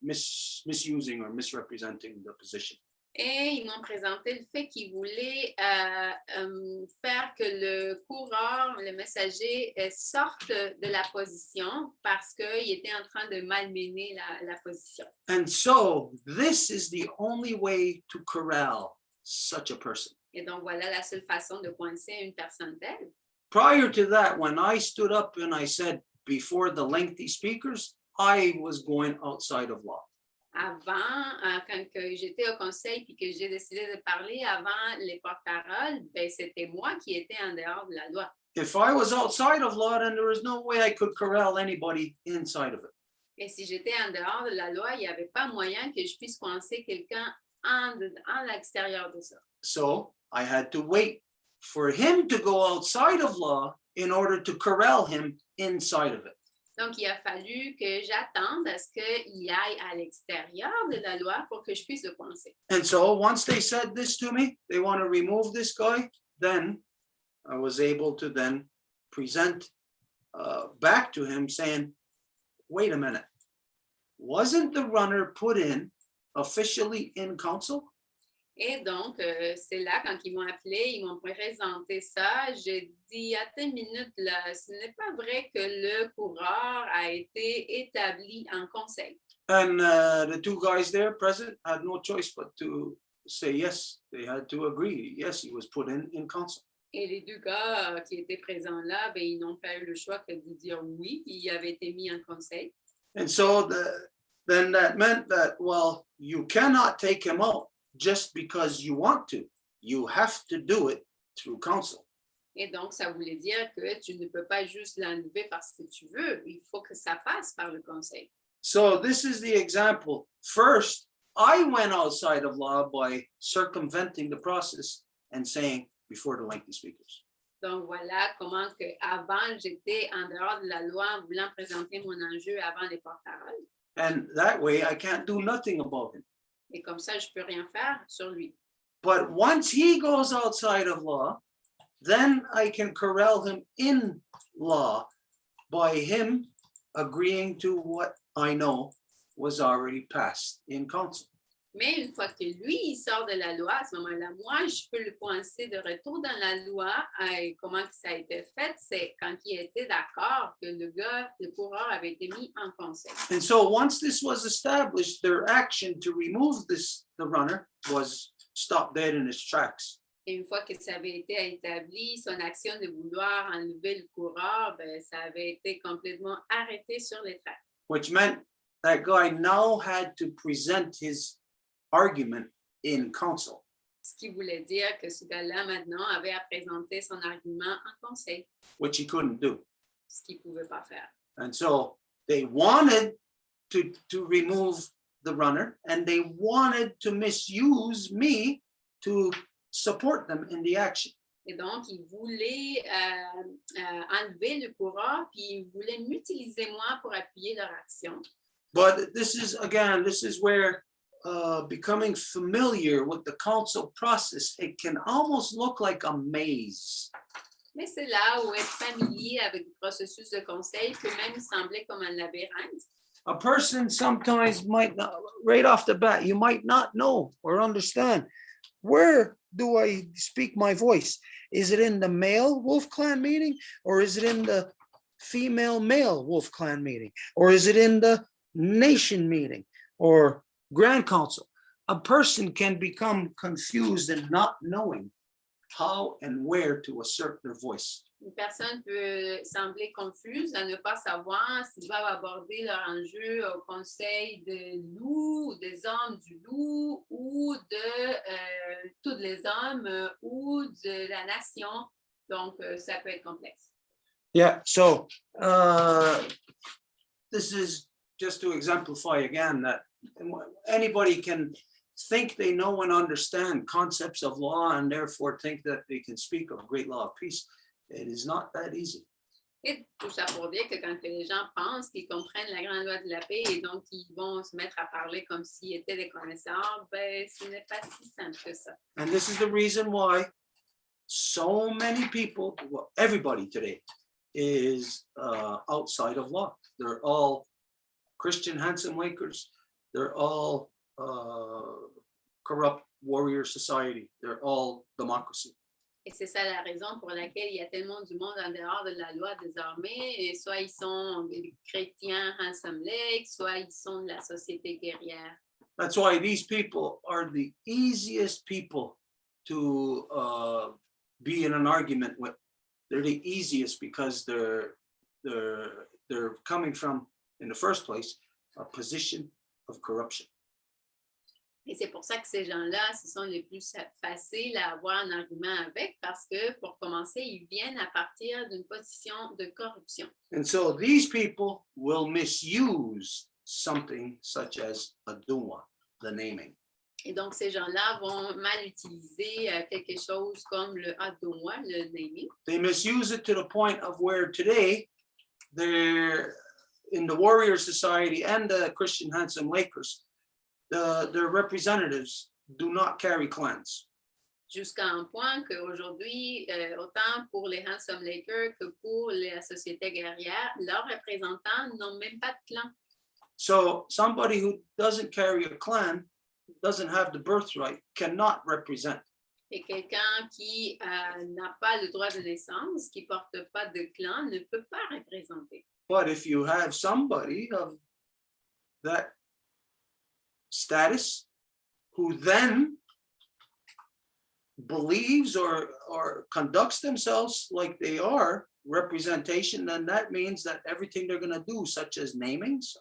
misusing or misrepresenting the position. Et ils m'ont présenté le fait qu'ils voulaient faire que le coureur, le messager, sorte de la position parce qu'il était en train de malmener la position. And so this is the only way to corral such a person. Et donc, voilà la seule façon de coincer une personne telle. Prior to that, when I stood up and I said, before the lengthy speakers, I was going outside of law. Avant, quand j'étais au conseil puis que j'ai décidé de parler avant les porte-paroles, ben, c'était moi qui étais en dehors de la loi. If I was outside of law, then there was no way I could corral anybody inside of it. Et si j'étais en dehors de la loi, il n'y avait pas moyen que je puisse coincer quelqu'un en l'extérieur de ça. So I had to wait for him to go outside of law in order to corral him inside of it. Donc, il a fallu que j'attende à ce qu'il aille à l'extérieur de la loi pour que je puisse le coincer. And so once they said this to me, they want to remove this guy, then I was able to then present back to him saying, wait a minute, wasn't the runner put in officially in council? Et donc, c'est là, quand ils m'ont appelé, ils m'ont présenté ça. J'ai dit, attends une minute, là, ce n'est pas vrai que le coureur a été établi en conseil. And the two guys there present had no choice but to say yes. They had to agree. Yes, he was put in council. Et les deux gars qui étaient présents là, ben, ils n'ont pas eu le choix que de dire oui, il avait été mis en conseil. And so then that meant that, well, you cannot take him out just because you want to. You have to do it through council. Et donc, ça voulait dire que tu ne peux pas juste l'enlever parce que tu veux. Il faut que ça passe par le conseil. So this is the example. First, I went outside of law by circumventing the process and saying before the lengthy speakers. Donc, voilà comment que avant j'étais en dehors de la loi en voulant présenter mon enjeu avant les porte-paroles. And that way I can't do nothing about him. Et comme ça, je ne peux rien faire sur lui. But once he goes outside of law, then I can corral him in law by him agreeing to what I know was already passed in council. Mais une fois que lui, il sort de la loi, à ce moment-là, moi, je peux le coincer de retour dans la loi. Et comment ça a été fait? C'est quand il était d'accord que le coureur avait été mis en conseil. And so once this was established, their action to remove the runner was stopped dead in its tracks. Et une fois que ça avait été établi, son action de vouloir enlever le coureur, ben, ça avait été complètement arrêté sur les tracks. Which meant that guy now had to present his argument in council. Ce qui voulait dire que ce gars-là, maintenant, avait à présenter son argument en conseil, Which he couldn't do. ce qu'il ne pouvait pas faire. And so they wanted to remove the runner, and they wanted to misuse me to support them in the action. Et donc, il voulait enlever le coureur, puis il voulait m'utiliser moi pour appuyer leur action. But this is where becoming familiar with the council process, it can almost look like a maze. Mais c'est là où être familier avec le processus de conseil peut même sembler comme un labyrinthe. A person sometimes might not, right off the bat, you might not know or understand, where do I speak my voice? Is it in the male Wolf Clan meeting, or is it in the female male Wolf Clan meeting, or is it in the nation meeting or Grand Council? A person can become confused and not knowing how and where to assert their voice. Une personne peut sembler confuse à ne pas savoir s'ils doivent aborder leur enjeu au conseil de loup, des hommes du loup, ou de tous les hommes, ou de la nation. Donc, ça peut être complexe. Yeah, so this is just to exemplify again that anybody can think they know and understand concepts of law and therefore think that they can speak of great law of peace. It is not that easy. Et tout ça pour dire que quand les gens pensent qu'ils comprennent la grande loi de la paix et donc ils vont se mettre à parler comme s'ils étaient des connaisseurs, ben ce n'est pas si simple que ça. And this is the reason why so many people, well, everybody today is outside of law. They're all Christian handsome wakers. They're all corrupt warrior society. They're all democracy. Et c'est ça la raison pour laquelle il y a tellement du monde en dehors de la loi désormais. Et soit ils sont des chrétiens Handsome Lake, soit ils sont de la société guerrière. That's why these people are the easiest people to be in an argument with. They're the easiest because they're coming from, in the first place, a position of corruption. Et c'est pour ça que ces gens-là, ce sont les plus faciles à avoir un argument avec, parce que, pour commencer, ils viennent à partir d'une position de corruption. And so these people will misuse something such as a dua, the naming. Et donc, ces gens-là vont mal utiliser quelque chose comme le adoua, le naming. They misuse it to the point of where today, they're in the warrior society and the Christian Handsome Lakers, their representatives do not carry clans. Jusqu'à un point qu'aujourd'hui, autant pour les Handsome Lakers que pour la société guerrière, leurs représentants n'ont même pas de clan. So somebody who doesn't carry a clan doesn't have the birthright cannot represent. Et quelqu'un qui n'a pas le droit de naissance, qui porte pas de clan, ne peut pas représenter. But if you have somebody of that status who then believes or conducts themselves like they are representation, then that means that everything they're going to do, such as namings,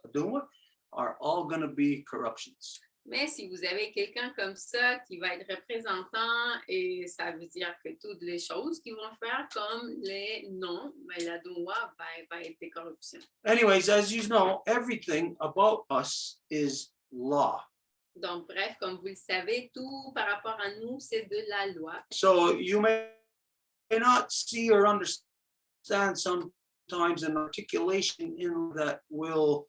are all going to be corruptions. Mais si vous avez quelqu'un comme ça qui va être représentant, et ça veut dire que toutes les choses qu'ils vont faire, comme les noms, ben, la doua va être des corruptions. Anyways, as you know, everything about us is law. Donc, bref, comme vous le savez, tout par rapport à nous, c'est de la loi. So you may not see or understand sometimes an articulation in that will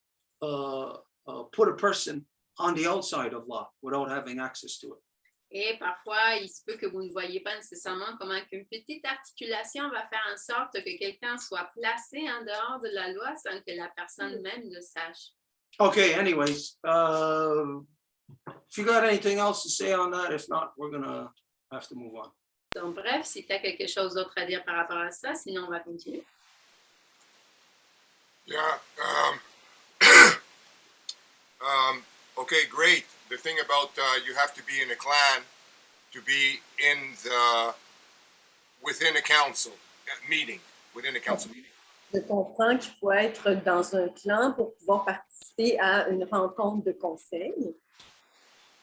put a person on the outside of law without having access to it. Et parfois, il se peut que vous ne voyez pas nécessairement comment qu'une petite articulation va faire en sorte que quelqu'un soit placé en dehors de la loi sans que la personne même le sache. Okay, anyways, if you got anything else to say on that, if not, we're gonna have to move on. Donc, bref, si tu as quelque chose d'autre à dire par rapport à ça, sinon on va continuer. Yeah. Okay, great. The thing about you have to be in a clan to be within a council meeting, within a council meeting. Je comprends qu'il faut être dans un clan pour pouvoir participer à une rencontre de conseil.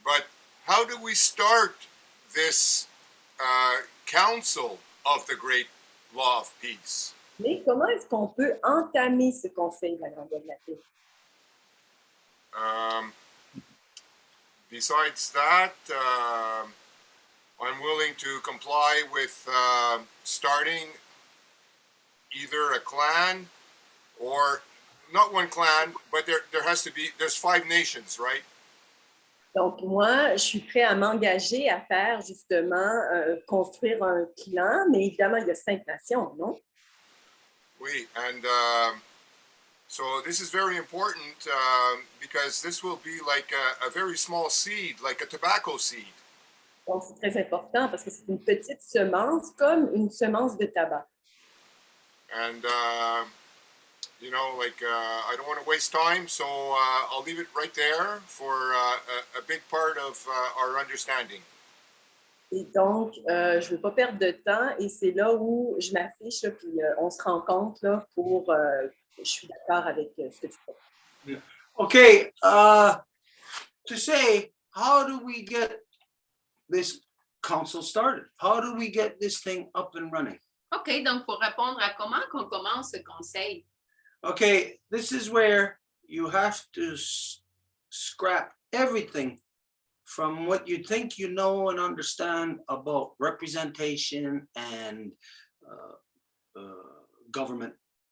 But how do we start this council of the great law of peace? Mais comment est-ce qu'on peut entamer ce conseil de la grande loi de la paix? Besides that, I'm willing to comply with starting either a clan or not one clan, but there's 5 nations, right? Donc, moi, je suis prêt à m'engager à faire justement construire un clan, mais évidemment, il y a 5 nations, non? Oui, and so this is very important because this will be like a very small seed, like a tobacco seed. Donc, c'est très important parce que c'est une petite semence, comme une semence de tabac. And, you know, like, I don't want to waste time, so I'll leave it right there for a big part of our understanding. Et donc, je ne veux pas perdre de temps et c'est là où je m'affiche, là, puis on se rencontre là, pour... je suis d'accord avec ce que tu fais. Okay, to say, how do we get this council started? How do we get this thing up and running? OK, donc pour répondre à comment qu'on commence ce conseil, Okay, this is where you have to scrap everything from what you think you know and understand about representation and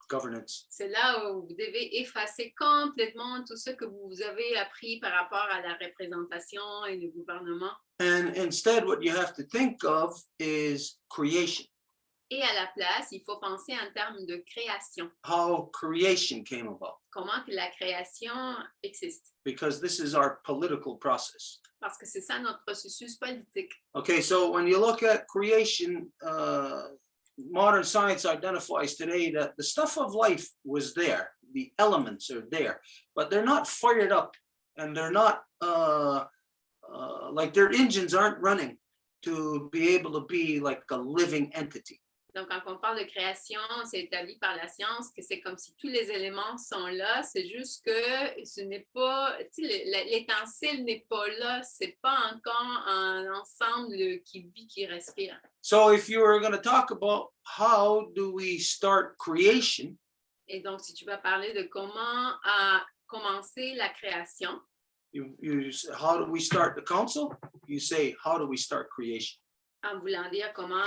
governance. c'est là où vous devez effacer complètement tout ce que vous avez appris par rapport à la représentation et le gouvernement. And instead, what you have to think of is creation, Et à la place, il faut penser en termes de création. how creation came about, Comment que la création existe. because this is our political process. Parce que c'est ça notre processus politique. Okay, so when you look at creation, modern science identifies today that the stuff of life was there, the elements are there, but they're not fired up and they're not like their engines aren't running to be able to be like a living entity. Donc, quand on parle de création, c'est établi par la science que c'est comme si tous les éléments sont là. C'est juste que ce n'est pas, tu sais, l'étincelle n'est pas là. C'est pas encore un ensemble qui vit, qui respire. So if you were going to talk about how do we start creation, Et donc, si tu vas parler de comment commencer la création, how do we start the council? You say, how do we start creation? en voulant dire comment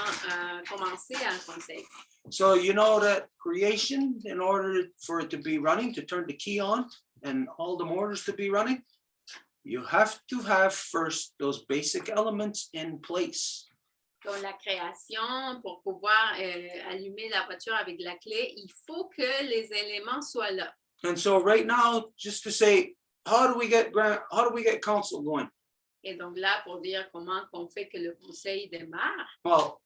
commencer un conseil. So you know that creation, in order for it to be running, to turn the key on and all the motors to be running, you have to have first those basic elements in place. Donc, la création, pour pouvoir allumer la voiture avec la clé, il faut que les éléments soient là. And so right now, just to say, how do we get council going? Et donc là, pour dire comment on fait que le conseil démarre, Well,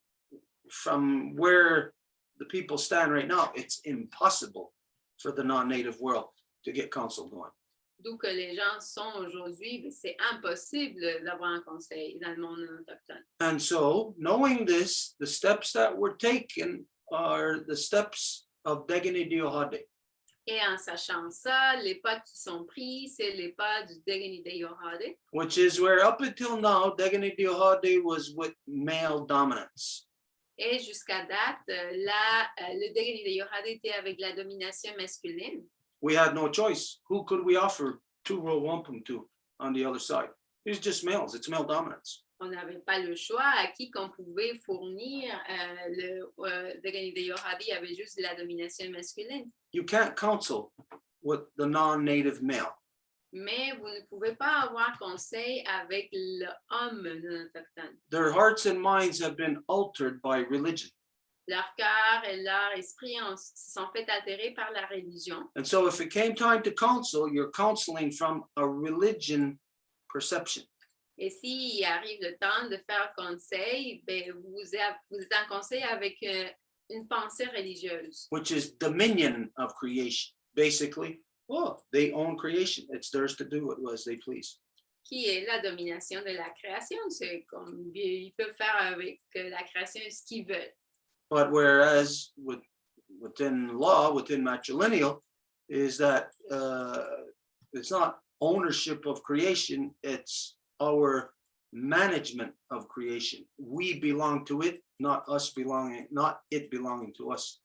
from where the people stand right now, it's impossible for the non-native world to get council going. d'où que les gens sont aujourd'hui, ben, c'est impossible d'avoir un conseil dans le monde autochtone. And so, knowing this, the steps that were taken are the steps of Degani Diohade. Et en sachant ça, les pas qui sont pris, c'est les pas du Degenide Yohade, Which is where up until now, Degani Diohade was with male dominance. et jusqu'à date, là, le Degenide Yohade était avec la domination masculine. We had no choice. Who could we offer to row wampum to on the other side? It's just males, it's male dominance. On n'avait pas le choix à qui qu'on pouvait fournir le Degenide Yohade, il y avait juste la domination masculine. You can't counsel with the non-native male. Mais vous ne pouvez pas avoir conseil avec l'homme non autochtone. Their hearts and minds have been altered by religion. Leur cœur et leur esprit se sont fait altérer par la religion. And so if it came time to counsel, you're counseling from a religion perception. Et s'il arrive le temps de faire conseil, ben vous êtes en conseil avec une pensée religieuse. Which is dominion of creation. Basically, well, they own creation. It's theirs to do it as they please. Qui est la domination de la création. C'est comme ils peuvent faire avec la création ce qu'ils veulent. But whereas within law, within matrilineal, is that it's not ownership of creation, it's our management of creation. We belong to it, not it belonging to us.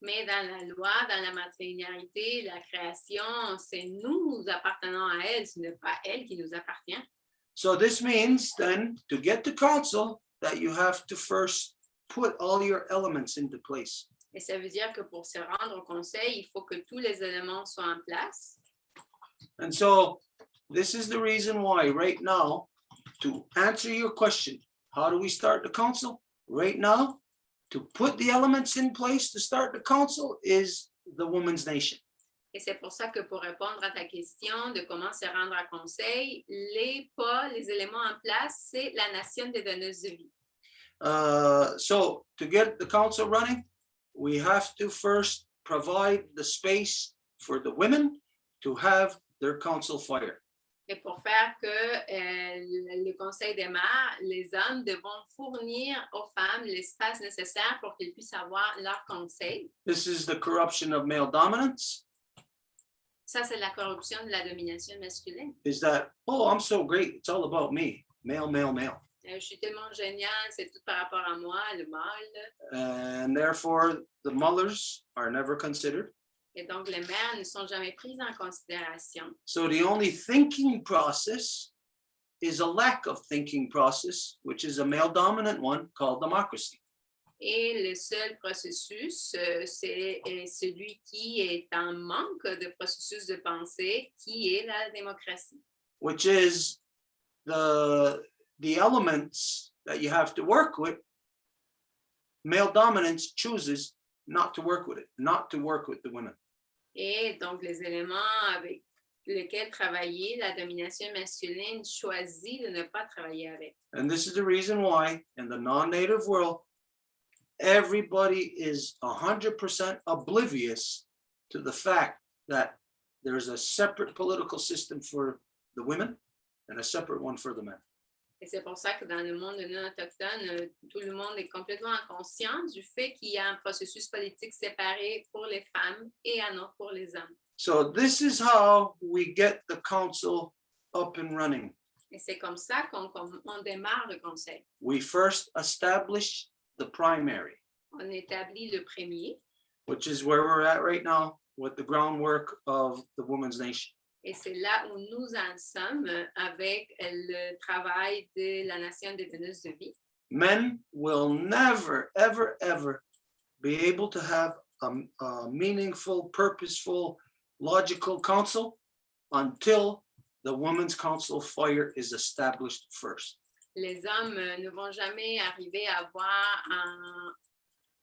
Mais dans la loi, dans la matrilinéarité, la création, c'est nous appartenons à elle, ce n'est pas elle qui nous appartient. So this means then to get to counsel that you have to first put all your elements into place. Et ça veut dire que pour se rendre au conseil, il faut que tous les éléments soient en place. And so this is the reason why right now, to answer your question, how do we start the council? Right now, to put the elements in place to start the council is the Women's Nation. Et c'est pour ça que pour répondre à ta question de comment se rendre à conseil, les pas, les éléments en place, c'est la nation des donneuses de vie. So to get the council running, we have to first provide the space for the women to have their council fire. Et pour faire que le conseil démarre, les hommes devront fournir aux femmes l'espace nécessaire pour qu'elles puissent avoir leur conseil. This is the corruption of male dominance. Ça, c'est la corruption de la domination masculine. Is that, oh, I'm so great. It's all about me. Male, male, male. Je suis tellement géniale, c'est tout par rapport à moi, le mâle. And therefore, the mothers are never considered. Et donc, les mères ne sont jamais prises en considération. So the only thinking process is a lack of thinking process, which is a male dominant one called democracy. Et le seul processus, c'est celui qui est en manque de processus de pensée, qui est la démocratie. Which is the elements that you have to work with. Male dominance chooses not to work with it, not to work with the women. Et donc, les éléments avec lesquels travailler, la domination masculine choisit de ne pas travailler avec. And this is the reason why in the non-native world, everybody is 100% oblivious to the fact that there's a separate political system for the women and a separate one for the men. Et c'est pour ça que dans le monde non autochtone, tout le monde est complètement conscient du fait qu'il y a un processus politique séparé pour les femmes et un autre pour les hommes. So this is how we get the council up and running. Et c'est comme ça qu'on démarre le conseil. We first establish the primary, On établit le premier, which is where we're at right now with the groundwork of the Women's Nation. et c'est là où nous en sommes avec le travail de la nation des donneuses de vie. Men will never, ever, ever be able to have a meaningful, purposeful, logical council until the Women's Council fire is established first. Les hommes ne vont jamais arriver à avoir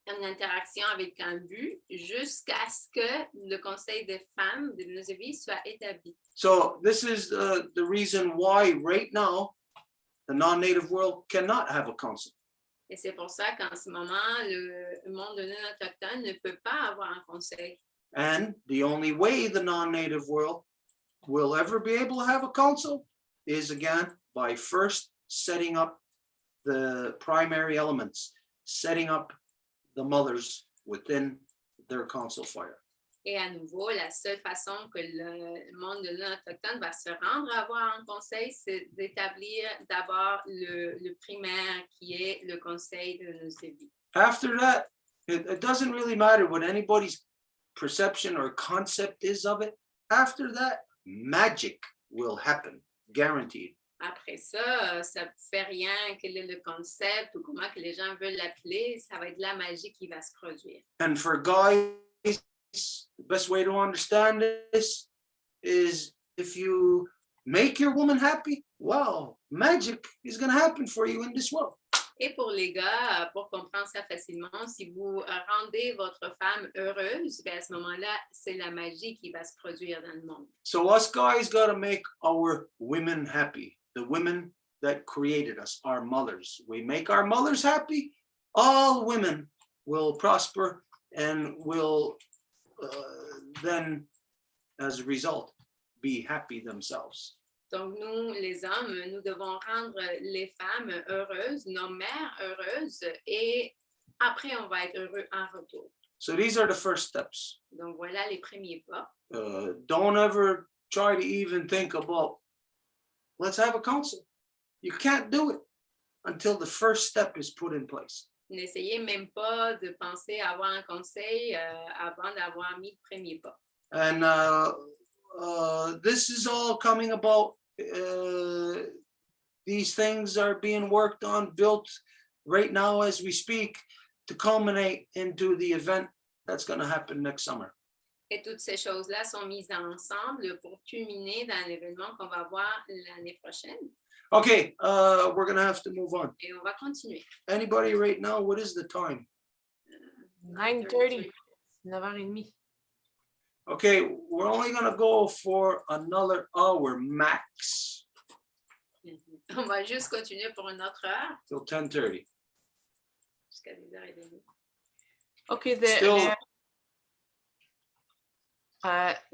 une interaction avec un but jusqu'à ce que le conseil des femmes de nos vies soit établi. So this is the reason why right now the non-native world cannot have a council. Et c'est pour ça qu'en ce moment, le monde non-autochtone ne peut pas avoir un conseil. And the only way the non-native world will ever be able to have a council is, again, by first setting up the primary elements, setting up the mothers within their council fire. Et à nouveau, la seule façon que le monde non-autochtone va se rendre à avoir un conseil, c'est d'établir d'abord le primaire qui est le conseil de nos élus. After that, it doesn't really matter what anybody's perception or concept is of it. After that, magic will happen, guaranteed. Après ça, ça ne fait rien quel est le concept ou comment que les gens veulent l'appeler, ça va être de la magie qui va se produire. And for guys, the best way to understand this is if you make your woman happy, well, magic is going to happen for you in this world. Et pour les gars, pour comprendre ça facilement, si vous rendez votre femme heureuse, bien à ce moment-là, c'est la magie qui va se produire dans le monde. So us guys got to make our women happy. The women that created us, our mothers. We make our mothers happy, all women will prosper and will then, as a result, be happy themselves. Donc, nous, les hommes, nous devons rendre les femmes heureuses, nos mères heureuses, et après, on va être heureux en retour. So these are the first steps. Donc, voilà les premiers pas. Don't ever try to even think about, let's have a council. You can't do it until the first step is put in place. N'essayez même pas de penser à avoir un conseil avant d'avoir mis le premier pas. And this is all coming about. These things are being worked on, built right now as we speak, to culminate into the event that's going to happen next summer. Et toutes ces choses-là sont mises ensemble pour culminer dans l'événement qu'on va voir l'année prochaine. Okay, we're going to have to move on. Et on va continuer. Anybody right now, what is the time? 9:30, 9h30. Okay, we're only going to go for another hour max, On va juste continuer pour une autre heure, till 10:30. jusqu'à 10h30. Okay, Still-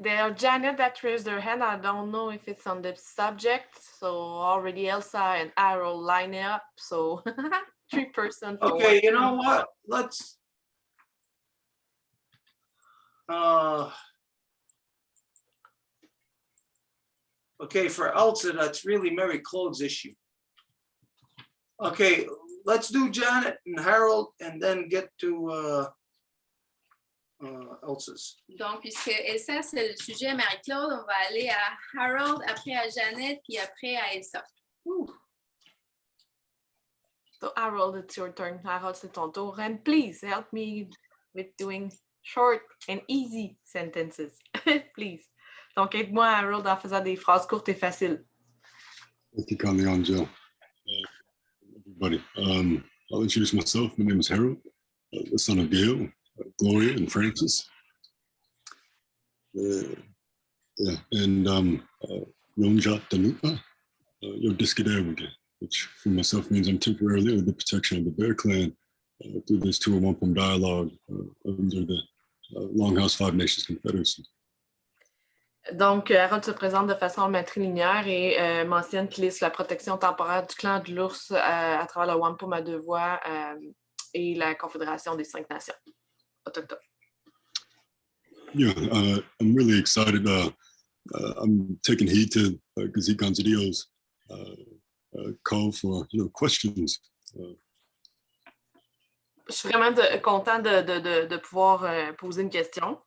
there are Janet that raised their hand. I don't know if it's on the subject. So already Elsa and Harold line up. So 3% for Okay, you one. know what? Let's. Okay, for Elsa, that's really Mary Claude's issue. Okay, let's do Janet and Harold and then get to Elsa's. Donc, puisque Elsa, c'est le sujet à Marie-Claude, on va aller à Harold, après à Jeannette, puis après à Elsa. So Harold, it's your turn. Harold, c'est ton tour. And please help me with doing short and easy sentences. Please. Donc, aide-moi, Harold, en faisant des phrases courtes et faciles. Thank you kindly, Angel. Everybody, I'll introduce myself. My name is Harold, the son of Gail, Gloria, and Francis. And Yonjat Danupa, Yodiskadawage, which for myself means I'm temporarily under the protection of the Bear Clan through this tour Wampum dialogue under the Longhouse Five Nations Confederacy. Donc, Harold se présente de façon matrilinéaire et mentionne qu'il est sous la protection temporaire du clan de l'ours à travers le Wampum à Deux Voies et la Confédération des 5 Nations autochtones. Yeah, I'm really excited. I'm taking heed to Gazik Gonzadillo's call for questions. Je suis vraiment content de pouvoir poser une question.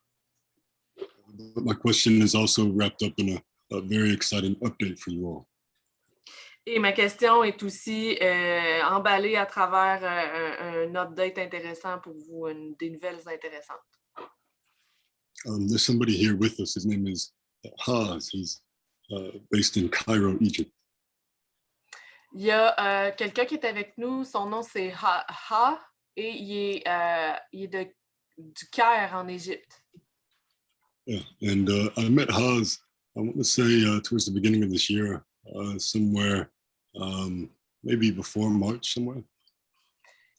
But my question is also wrapped up in a very exciting update for you all. Et ma question est aussi emballée à travers un update intéressant pour vous, des nouvelles intéressantes. There's somebody here with us. His name is Haas. He's based in Cairo, Egypt. Il y a quelqu'un qui est avec nous, son nom c'est Ha, et il est du Caire en Égypte. Yeah, and I met Haas, I want to say towards the beginning of this year, somewhere maybe before March somewhere.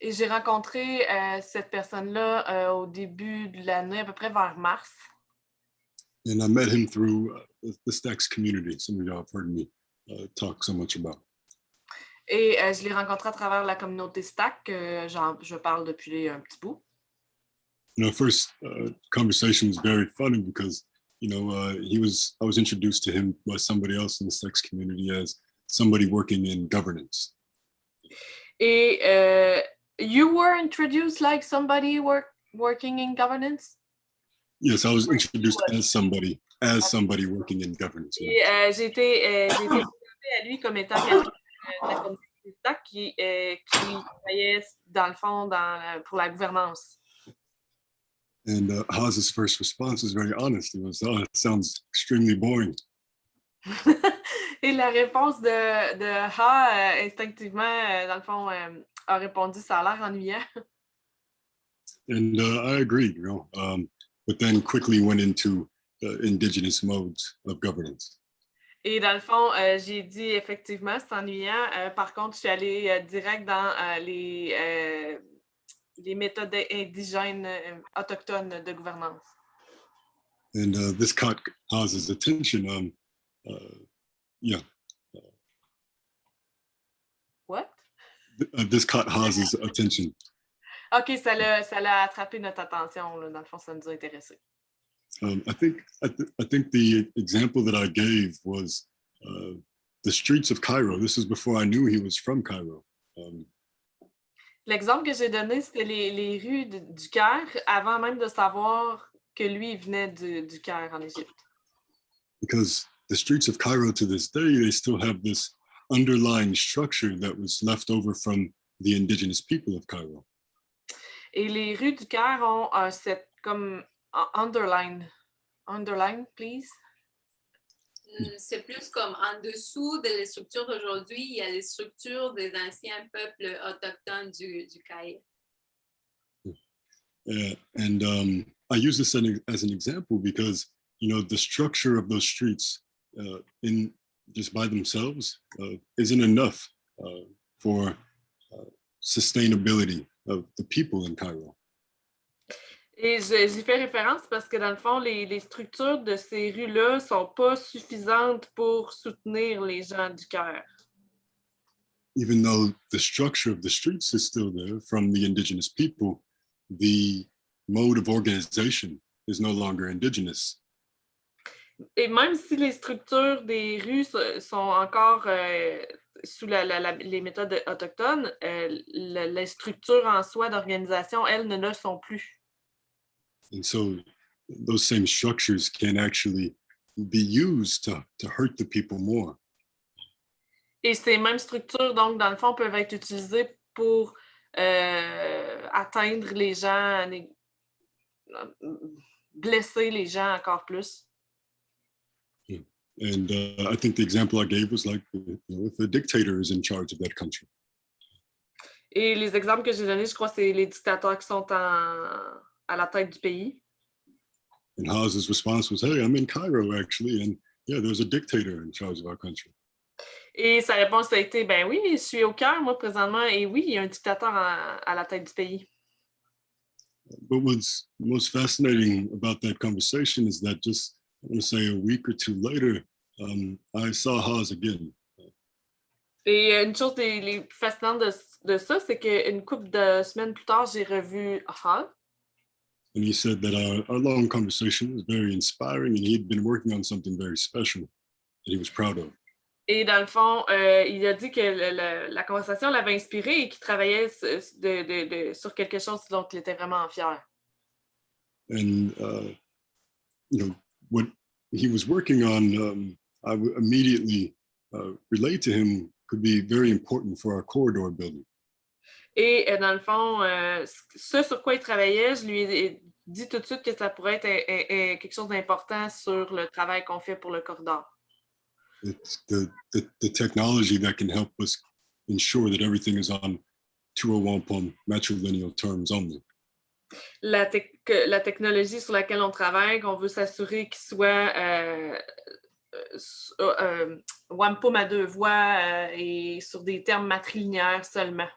Et j'ai rencontré cette personne-là au début de l'année, à peu près vers mars. And I met him through the Stacks community. Some of y'all have heard me talk so much about. Et je l'ai rencontré à travers la communauté Stack, je parle depuis un petit bout. Our first conversation was very funny because, I was introduced to him by somebody else in the Stacks community as somebody working in governance. Et you were introduced like somebody working in governance? Yes, I was introduced as somebody working in governance. Et j'ai été présenté à lui comme étant quelqu'un de la communauté Stack qui travaillait dans le fond pour la gouvernance. And Haas's first response was very honest. It was, "Oh, it sounds extremely boring." Et la réponse de Ha, instinctivement, dans le fond, a répondu, ça a l'air ennuyant. And I agreed, but then quickly went into indigenous modes of governance. Et dans le fond, j'ai dit effectivement, c'est ennuyant. Par contre, je suis allée direct dans les méthodes indigènes autochtones de gouvernance. And this caught Haas's attention. What? This caught Haas's attention. OK, ça l'a attrapé notre attention, là. Dans le fond, ça nous a intéressés. I think the example that I gave was the streets of Cairo. This was before I knew he was from Cairo. L'exemple que j'ai donné, c'était les rues du Caire, avant même de savoir que lui, il venait du Caire en Égypte. Because the streets of Cairo to this day, they still have this underlying structure that was left over from the indigenous people of Cairo. Et les rues du Caire ont cette comme underline, please. C'est plus comme en dessous des structures d'aujourd'hui, il y a les structures des anciens peuples autochtones du Caire. And I use this as an example because, the structure of those streets in just by themselves isn't enough for sustainability of the people in Cairo. Et j'y fais référence parce que dans le fond, les structures de ces rues-là ne sont pas suffisantes pour soutenir les gens du Caire. Even though the structure of the streets is still there from the indigenous people, the mode of organization is no longer indigenous. Et même si les structures des rues sont encore sous les méthodes autochtones, les structures en soi d'organisation, elles, ne le sont plus. And so those same structures can actually be used to hurt the people more. Et ces mêmes structures, donc, dans le fond, peuvent être utilisées pour atteindre les gens, blesser les gens encore plus. Yeah. And I think the example I gave was like, if a dictator is in charge of that country. Et les exemples que j'ai donnés, je crois, c'est les dictateurs qui sont à la tête du pays. And Haas's response was, "Hey, I'm in Cairo actually, and yeah, there's a dictator in charge of our country." Et sa réponse a été, ben oui, je suis au Caire, moi, présentement, et oui, il y a un dictateur à la tête du pays. But what's most fascinating about that conversation is that just, I want to say, a week or two later, I saw Haas again. Et une chose les plus fascinantes de ça, c'est qu'une couple de semaines plus tard, j'ai revu Haas. And he said that our long conversation was very inspiring, and he had been working on something very special that he was proud of. Et dans le fond, il a dit que la conversation l'avait inspiré et qu'il travaillait sur quelque chose dont il était vraiment fier. And what he was working on, I would immediately relate to him could be very important for our corridor building. Et dans le fond, ce sur quoi il travaillait, je lui ai dit tout de suite que ça pourrait être quelque chose d'important sur le travail qu'on fait pour le corridor. It's the technology that can help us ensure that everything is on Wampum matrilineal terms only. La technologie sur laquelle on travaille, qu'on veut s'assurer qu'il soit Wampum à deux voix et sur des termes matrilinéaires seulement.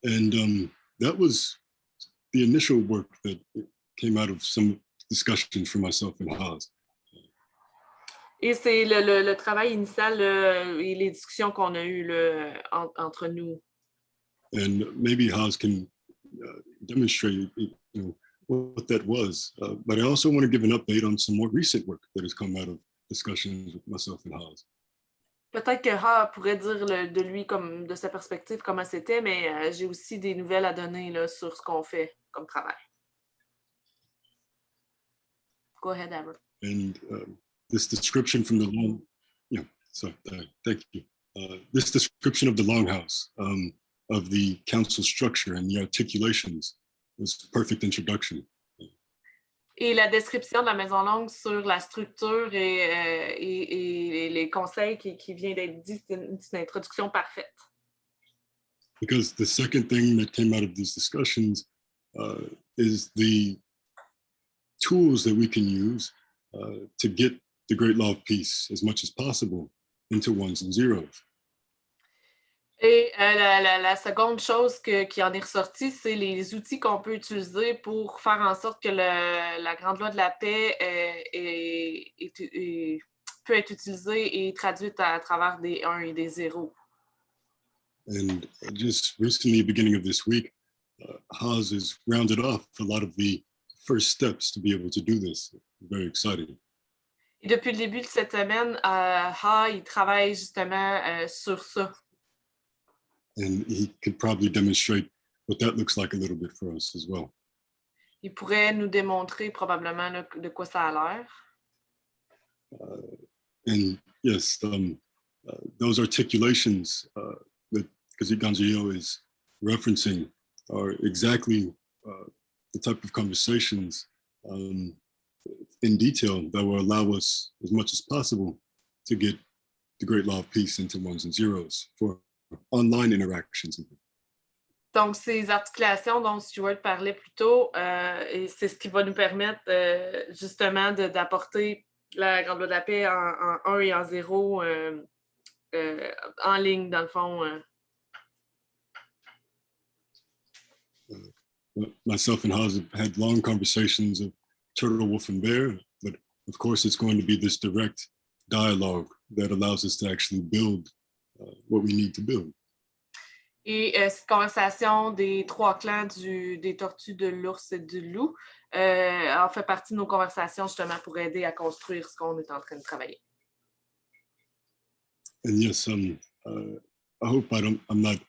And that was the initial work that came out of some discussions for myself and Haas. Et c'est le travail initial et les discussions qu'on a eues entre nous. And maybe Haas can demonstrate what that was. But I also want to give an update on some more recent work that has come out of discussions with myself and Haas. Peut-être que Ha pourrait dire de lui, comme de sa perspective, comment c'était, mais j'ai aussi des nouvelles à donner là, sur ce qu'on fait comme travail. Go ahead, Amber. And this description from the long, thank you. This description of the longhouse, of the council structure and the articulations was a perfect introduction. Et la description de la Maison Longue sur la structure et les conseils qui vient d'être dit, c'est une introduction parfaite. Because the second thing that came out of these discussions is the tools that we can use to get the great law of peace as much as possible into ones and zeros. Et la seconde chose qui en est ressortie, c'est les outils qu'on peut utiliser pour faire en sorte que la grande loi de la paix peut être utilisée et traduite à travers des 1 et des 0. And just recently, beginning of this week, Haas has rounded off a lot of the first steps to be able to do this. Very exciting. Et depuis le début de cette semaine, Ha, il travaille justement sur ça. And he could probably demonstrate what that looks like a little bit for us as well. Il pourrait nous démontrer probablement là, de quoi ça a l'air. And yes, those articulations that Kaziganjiyo is referencing are exactly the type of conversations in detail that will allow us as much as possible to get the great law of peace into ones and zeros for online interactions. Donc, ces articulations dont Stuart parlait plus tôt, et c'est ce qui va nous permettre justement d'apporter la grande loi de la paix en 1 et en 0 en ligne, dans le fond. Myself and Haas have had long conversations of Turtle, Wolf, and Bear, but of course it's going to be this direct dialogue that allows us to actually build what we need to build. Et cette conversation des 3 clans des tortues, de l'ours et du loup en fait partie de nos conversations justement pour aider à construire ce qu'on est en train de travailler. And yes, I hope I'm not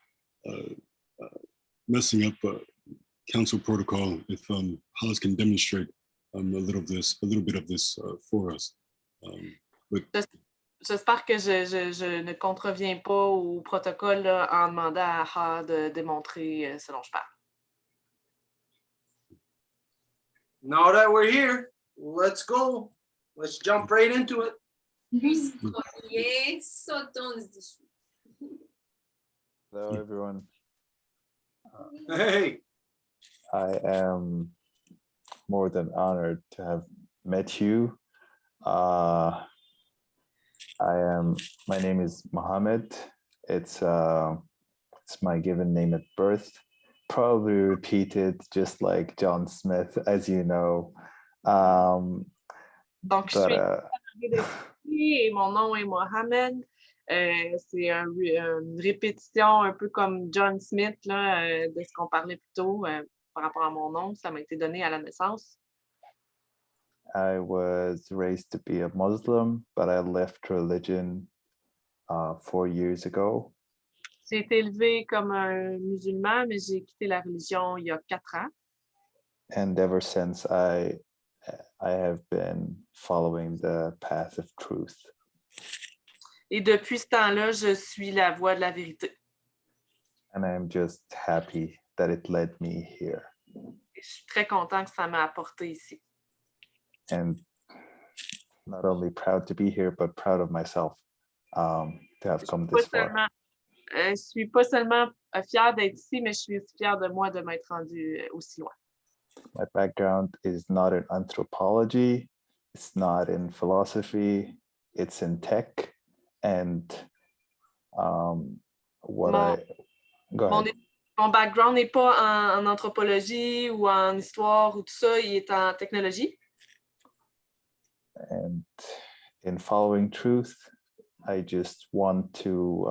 messing up council protocol if Haas can demonstrate a little bit of this for us. J'espère que je ne contreviens pas au protocole là, en demandant à Ha de démontrer ce dont je parle. Now that we're here, let's go. Let's jump right into it. Puisqu'on y est, sautons dessus. Hello, everyone. Hey, I am more than honored to have met you. My name is Mohammed. It's my given name at birth. Probably repeated just like John Smith, as you know. Donc, je suis et mon nom est Mohamed. C'est une répétition un peu comme John Smith là, de ce qu'on parlait plus tôt par rapport à mon nom. Ça m'a été donné à la naissance. I was raised to be a Muslim, but I left religion 4 years ago. J'ai été élevée comme un musulman, mais j'ai quitté la religion il y a 4 ans. And ever since I have been following the path of truth. Et depuis ce temps-là, je suis la voie de la vérité. And I am just happy that it led me here. Et je suis très content que ça m'a apporté ici. And not only proud to be here, but proud of myself to have come this far. Je suis pas seulement fière d'être ici, mais je suis fière de moi de m'être rendue aussi loin. My background is not in anthropology, it's not in philosophy, it's in tech, and what Mon- go Mon, ahead. mon background n'est pas en anthropologie ou en histoire ou tout ça, il est en technologie. And in following truth, I just want to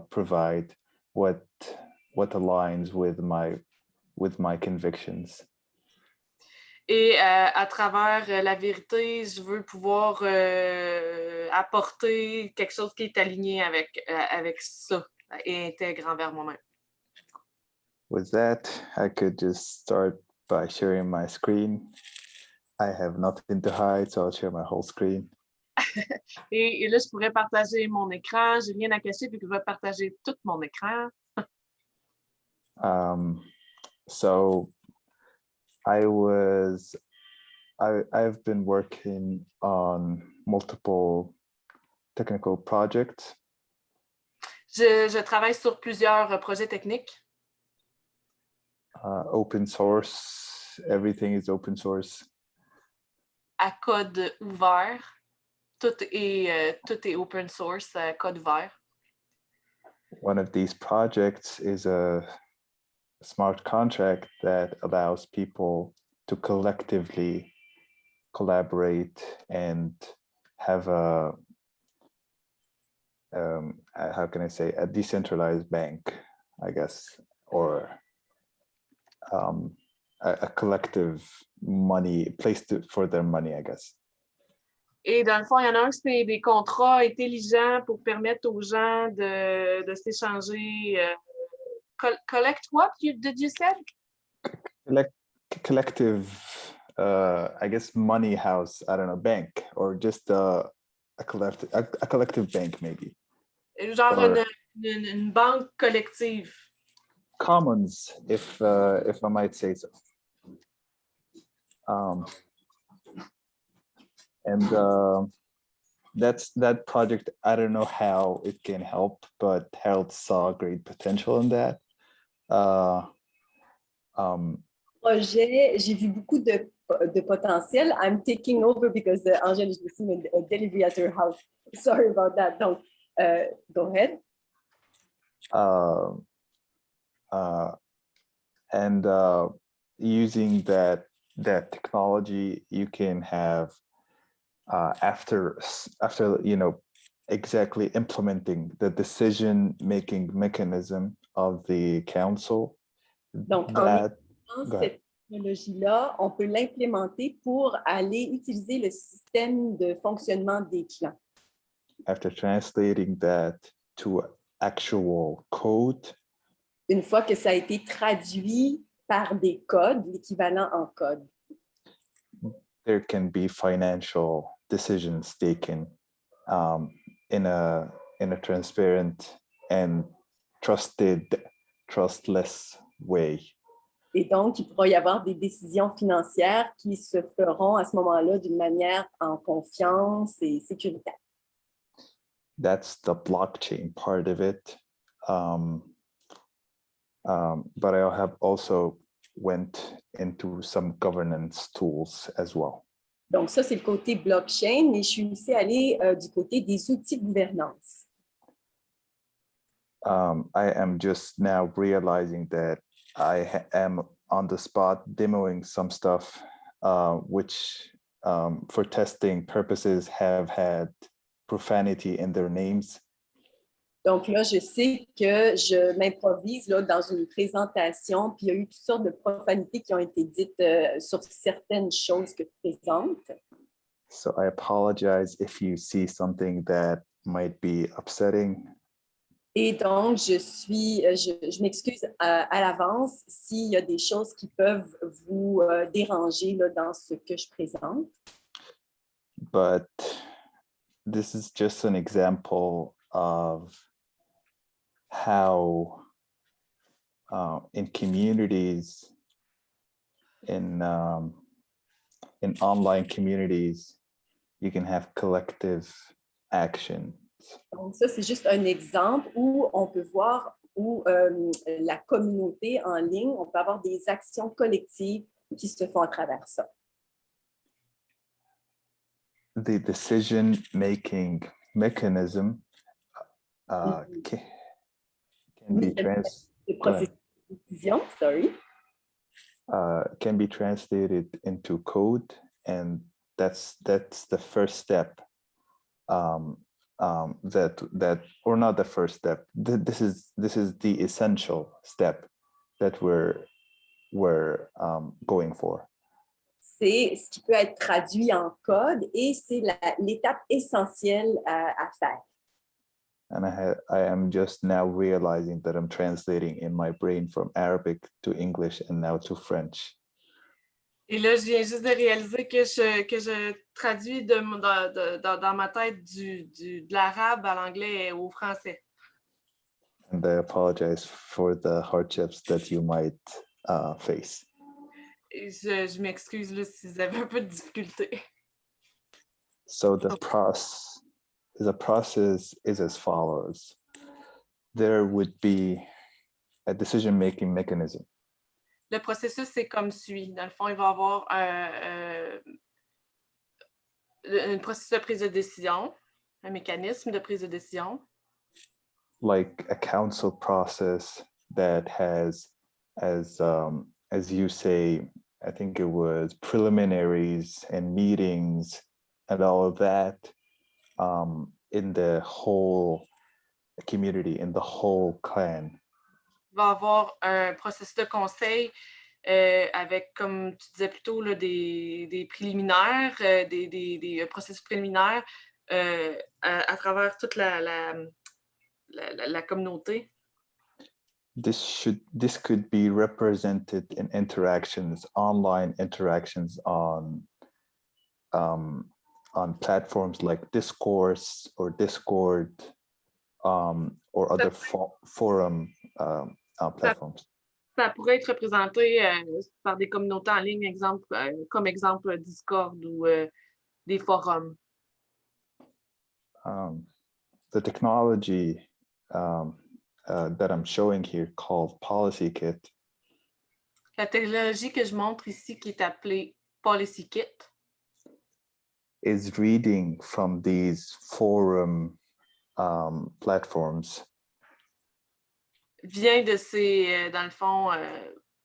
provide what aligns with my convictions. Et à travers la vérité, je veux pouvoir apporter quelque chose qui est aligné avec ça et intègre envers moi-même. With that, I could just start by sharing my screen. I have nothing to hide, so I'll share my whole screen. Et là, je pourrais partager mon écran. J'ai rien à cacher, puis que je vais partager tout mon écran. So I've been working on multiple technical projects. Je travaille sur plusieurs projets techniques. Open source, everything is open source. À code ouvert. Tout est open source, code ouvert. One of these projects is a smart contract that allows people to collectively collaborate and have how can I say, a decentralized bank, I guess, or a collective money place for their money, I guess. Et dans le fond, il y en a un, c'est des contrats intelligents pour permettre aux gens de s'échanger. Collect what did you say? Collective, I guess, money house, I don't know, bank, or just a collective bank, maybe. Genre Or une banque collective. Commons, if I might say so. And that project, I don't know how it can help, but Harold saw great potential in that. Projet, j'ai vu beaucoup de potentiel. I'm taking over because Angèle is listening a delivery at her house. Sorry about that. Donc, go ahead. And using that technology, you can have after exactly implementing the decision-making mechanism of the council. Donc, en cette technologie-là, on peut l'implémenter pour aller utiliser le système de fonctionnement des clans. After translating that to actual code. Une fois que ça a été traduit par des codes, l'équivalent en code. There can be financial decisions taken in a transparent and trustless way. Et donc, il pourra y avoir des décisions financières qui se feront à ce moment-là d'une manière en confiance et sécuritaire. That's the blockchain part of it. But I have also went into some governance tools as well. Donc, ça, c'est le côté blockchain, mais je suis aussi allée du côté des outils de gouvernance. I am just now realizing that I am on the spot demoing some stuff, which for testing purposes have had profanity in their names. Donc là, je sais que je m'improvise là, dans une présentation, puis il y a eu toutes sortes de profanités qui ont été dites sur certaines choses que je présente. So I apologize if you see something that might be upsetting. Et donc, je m'excuse à l'avance s'il y a des choses qui peuvent vous déranger là, dans ce que je présente. But this is just an example of how in communities, in online communities, you can have collective action. Donc ça, c'est juste un exemple où on peut voir où la communauté en ligne, on peut avoir des actions collectives qui se font à travers ça. The decision-making mechanism can be Le processus de décision, sorry. Can be translated into code, and that's the first step. That or not the first step. This is the essential step that we're going for. C'est ce qui peut être traduit en code et c'est l'étape essentielle à faire. And I am just now realizing that I'm translating in my brain from Arabic to English and now to French. Et là, je viens juste de réaliser que je traduis dans ma tête de l'arabe à l'anglais et au français. And I apologize for the hardships that you might face. Et je m'excuse là, si vous avez un peu de difficulté. So the process is as follows. There would be a decision-making mechanism. Le processus, c'est comme suit. Dans le fond, il va y avoir un processus de prise de décision, un mécanisme de prise de décision. Like a council process that has, as you say, I think it was preliminaries and meetings and all of that in the whole community, in the whole clan. Il va y avoir un processus de conseil avec, comme tu disais plus tôt, là, des préliminaires, des processus préliminaires à travers toute la communauté. This could be represented in interactions, online interactions on platforms like Discourse or Discord or other forum platforms. Ça pourrait être représenté par des communautés en ligne, comme exemple Discord ou des forums. The technology that I'm showing here called Policy Kit. La technologie que je montre ici, qui est appelée Policy Kit, is reading from these forum platforms. Vient de ces, dans le fond,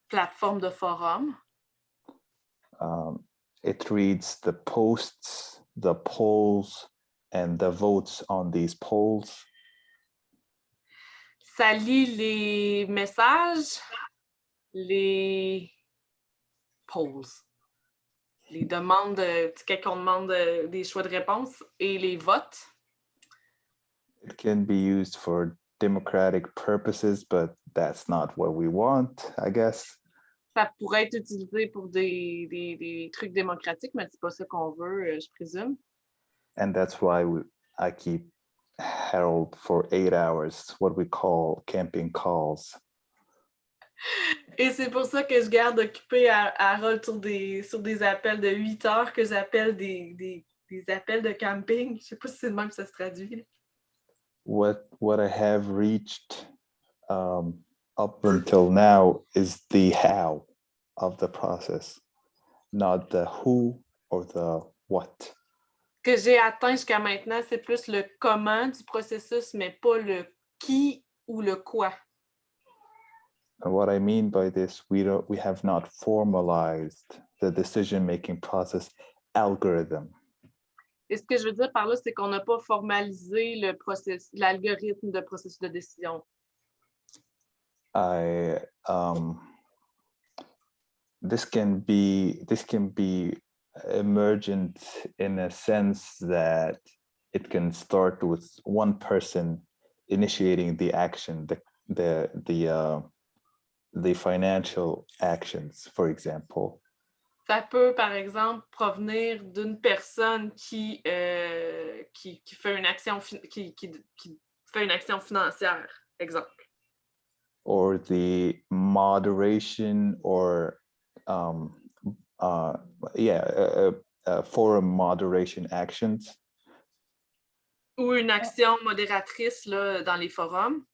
plateformes de forum. It reads the posts, the polls, and the votes on these polls. Ça lit les messages, les polls, les demandes, quand on demande des choix de réponse et les votes. It can be used for democratic purposes, but that's not what we want, I guess. Ça pourrait être utilisé pour des trucs démocratiques, mais c'est pas ça qu'on veut, je présume. And that's why I keep Harold for 8 hours, what we call camping calls. Et c'est pour ça que je garde occupé Harold sur des appels de 8 heures que j'appelle des appels de camping. Je sais pas si c'est le même que ça se traduit. What I have reached up until now is the how of the process, not the who or the what. Ce que j'ai atteint jusqu'à maintenant, c'est plus le comment du processus, mais pas le qui ou le quoi. And what I mean by this, we have not formalized the decision-making process algorithm. Et ce que je veux dire par là, c'est qu'on n'a pas formalisé l'algorithme de processus de décision. This can be emergent in a sense that it can start with one person initiating the action, the financial actions, for example. Ça peut, par exemple, provenir d'une personne qui fait une action financière, exemple. Or the moderation or forum moderation actions. Ou une action modératrice là, dans les forums.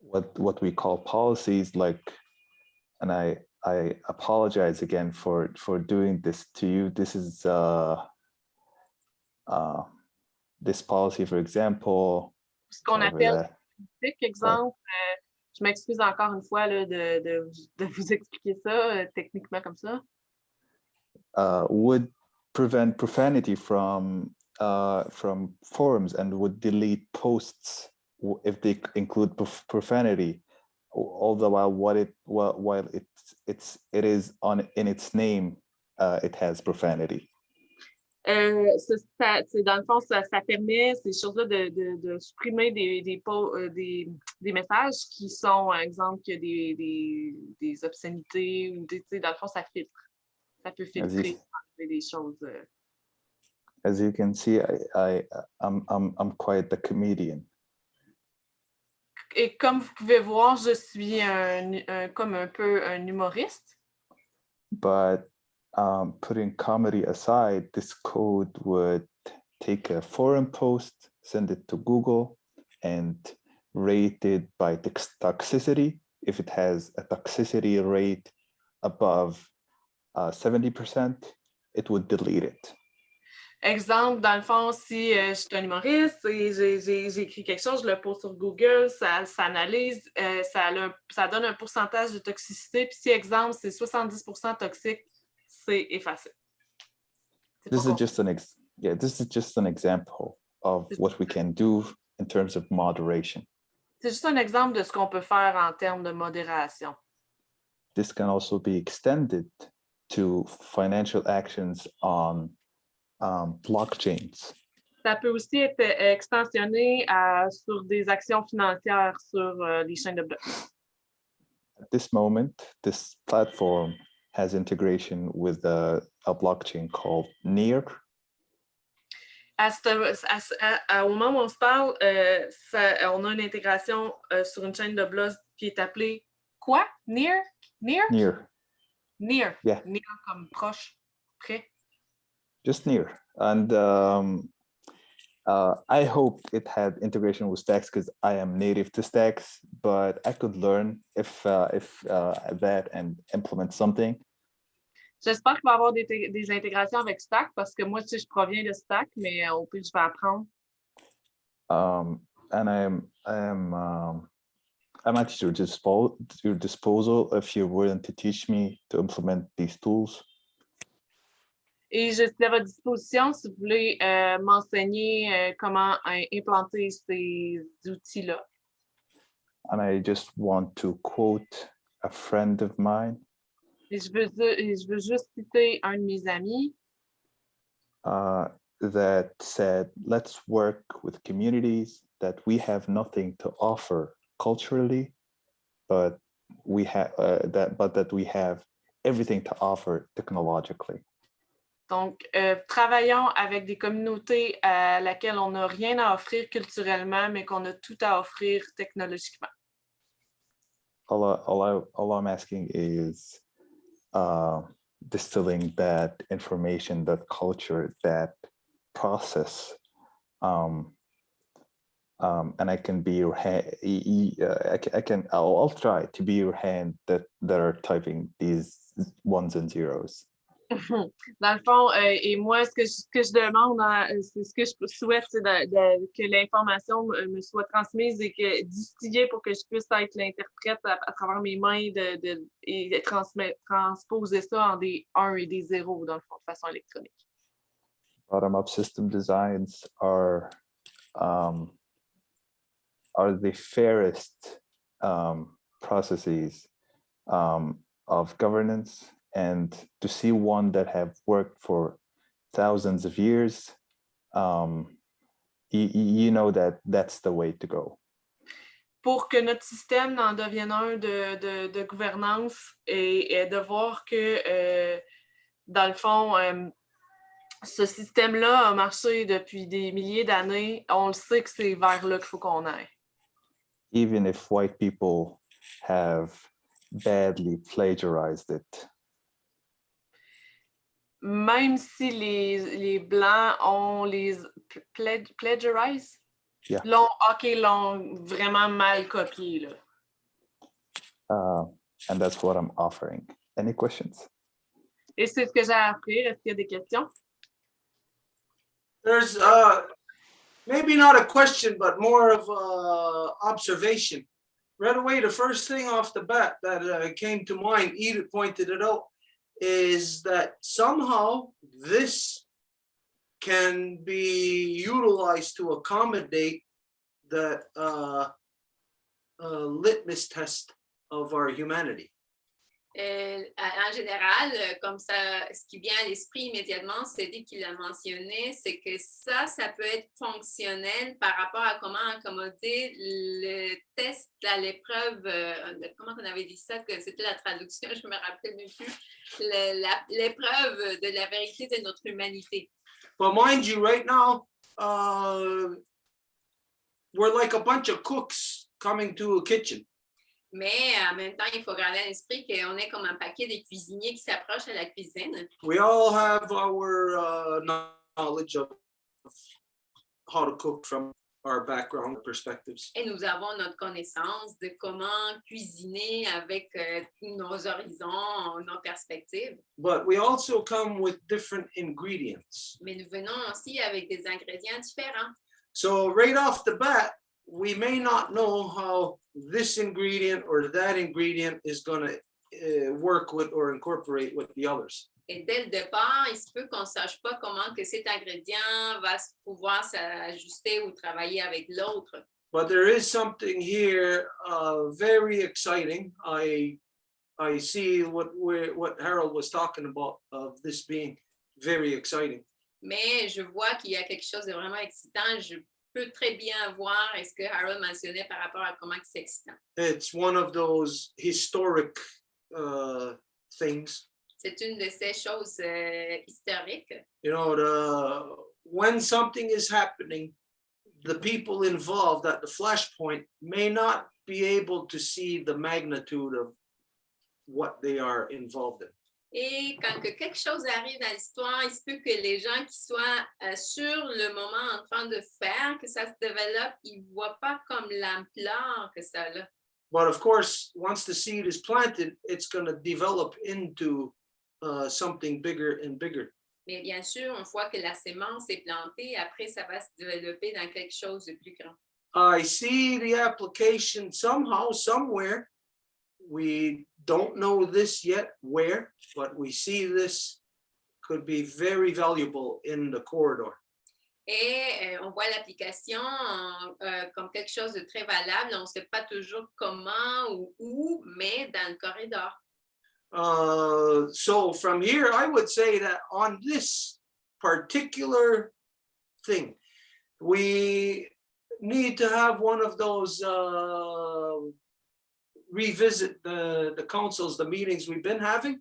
What we call policies, like, and I apologize again for doing this to you. This is this policy, for example. Ce qu'on over appelle there. politique, exemple. Je m'excuse encore une fois là, de vous expliquer ça techniquement comme ça. Would prevent profanity from forums and would delete posts if they include profanity. Although while it is in its name, it has profanity. Dans le fond, ça permet ces choses-là de supprimer des messages qui sont, par exemple, que des obscénités ou dans le fond, ça filtre. Ça peut filtrer des choses. As you can see, I'm quite the comedian. Et comme vous pouvez voir, je suis comme un peu un humoriste. But putting comedy aside, this code would take a forum post, send it to Google, and rate it by toxicity. If it has a toxicity rate above 70%, it would delete it. Exemple, dans le fond, si je suis un humoriste et j'ai écrit quelque chose, je le pose sur Google, ça analyse, ça donne un pourcentage de toxicité. Puis si, exemple, c'est 70% toxique, c'est effacé. This is just an example of what we can do in terms of moderation. C'est juste un exemple de ce qu'on peut faire en termes de modération. This can also be extended to financial actions on blockchains. Ça peut aussi être extensionné sur des actions financières sur les chaînes de blocs. At this moment, this platform has integration with a blockchain called Near. Au moment où on se parle, on a une intégration sur une chaîne de blocs qui est appelée quoi? Near? Near. Yeah. Near comme proche, près. Just Near. And I hope it had integration with Stacks because I am native to Stacks, but I could learn if that and implement something. J'espère qu'il va y avoir des intégrations avec Stack parce que moi, je proviens de Stack, mais au pire, je vais apprendre. And I'm at your disposal if you're willing to teach me to implement these tools. Et je suis à votre disposition si vous voulez m'enseigner comment implanter ces outils-là. And I just want to quote a friend of mine. Et je veux juste citer un de mes amis. That said, let's work with communities that we have nothing to offer culturally, but we have that we have everything to offer technologically. Donc, travaillons avec des communautés à laquelle on n'a rien à offrir culturellement, mais qu'on a tout à offrir technologiquement. All I'm asking is distilling that information, that culture, that process, and I can be your hand. I'll try to be your hand that are typing these ones and zeros. Dans le fond, et moi, ce que je demande, c'est ce que je souhaite, c'est que l'information me soit transmise et que distillée pour que je puisse être l'interprète à travers mes mains et transposer ça en des 1 et des 0 dans le fond, de façon électronique. Bottom-up system designs are the fairest processes of governance. And to see one that have worked for thousands of years, you know that's the way to go. Pour que notre système n'en devienne un de gouvernance et de voir que, dans le fond, ce système-là a marché depuis des milliers d'années, on le sait que c'est vers là qu'il faut qu'on aille. Even if white people have badly plagiarized it. Même si les Blancs ont les plagiarized, yeah. l'ont vraiment mal copié. Là. And that's what I'm offering. Any questions? Et c'est ce que j'ai à offrir. Est-ce qu'il y a des questions? There's maybe not a question, but more of a observation. Right away, the first thing off the bat that came to mind, Edith pointed it out, is that somehow this can be utilized to accommodate that litmus test of our humanity. En général, comme ça, ce qui vient à l'esprit immédiatement, c'est dès qu'il a mentionné, c'est que ça peut être fonctionnel par rapport à comment accommoder le test à l'épreuve, comment on avait dit ça, que c'était la traduction, je me rappelle même plus, l'épreuve de la vérité de notre humanité. But mind you, right now, we're like a bunch of cooks coming to a kitchen. Mais en même temps, il faut garder à l'esprit qu'on est comme un paquet de cuisiniers qui s'approchent à la cuisine. We all have our knowledge of how to cook from our background perspectives. Et nous avons notre connaissance de comment cuisiner avec nos horizons, nos perspectives. But we also come with different ingredients. Mais nous venons aussi avec des ingrédients différents. So right off the bat, we may not know how this ingredient or that ingredient is going to work with or incorporate with the others. Et dès le départ, il se peut qu'on ne sache pas comment que cet ingrédient va pouvoir s'ajuster ou travailler avec l'autre. But there is something here very exciting. I see what Harold was talking about, of this being very exciting. Mais je vois qu'il y a quelque chose de vraiment excitant. Je peux très bien voir ce que Harold mentionnait par rapport à comment c'est excitant. It's one of those historic things. C'est une de ces choses historiques. You know, when something is happening, the people involved at the flashpoint may not be able to see the magnitude of what they are involved in. Et quand que quelque chose arrive dans l'histoire, il se peut que les gens qui soient sur le moment en train de faire, que ça se développe, ils ne voient pas comme l'ampleur que ça a. But of course, once the seed is planted, it's going to develop into something bigger and bigger. Mais bien sûr, une fois que la sémence est plantée, après, ça va se développer dans quelque chose de plus grand. I see the application somehow, somewhere. We don't know this yet where, but we see this could be very valuable in the corridor. Et on voit l'application comme quelque chose de très valable. On ne sait pas toujours comment ou où, mais dans le corridor. So from here, I would say that on this particular thing, we need to have one of those revisit the councils, the meetings we've been having.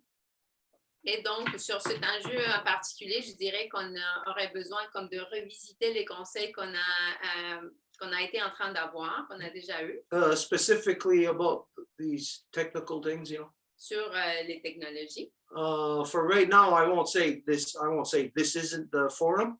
Et donc, sur cet enjeu en particulier, je dirais qu'on aurait besoin comme de revisiter les conseils qu'on a été en train d'avoir, qu'on a déjà eu. Specifically about these technical things, you know. Sur les technologies. For right now, I won't say this isn't the forum.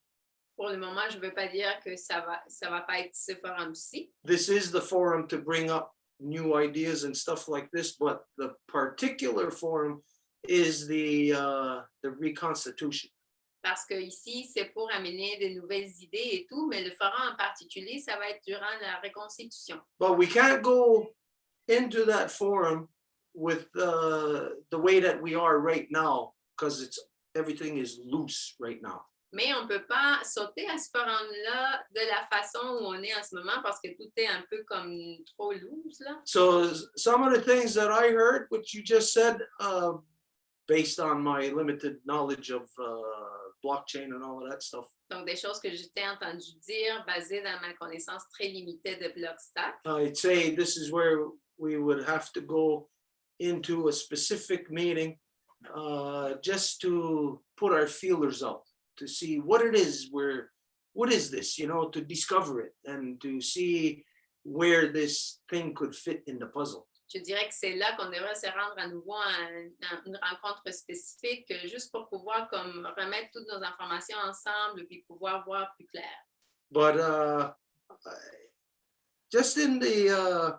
Pour le moment, je ne veux pas dire que ça va pas être ce forum-ci. This is the forum to bring up new ideas and stuff like this, but the particular forum is the reconstitution. Parce que ici, c'est pour amener de nouvelles idées et tout, mais le forum en particulier, ça va être durant la reconstitution. But we can't go into that forum with the way that we are right now, because everything is loose right now. Mais on ne peut pas sauter à ce forum-là de la façon où on est en ce moment parce que tout est un peu comme trop loose, là. So some of the things that I heard, which you just said, based on my limited knowledge of blockchain and all of that stuff. Donc, des choses que j'étais entendu dire basées dans ma connaissance très limitée de Blockstack. I'd say this is where we would have to go into a specific meeting just to put our feelers out, to see what it is, what is this, you know, to discover it and to see where this thing could fit in the puzzle. Je dirais que c'est là qu'on devrait se rendre à nouveau à une rencontre spécifique, juste pour pouvoir comme remettre toutes nos informations ensemble et pouvoir voir plus clair. But just in the,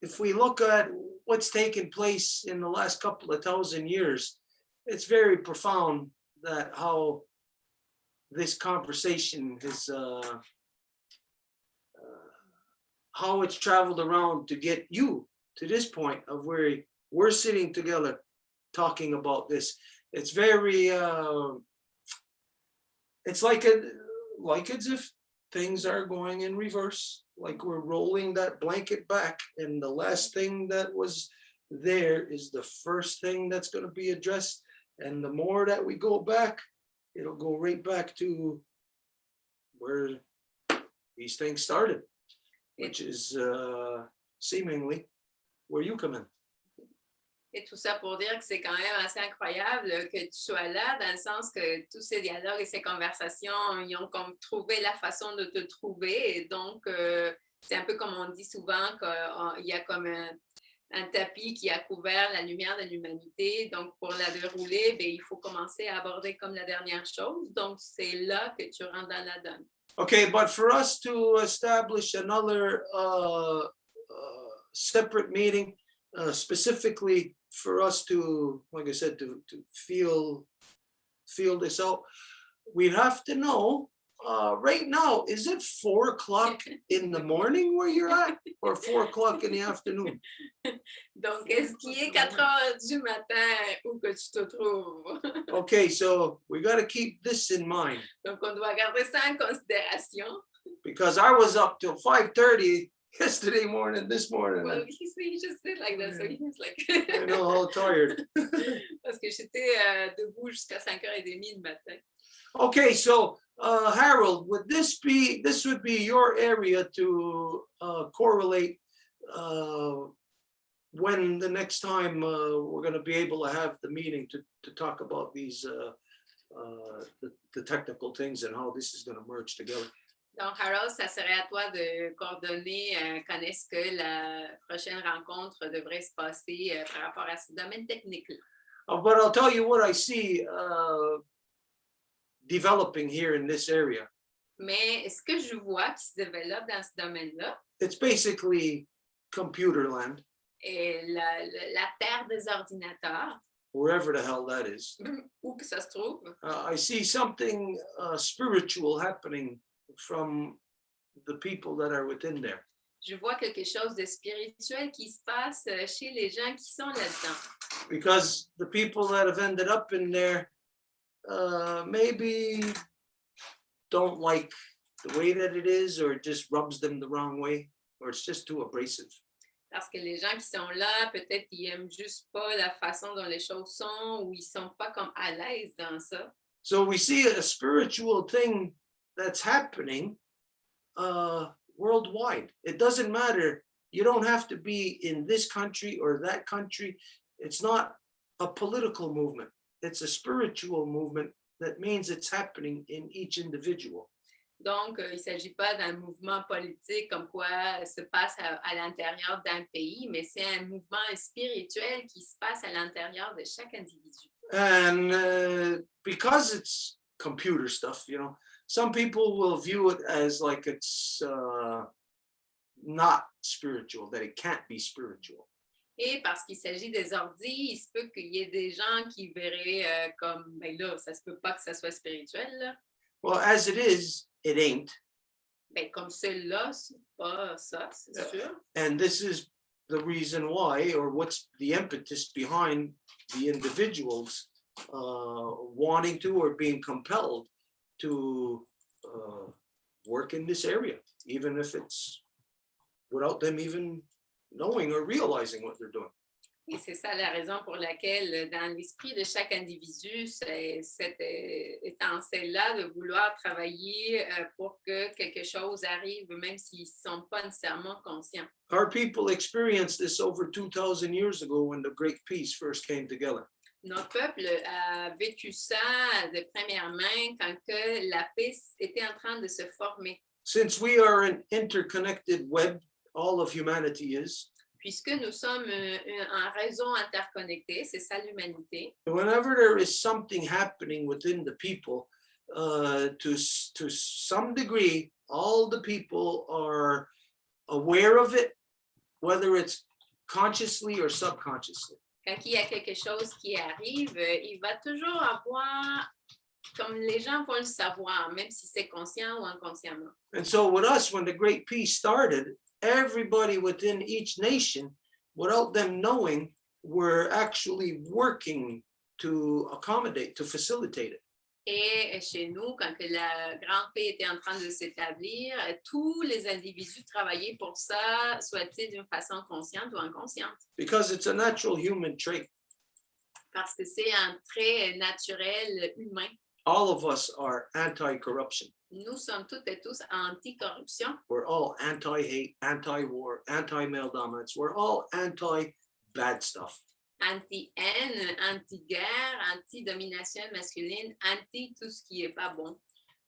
if we look at what's taken place in the last couple of thousand years, it's very profound that how this conversation has how it's traveled around to get you to this point of where we're sitting together talking about this. It's very, it's like as if things are going in reverse, like we're rolling that blanket back, and the last thing that was there is the first thing that's going to be addressed. And the more that we go back, it'll go right back to where these things started, which is seemingly where you come in. Et tout ça pour dire que c'est quand même assez incroyable que tu sois là, dans le sens que tous ces dialogues et ces conversations, ils ont comme trouvé la façon de te trouver. Et donc, c'est un peu comme on dit souvent qu'il y a comme un tapis qui a couvert la lumière de l'humanité. Donc, pour la dérouler, bien, il faut commencer à aborder comme la dernière chose. Donc, c'est là que tu rentres dans la donne. Okay, but for us to establish another separate meeting, specifically for us to, like I said, to feel this out, we'd have to know right now, is it 4 o'clock in the morning where you're at, or 4 o'clock in the afternoon? Donc, est-ce qu'il est 4 heures du matin où que tu te trouves? Okay, so we got to keep this in mind, Donc, on doit garder ça en considération. because I was up till 5:30 yesterday morning, this morning. Well, he just did like that, so he was like... I know, all tired. Parce que j'étais debout jusqu'à 5h30 le matin. Okay, so Harold, would this would be your area to correlate when the next time we're going to be able to have the meeting to talk about these the technical things and how this is going to merge together. Donc, Harold, ça serait à toi de coordonner quand est-ce que la prochaine rencontre devrait se passer par rapport à ce domaine technique-là. But I'll tell you what I see developing here in this area. Mais ce que je vois qui se développe dans ce domaine-là, It's basically computer land, est la terre des ordinateurs, wherever the hell that is. où que ça se trouve. I see something spiritual happening from the people that are within there. Je vois quelque chose de spirituel qui se passe chez les gens qui sont là-dedans. Because the people that have ended up in there maybe don't like the way that it is, or it just rubs them the wrong way, or it's just too abrasive. Parce que les gens qui sont là, peut-être qu'ils n'aiment juste pas la façon dont les choses sont, ou ils ne sont pas comme à l'aise dans ça. So we see a spiritual thing that's happening worldwide. It doesn't matter. You don't have to be in this country or that country. It's not a political movement. It's a spiritual movement that means it's happening in each individual. Donc, il ne s'agit pas d'un mouvement politique comme quoi se passe à l'intérieur d'un pays, mais c'est un mouvement spirituel qui se passe à l'intérieur de chaque individu. And because it's computer stuff, you know, some people will view it as like it's not spiritual, that it can't be spiritual. Et parce qu'il s'agit des ordis, il se peut qu'il y ait des gens qui verraient comme, ben là, ça se peut pas que ça soit spirituel, là. Well, as it is, it ain't. Ben, comme celle-là, c'est pas ça, c'est sûr. And this is the reason why, or what's the impetus behind the individuals wanting to or being compelled to work in this area, even if it's without them even knowing or realizing what they're doing. Et c'est ça la raison pour laquelle, dans l'esprit de chaque individu, c'est cette étincelle-là de vouloir travailler pour que quelque chose arrive, même s'ils ne sont pas nécessairement conscients. Our people experienced this over 2,000 years ago when the Great Peace first came together. Notre peuple a vécu ça de première main quand que la paix était en train de se former. Since we are an interconnected web, all of humanity is. Puisque nous sommes un réseau interconnecté, c'est ça l'humanité. Whenever there is something happening within the people, to some degree, all the people are aware of it, whether it's consciously or subconsciously. Quand il y a quelque chose qui arrive, il va toujours avoir, comme les gens vont le savoir, même si c'est conscient ou inconsciemment. And so with us, when the Great Peace started, everybody within each nation, without them knowing, were actually working to accommodate, to facilitate it. Et chez nous, quand que la grande paix était en train de s'établir, tous les individus travaillaient pour ça, soit-il d'une façon consciente ou inconsciente. Because it's a natural human trait. Parce que c'est un trait naturel humain. All of us are anti-corruption. Nous sommes toutes et tous anti-corruption. We're all anti-hate, anti-war, anti-male dominance. We're all anti-bad stuff. Anti-haine, anti-guerre, anti-domination masculine, anti tout ce qui est pas bon.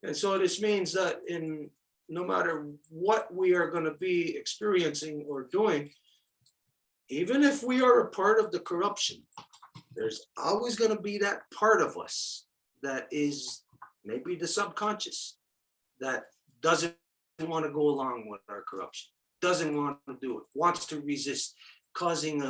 And so this means that no matter what we are going to be experiencing or doing, even if we are a part of the corruption, there's always going to be that part of us that is maybe the subconscious that doesn't want to go along with our corruption, doesn't want to do it, wants to resist, causing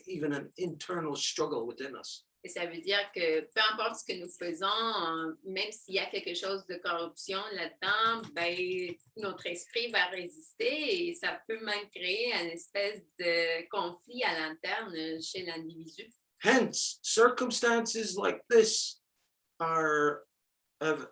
even an internal struggle within us. Et ça veut dire que peu importe ce que nous faisons, même s'il y a quelque chose de corruption là-dedans, ben, notre esprit va résister et ça peut même créer une espèce de conflit à l'interne chez l'individu. Hence, circumstances like this have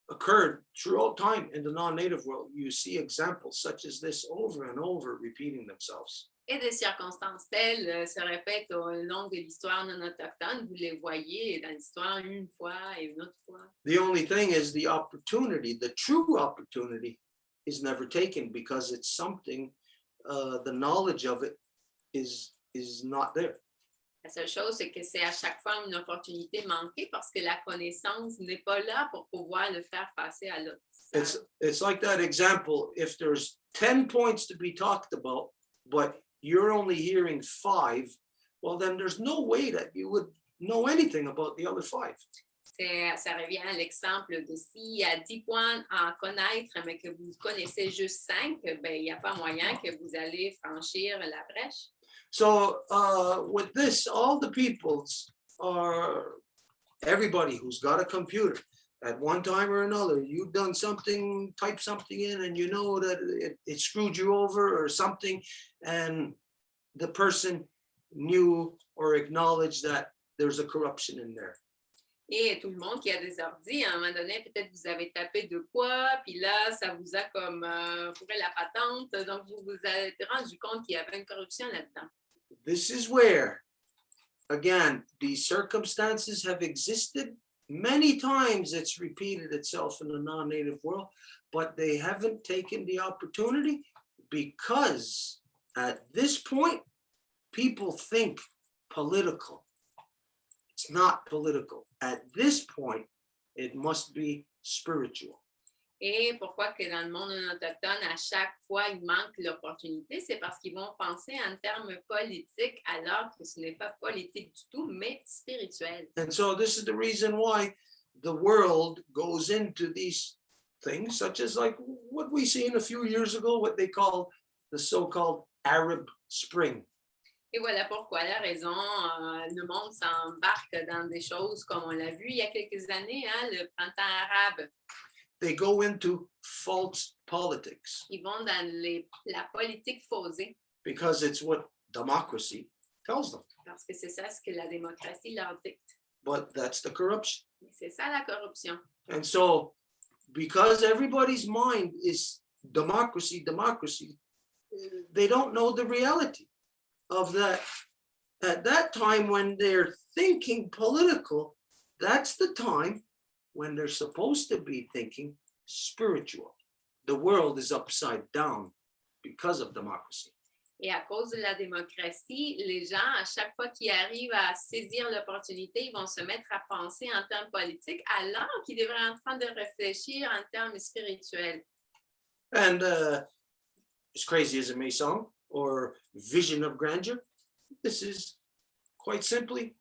occurred throughout time in the non-native world. You see examples such as this over and over repeating themselves. Et des circonstances telles se répètent au long de l'histoire non autochtone. Vous les voyez dans l'histoire une fois et une autre fois. The only thing is the opportunity, the true opportunity, is never taken because it's something, the knowledge of it is not there. La seule chose, c'est que c'est à chaque fois une opportunité manquée parce que la connaissance n'est pas là pour pouvoir le faire passer à l'autre. It's like that example. If there's 10 points to be talked about, but you're only hearing 5, well, then there's no way that you would know anything about the other 5. Ça revient à l'exemple de s'il y a 10 points à connaître, mais que vous connaissez juste 5, ben, il n'y a pas moyen que vous allez franchir la brèche. So with this, all the peoples are, everybody who's got a computer at one time or another, you've done something, typed something in, and you know that it screwed you over or something, and the person knew or acknowledged that there's a corruption in there. Et tout le monde qui a des ordi, à un moment donné, peut-être vous avez tapé de quoi, puis là, ça vous a comme fourré la patente, donc vous vous êtes rendu compte qu'il y avait une corruption là-dedans. This is where, again, these circumstances have existed. Many times it's repeated itself in the non-native world, but they haven't taken the opportunity because at this point, people think political. It's not political. At this point, it must be spiritual. Et pourquoi que dans le monde autochtone, à chaque fois, il manque l'opportunité, c'est parce qu'ils vont penser en termes politiques alors que ce n'est pas politique du tout, mais spirituel. And so this is the reason why the world goes into these things, such as like what we seen a few years ago, what they call the so-called Arab Spring. Et voilà pourquoi la raison, le monde s'embarque dans des choses comme on l'a vu il y a quelques années, hein, le printemps arabe. They go into false politics. Ils vont dans la politique faussée. Because it's what democracy tells them. Parce que c'est ça ce que la démocratie leur dicte. But that's the corruption. C'est ça la corruption. And so, because everybody's mind is democracy, they don't know the reality of that. At that time when they're thinking political, that's the time when they're supposed to be thinking spiritual. The world is upside down because of democracy. Et à cause de la démocratie, les gens, à chaque fois qu'ils arrivent à saisir l'opportunité, ils vont se mettre à penser en termes politiques alors qu'ils devraient être en train de réfléchir en termes spirituels. And as crazy as it may sound, or vision of grandeur, this is quite simply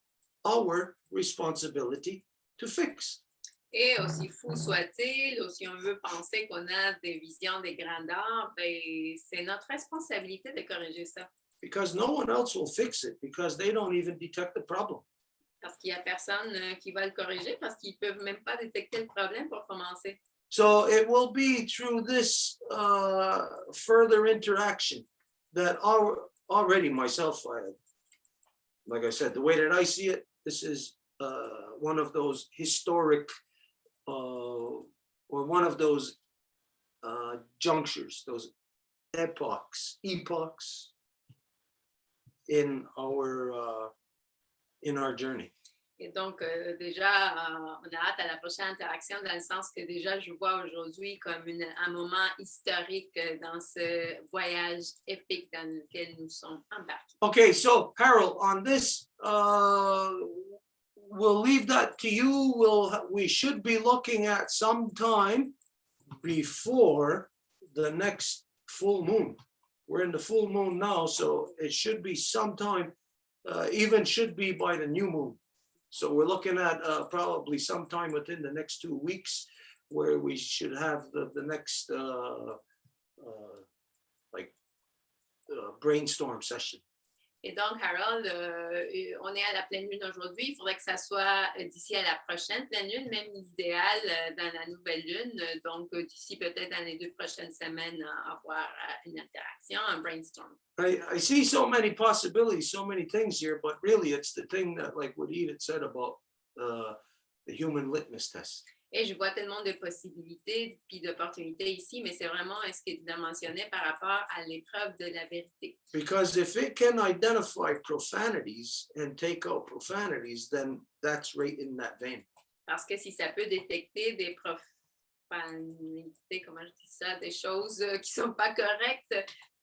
our responsibility to fix. Et aussi fou soit-il, ou si on veut penser qu'on a des visions des grandeurs, ben, c'est notre responsabilité de corriger ça. Because no one else will fix it because they don't even detect the problem. Parce qu'il n'y a personne qui va le corriger parce qu'ils ne peuvent même pas détecter le problème pour commencer. So it will be through this further interaction that already myself, like I said, the way that I see it, this is one of those historic or one of those junctures, those epochs in our journey. Et donc, déjà, on a hâte à la prochaine interaction dans le sens que déjà, je vois aujourd'hui comme un moment historique dans ce voyage épique dans lequel nous sommes embarqués. Okay, so Harold, on this, we'll leave that to you. We should be looking at some time before the next full moon. We're in the full moon now, so it should be sometime, even should be by the new moon. So we're looking at probably sometime within the next 2 weeks where we should have the next brainstorm session. Et donc, Harold, on est à la pleine lune aujourd'hui. Il faudrait que ça soit d'ici à la prochaine pleine lune, même l'idéal dans la nouvelle lune. Donc, d'ici peut-être dans les 2 prochaines semaines, avoir une interaction, un brainstorm. I see so many possibilities, so many things here, but really it's the thing that, like what Edith said about the human litmus test. Et je vois tellement de possibilités puis d'opportunités ici, mais c'est vraiment ce que tu as mentionné par rapport à l'épreuve de la vérité. Because if it can identify profanities and take out profanities, then that's right in that vein. Parce que si ça peut détecter des profanités, comment je dis ça, des choses qui sont pas correctes,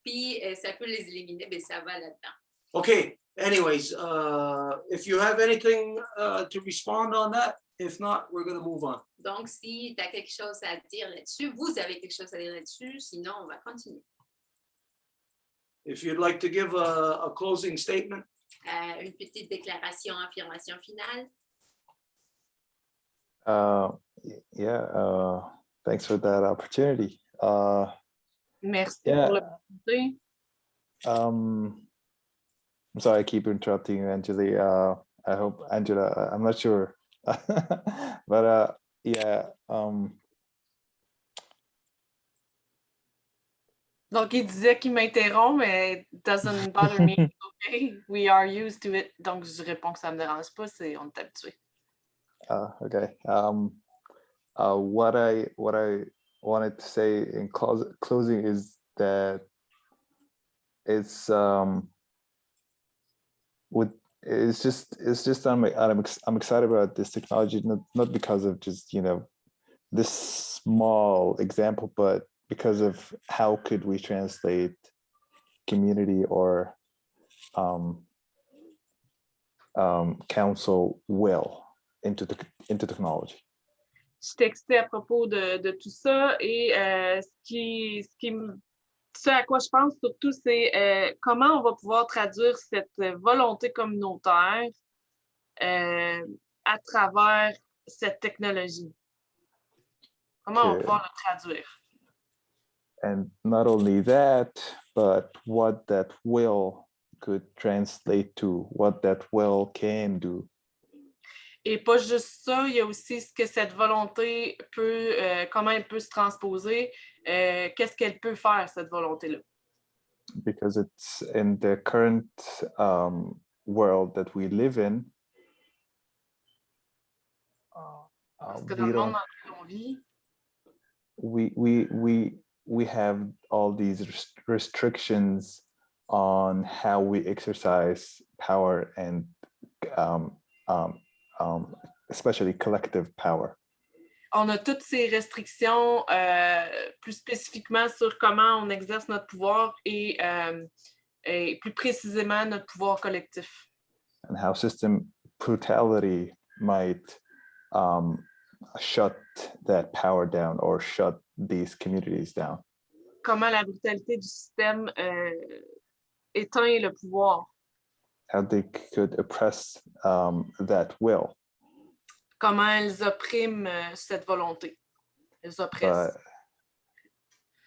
puis ça peut les éliminer, bien ça va là-dedans. Okay, anyways, if you have anything to respond on that, if not, we're going to move on. Donc, si tu as quelque chose à dire là-dessus, vous avez quelque chose à dire là-dessus, sinon on va continuer. If you'd like to give a closing statement. Une petite déclaration, affirmation finale. Thanks for that opportunity. Merci yeah. pour l'opportunité. I'm sorry I keep interrupting you, Angela. I hope, Angela, I'm not sure. But Donc, il disait qu'il m'interrompt, mais it doesn't bother me. Okay, we are used to it. Donc, je réponds que ça ne me dérange pas, on est habitué. Okay. What I wanted to say in closing is that it's just I'm excited about this technology, not because of just this small example, but because of how could we translate community or council will into technology. Je textais à propos de tout ça et ce à quoi je pense surtout, c'est comment on va pouvoir traduire cette volonté communautaire à travers cette technologie. Comment on va pouvoir le traduire? And not only that, but what that will could translate to, what that will can do. Et pas juste ça, il y a aussi ce que cette volonté peut, comment elle peut se transposer, qu'est-ce qu'elle peut faire, cette volonté-là. Because it's in the current world that we live in. Parce que dans le monde dans lequel on vit, we have all these restrictions on how we exercise power and especially collective power. On a toutes ces restrictions plus spécifiquement sur comment on exerce notre pouvoir et plus précisément notre pouvoir collectif. And how system brutality might shut that power down or shut these communities down. Comment la brutalité du système éteint le pouvoir. How they could oppress that will. Comment elles oppriment cette volonté. Elles oppressent.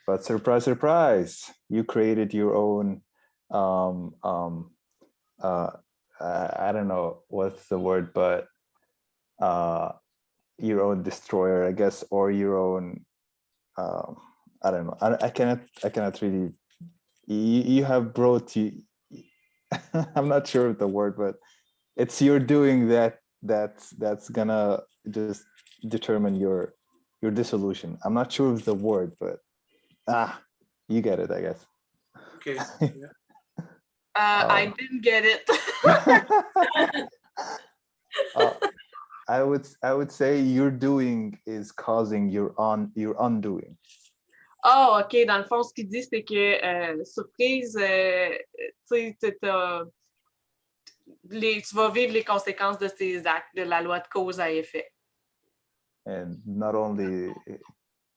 But surprise, surprise, you created your own, I don't know what's the word, but your own destroyer, I guess, or your own, I don't know. I cannot really you have brought you. I'm not sure of the word, but it's you're doing that's gonna just determine your dissolution. I'm not sure of the word, but you get it, I guess. Okay. I didn't get it. I would say your doing is causing your undoing. Ah, OK. Dans le fond, ce qu'il dit, c'est que, surprise, tu sais, tu vas vivre les conséquences de tes actes, de la loi de cause à effet. And not only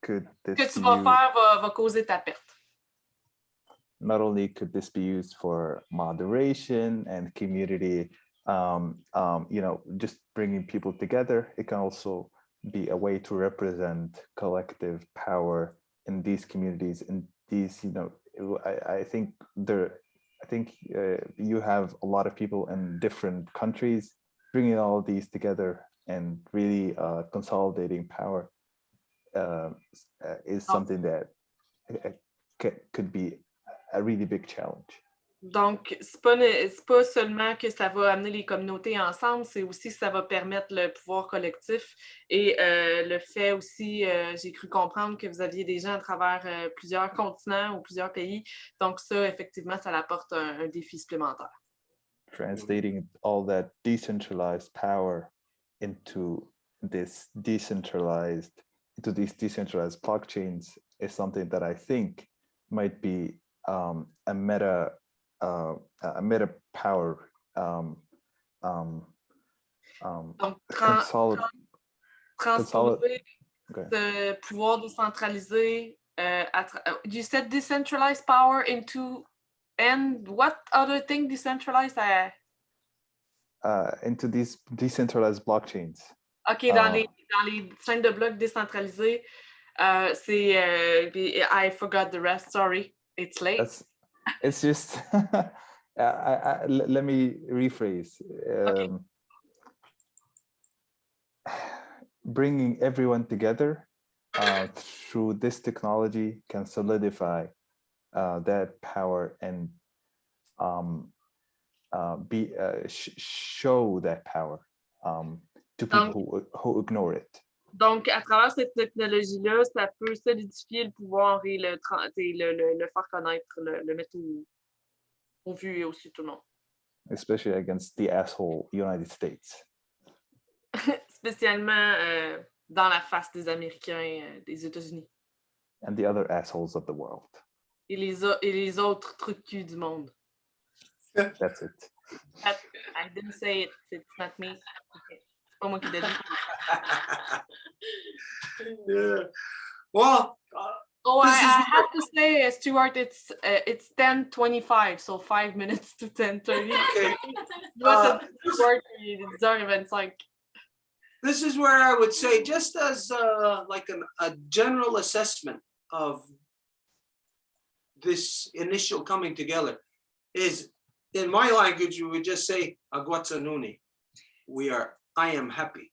could Ce this que tu be vas used, faire va causer ta perte. not only could this be used for moderation and community, just bringing people together, it can also be a way to represent collective power in these communities. In these, I think you have a lot of people in different countries bringing all of these together and really consolidating power is something that could be a really big challenge. Donc, c'est pas seulement que ça va amener les communautés ensemble, c'est aussi que ça va permettre le pouvoir collectif et le fait aussi, j'ai cru comprendre que vous aviez des gens à travers plusieurs continents ou plusieurs pays. Donc ça, effectivement, ça apporte un défi supplémentaire. Translating all that decentralized power into these decentralized blockchains is something that I think might be a meta power Donc, transposer ce pouvoir décentralisé, you said decentralized power into, and what other thing decentralized? Into these decentralized blockchains. OK, dans les chaînes de blocs décentralisées, c'est I forgot the rest, sorry, it's late. It's just let me rephrase. Okay. Bringing everyone together through this technology can solidify that power and show that power to people who ignore it. Donc, à travers cette technologie-là, ça peut solidifier le pouvoir et le faire connaître, le mettre au vu et au su tout le monde. Especially against the asshole United States. Spécialement dans la face des Américains des États-Unis. And the other assholes of the world. Et les autres trucs cul du monde. That's it. I didn't say it. It's not me. Okay. C'est pas moi qui l'ai dit. Yeah. Well. I have to say, Stuart, it's 10:25, so 5 minutes to 10:30. Okay. This is where I would say, just as like a general assessment of this initial coming together, is in my language, we would just say, Agwatsanuni. I am happy.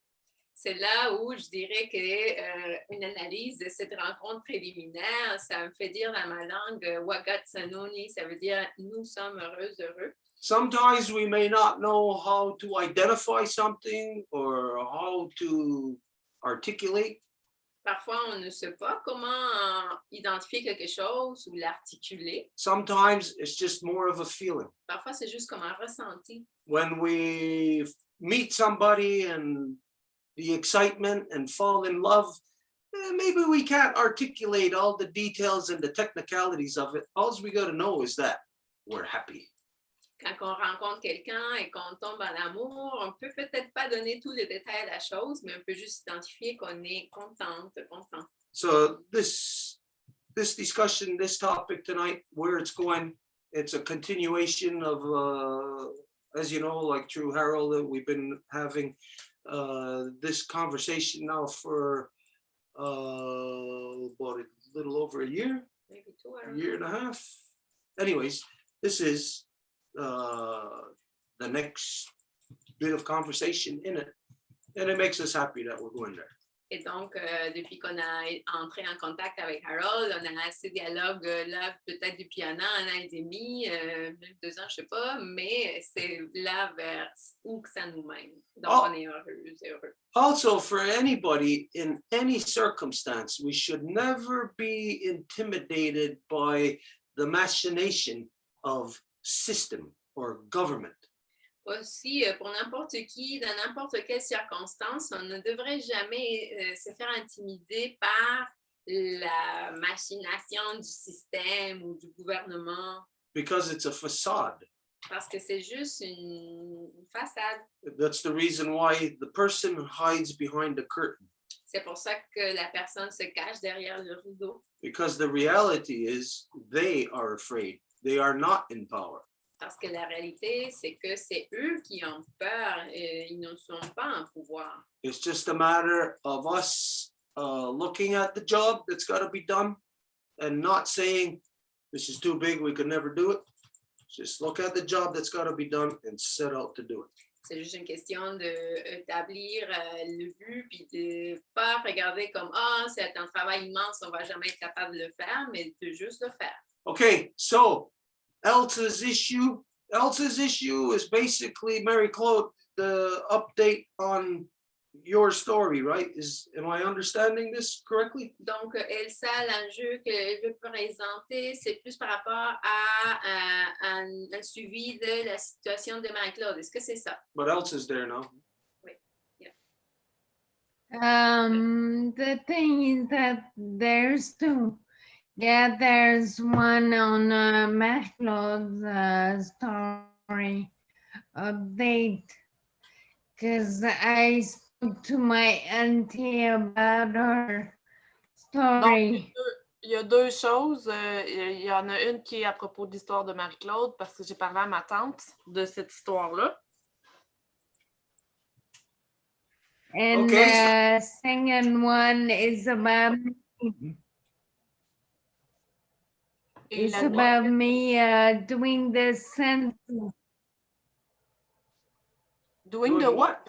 C'est là où je dirais qu'une analyse de cette rencontre préliminaire, ça me fait dire dans ma langue Wagatsanoni, ça veut dire nous sommes heureux. Sometimes we may not know how to identify something or how to articulate. Parfois, on ne sait pas comment identifier quelque chose ou l'articuler. Sometimes it's just more of a feeling. Parfois, c'est juste comme un ressenti. When we meet somebody and the excitement and fall in love, maybe we can't articulate all the details and the technicalities of it. All we got to know is that we're happy. Quand on rencontre quelqu'un et qu'on tombe en amour, on peut peut-être pas donner tous les détails de la chose, mais on peut juste identifier qu'on est content. So this discussion, this topic tonight, where it's going, it's a continuation of, as you know, like through Harold, that we've been having this conversation now for about a little over a year, maybe 2 hours. A year and a half. Anyways, this is the next bit of conversation in it, and it makes us happy that we're going there. Et donc, depuis qu'on a entré en contact avec Harold, on a ce dialogue-là peut-être depuis 1 an et demi, même 2 ans, je ne sais pas, mais c'est là vers où que ça nous mène. Donc, Oh. on est heureux et heureux. Also, for anybody in any circumstance, we should never be intimidated by the machination of system or government. Aussi, pour n'importe qui, dans n'importe quelle circonstance, on ne devrait jamais se faire intimider par la machination du système ou du gouvernement, Because it's a facade. parce que c'est juste une façade. That's the reason why the person hides behind the curtain. C'est pour ça que la personne se cache derrière le rideau, Because the reality is they are afraid. They are not in power. parce que la réalité, c'est que c'est eux qui ont peur et ils ne sont pas en pouvoir. It's just a matter of us looking at the job that's got to be done and not saying, this is too big, we could never do it. Just look at the job that's got to be done and set out to do it. C'est juste une question d'établir le but, puis de ne pas regarder comme « Ah, c'est un travail immense, on ne va jamais être capable de le faire », mais de juste le faire. Okay, so Elsa's issue is basically, Mary Claude, the update on your story, right? Am I understanding this correctly? Donc, Elsa, l'enjeu qu'elle veut présenter, c'est plus par rapport à un suivi de la situation de Marie-Claude. Est-ce que c'est ça? But Elsa's there now. The thing is that there's two. Yeah, there's one on MacLeod's story update. Because I spoke to my auntie about her story. Il y a deux choses. Il y en a une qui est à propos de l'histoire de Marie-Claude, parce que j'ai parlé à ma tante de cette histoire-là. And Okay. the second one is about Et it's la about me doing the census. Doing the what?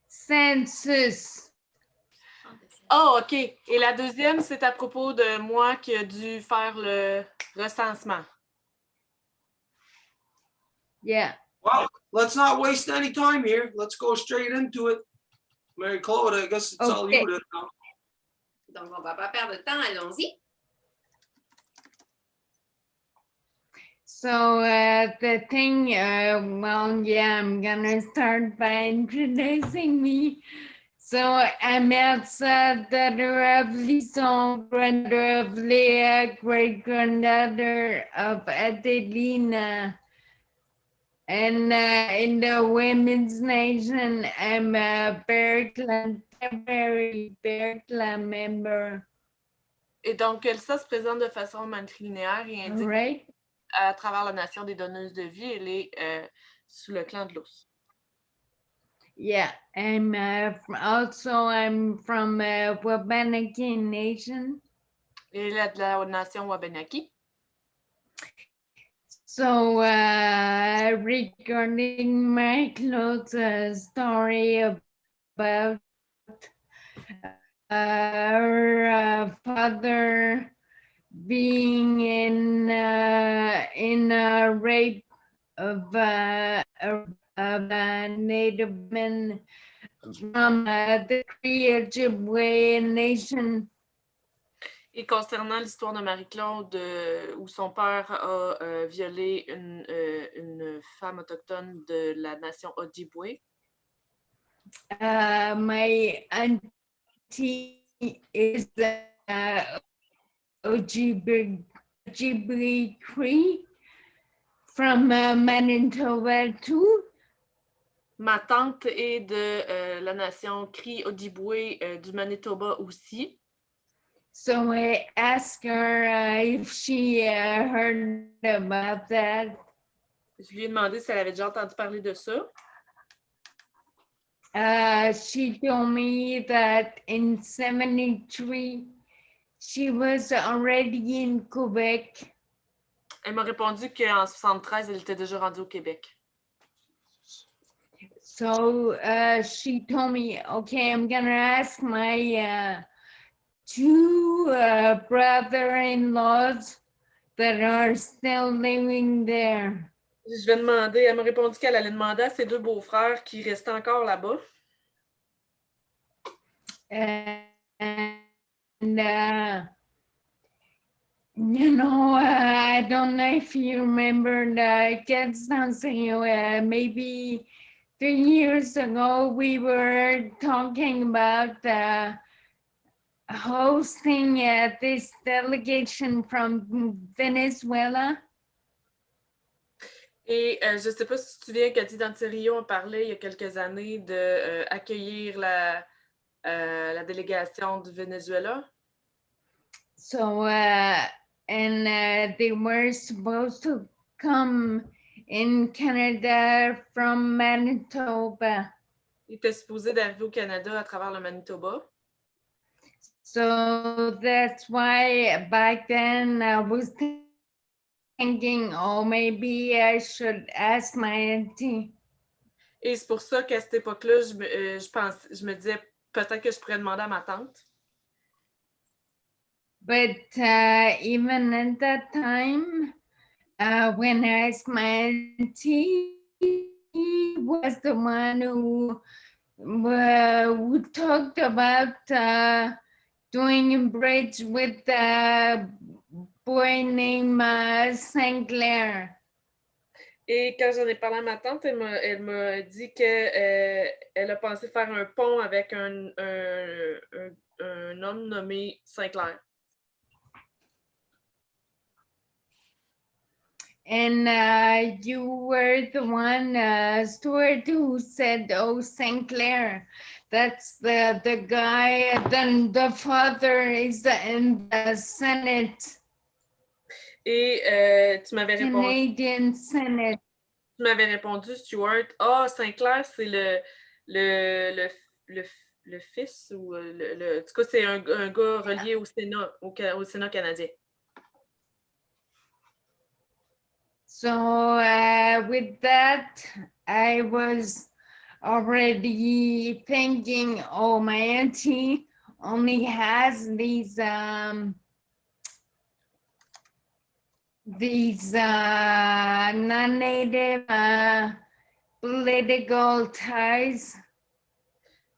Census. Oh, OK. Et la deuxième, c'est à propos de moi qui a dû faire le recensement. Yeah. Well, let's not waste any time here. Let's go straight into it. Mary Claude, I guess it's all you then now. Donc, on ne va pas perdre de temps, allons-y. So the thing, well, yeah, I'm gonna start by introducing me. So I'm Elsa, daughter of Lisson, granddaughter of Leah, great-granddaughter of Adelina. And in the Women's Nation, I'm a Bear Clan, temporary Bear Clan member. Et donc, Elsa se présente de façon matrilinéaire et indique Right? à travers la nation des donneuses de vie, elle est sous le clan de l'ours. Yeah, I'm I'm from Wabanaki Nation. Et elle est de la nation Wabanaki. So regarding my close story about her father being in a rape of a Native man from the Cree Ojibwe Nation. Et concernant l'histoire de Marie-Claude, où son père a violé une femme autochtone de la nation Ojibwe. My auntie is Ojibwe Cree from Manitoba too. Ma tante est de la nation Cree Ojibwe du Manitoba aussi. So I asked her if she heard about that. Je lui ai demandé si elle avait déjà entendu parler de ça. She told me that in 73, she was already in Quebec. Elle m'a répondu qu'en 73, elle était déjà rendue au Québec. So she told me, okay, I'm gonna ask my two brother-in-laws that are still living there. Je vais demander, elle m'a répondu qu'elle allait demander à ses deux beaux-frères qui restaient encore là-bas. And you know, I don't know if you remember the kids dancing, maybe 3 years ago, we were talking about hosting this delegation from Venezuela. Et je ne sais pas si tu te souviens, Cathy Dantirio a parlé il y a quelques années d'accueillir la délégation du Venezuela. So, and they were supposed to come in Canada from Manitoba. Il était supposé d'arriver au Canada à travers le Manitoba. So that's why back then I was thinking, oh, maybe I should ask my auntie. Et c'est pour ça qu'à cette époque-là, je me disais peut-être que je pourrais demander à ma tante. But even at that time, when I asked my auntie, he was the one who talked about doing a bridge with a boy named Sinclair. Et quand j'en ai parlé à ma tante, elle m'a dit qu'elle a pensé faire un pont avec un homme nommé Sinclair. And you were the one, Stuart, who said, oh, Sinclair, that's the guy, then the father is in the Senate. Et tu m'avais répondu. Canadian Senate. Tu m'avais répondu, Stuart. Ah, Sinclair, c'est le fils ou en tout cas, c'est un gars relié au Sénat, au Sénat canadien. So with that, I was already thinking, oh, my auntie only has these non-native political ties.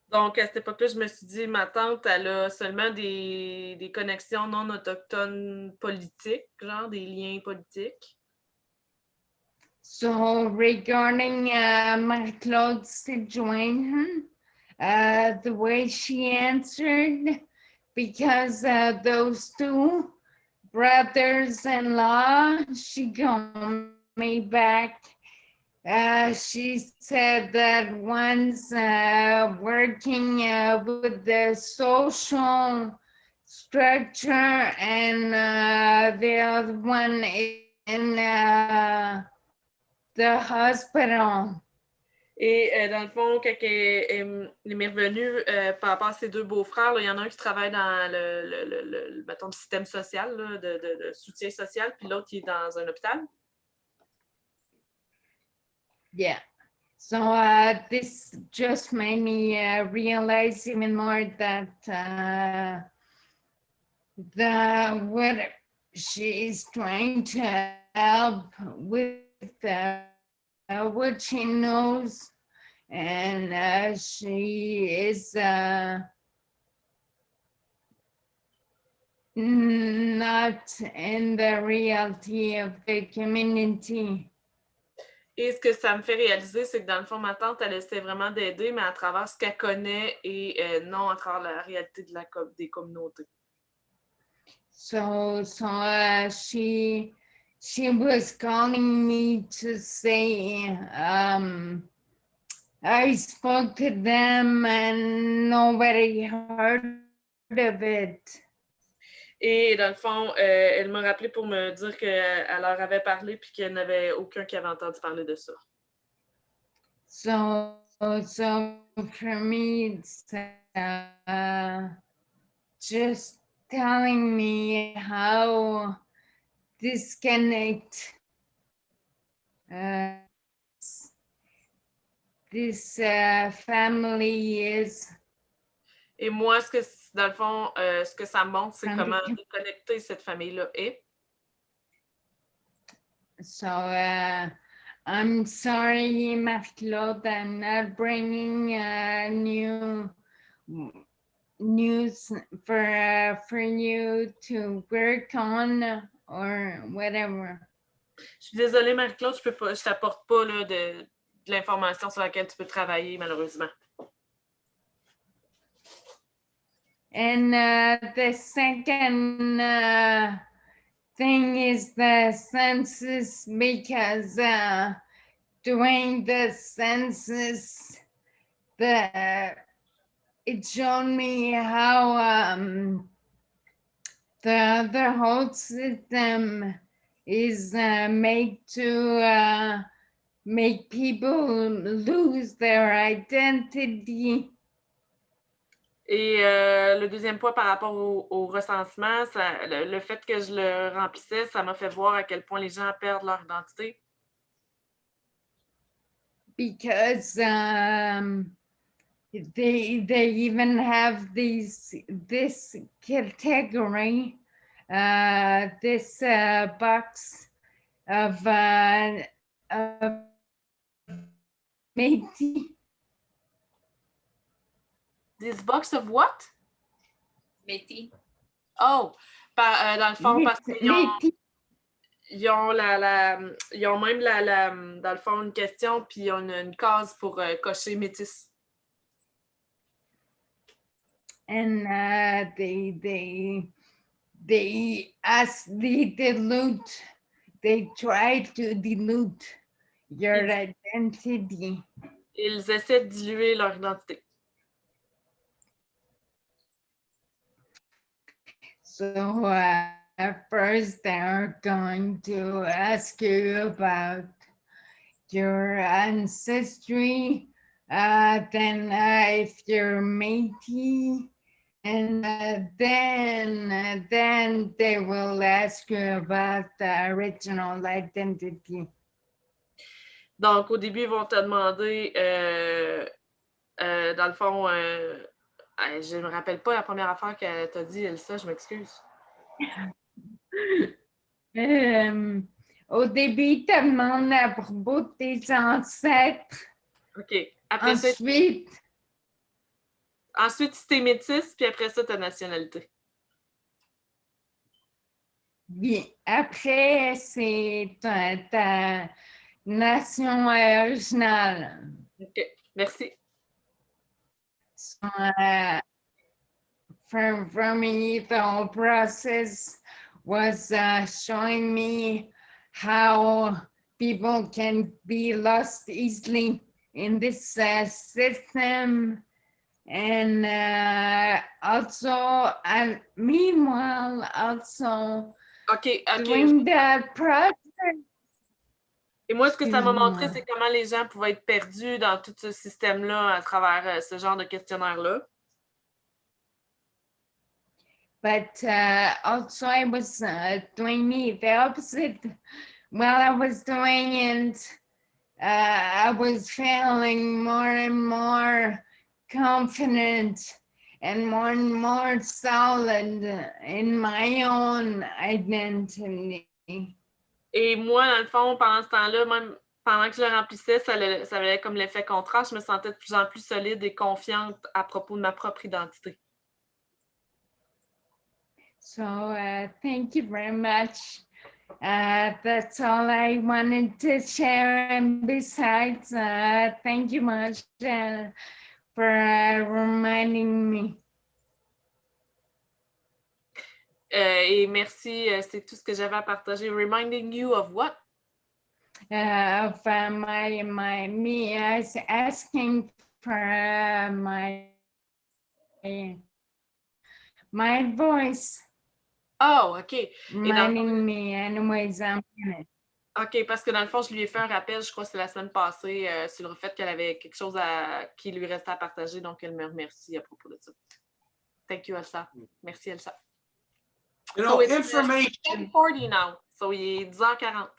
Donc, à cette époque-là, je me suis dit, ma tante, elle a seulement des connexions non autochtones politiques, genre des liens politiques. So regarding Marie-Claude's situation, the way she answered, because those two brothers-in-law, she called me back. She said that one's working with the social structure and the other one in the hospital. Et dans le fond, quand elle m'est revenue par rapport à ses deux beaux-frères, il y en a un qui travaille dans mettons, le système social, là, de soutien social, puis l'autre qui est dans un hôpital. Yeah. So this just made me realize even more that what she is trying to help with what she knows, and she is not in the reality of the community. Et ce que ça me fait réaliser, c'est que dans le fond, ma tante, elle essaie vraiment d'aider, mais à travers ce qu'elle connaît et non à travers la réalité des communautés. So she was calling me to say I spoke to them and nobody heard of it. Et dans le fond, elle m'a rappelé pour me dire qu'elle leur avait parlé puis qu'il n'y en avait aucun qui avait entendu parler de ça. So for me, it's just telling me how disconnect this family is Et moi, dans le fond, ce que ça montre, c'est from comment the déconnectée cette famille-là est. So I'm sorry, Marc-Claude, I'm not bringing new news for you to work on or whatever. Je suis désolée, Marie-Claude, je t'apporte pas là, de l'information sur laquelle tu peux travailler, malheureusement. And the second thing is the census, because doing the census, it showed me how the whole system is made to make people lose their identity. Et le deuxième point par rapport au recensement, le fait que je le remplissais, ça m'a fait voir à quel point les gens perdent leur identité. Because they even have this category, this box of Métis. This box of what? Métis. Oh, dans le fond, parce qu'ils ont, ils ont même dans le fond une question, puis ils ont une case pour cocher métis. And they try to dilute your identity. Ils essaient de diluer leur identité. So first they're going to ask you about your ancestry, then if you're Métis, and then they will ask you about the original identity. Donc, au début, ils vont te demander, dans le fond, je ne me rappelle pas la première affaire qu'elle t'a dit, Elsa, je m'excuse. Au début, ils te demandent à propos de tes ancêtres. OK. Après ensuite, si t'es métisse, puis après ça, ta nationalité. Bien. Après, c'est ta nation originale. OK. Merci. So, for me, the whole process was showing me how people can be lost easily in this system, and meanwhile also doing the process. Et moi, ce que ça m'a montré, c'est comment les gens pouvaient être perdus dans tout ce système-là à travers ce genre de questionnaire-là. But also I was doing the opposite while I was doing it. I was feeling more and more confident and more solid in my own identity. Et moi, dans le fond, pendant ce temps-là, même pendant que je le remplissais, ça avait comme l'effet contraste. Je me sentais de plus en plus solide et confiante à propos de ma propre identité. So thank you very much. That's all I wanted to share. And besides, thank you much for reminding me. Et merci, c'est tout ce que j'avais à partager. Reminding you of what? Of me asking for my voice. Oh, OK. Reminding me anyways. OK, parce que dans le fond, je lui ai fait un rappel, je crois que c'est la semaine passée, sur le fait qu'elle avait quelque chose qui lui restait à partager, donc elle me remercie à propos de ça. Thank you, Elsa. Merci, Elsa. You know, So it's information. 10:40 now, so il est 10h40.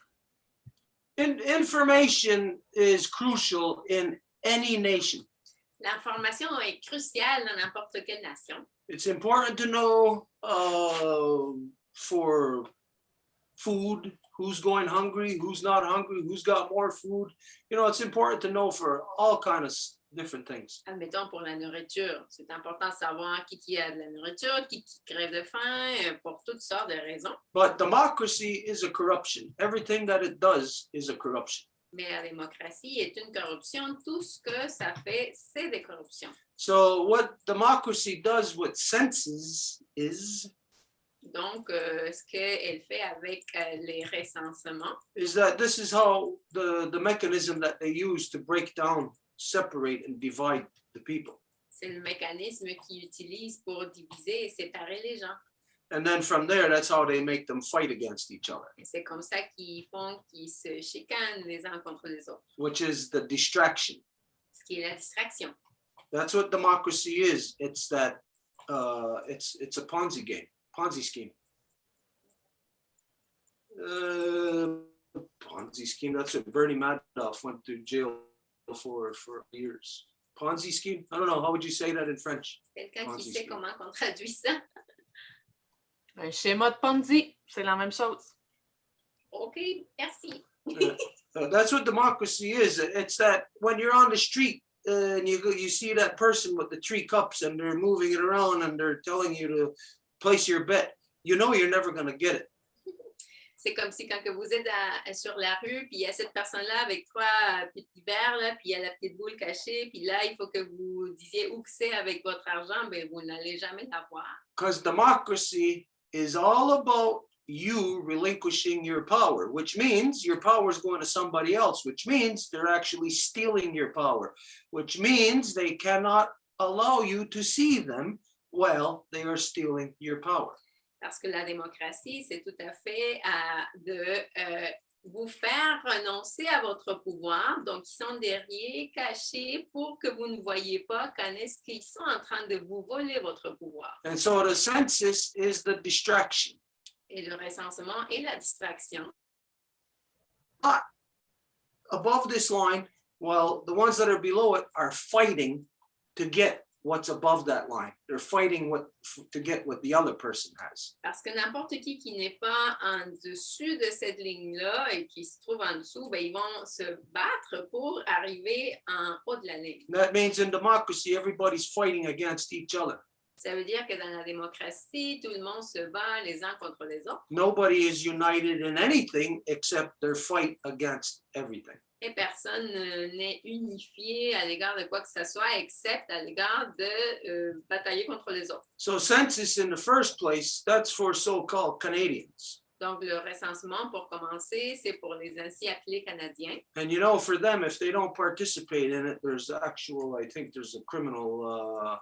Information is crucial in any nation. L'information est cruciale dans n'importe quelle nation. It's important to know for food, who's going hungry, who's not hungry, who's got more food. You know, it's important to know for all kinds of different things. Admettons pour la nourriture, c'est important de savoir qui a de la nourriture, qui crève de faim, pour toutes sortes de raisons. But democracy is a corruption. Everything that it does is a corruption. Mais la démocratie est une corruption. Tout ce que ça fait, c'est des corruptions. So what democracy does with census is Donc, ce qu'elle fait avec les recensements, that this is how the mechanism that they use to break down, separate, and divide the people. c'est le mécanisme qu'ils utilisent pour diviser et séparer les gens. And then from there, that's how they make them fight against each other, Et c'est comme ça qu'ils font qu'ils se chicanent les uns contre les autres, which is the distraction. ce qui est la distraction. That's what democracy is. It's that it's a Ponzi game, Ponzi scheme. Ponzi scheme. That's what Bernie Madoff went to jail for years. Ponzi scheme. I don't know. How would you say that in French? Quelqu'un Ponzi qui sait scheme. comment on traduit ça? Un schéma de Ponzi, c'est la même chose. OK, merci. That's what democracy is. It's that when you're on the street and you see that person with the 3 cups and they're moving it around and they're telling you to place your bet, you know you're never going to get it. C'est comme si quand que vous êtes sur la rue, puis il y a cette personne-là avec 3 petits verres, là, puis il y a la petite boule cachée, puis là, il faut que vous disiez où que c'est avec votre argent, bien, vous n'allez jamais l'avoir. Because democracy is all about you relinquishing your power, which means your power is going to somebody else, which means they're actually stealing your power, which means they cannot allow you to see them while they are stealing your power. Parce que la démocratie, c'est tout à fait de vous faire renoncer à votre pouvoir. Donc, ils sont derrière, cachés, pour que vous ne voyez pas quand est-ce qu'ils sont en train de vous voler votre pouvoir. And so the census is the distraction. Et le recensement est la distraction. Above this line, well, the ones that are below it are fighting to get what's above that line. They're fighting to get what the other person has. Parce que n'importe qui n'est pas en dessus de cette ligne-là et qui se trouve en dessous, ben, ils vont se battre pour arriver en haut de la ligne. That means in democracy, everybody's fighting against each other. Ça veut dire que dans la démocratie, tout le monde se bat les uns contre les autres. Nobody is united in anything except their fight against everything. Et personne n'est unifié à l'égard de quoi que ce soit, except à l'égard de batailler contre les autres. So census in the first place, that's for so-called Canadians. Donc, le recensement, pour commencer, c'est pour les ainsi appelés Canadiens. And you know, for them, if they don't participate in it, there's I think there's a criminal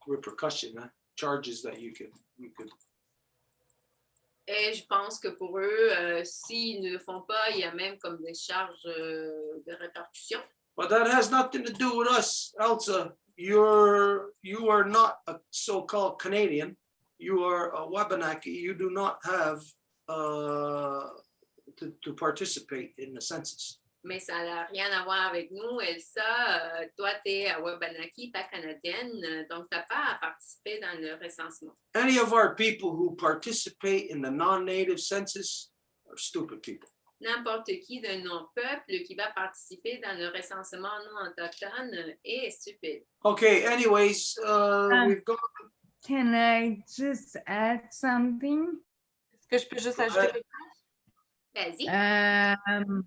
repercussion, charges that you could. Et je pense que pour eux, s'ils ne le font pas, il y a même comme des charges de répercussion. But that has nothing to do with us, Elsa. You are not a so-called Canadian. You are a Wabanaki. You do not have to participate in the census. Mais ça n'a rien à voir avec nous, Elsa. Toi, tu es à Wabanaki, pas canadienne, donc tu n'as pas à participer dans le recensement. Any of our people who participate in the non-native census are stupid people. N'importe qui de nos peuples qui va participer dans le recensement non autochtone est stupide. Okay, anyways, we've got... Can I just add something? Est-ce que je peux juste ajouter quelque chose? Vas-y.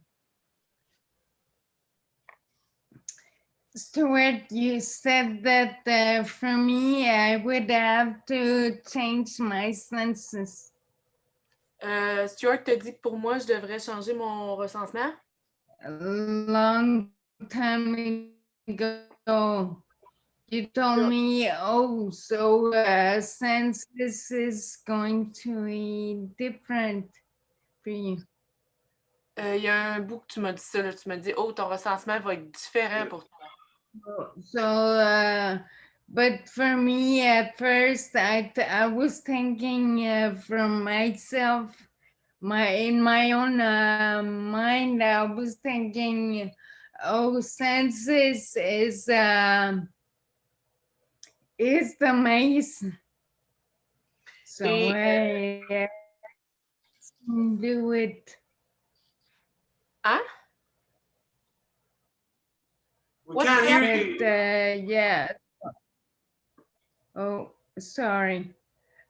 Stuart, you said that for me, I would have to change my census. Stuart te dit que pour moi, je devrais changer mon recensement. A long time ago, you told me, oh, so census is going to be different for you. Il y a un bout que tu m'as dit ça, là. Tu m'as dit, oh, ton recensement va être différent pour toi. So, but for me, at first, I was thinking from myself, in my own mind, I was thinking, census is the maze. So I do it. Hein? We can't hear But, you. yeah. Oh, sorry.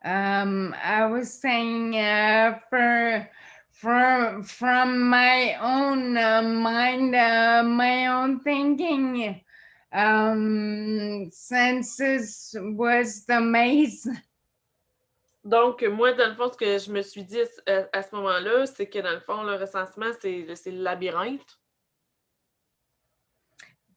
I was saying from my own mind, my own thinking, census was the maze. Donc, moi, dans le fond, ce que je me suis dit à ce moment-là, c'est que dans le fond, le recensement, c'est le labyrinthe.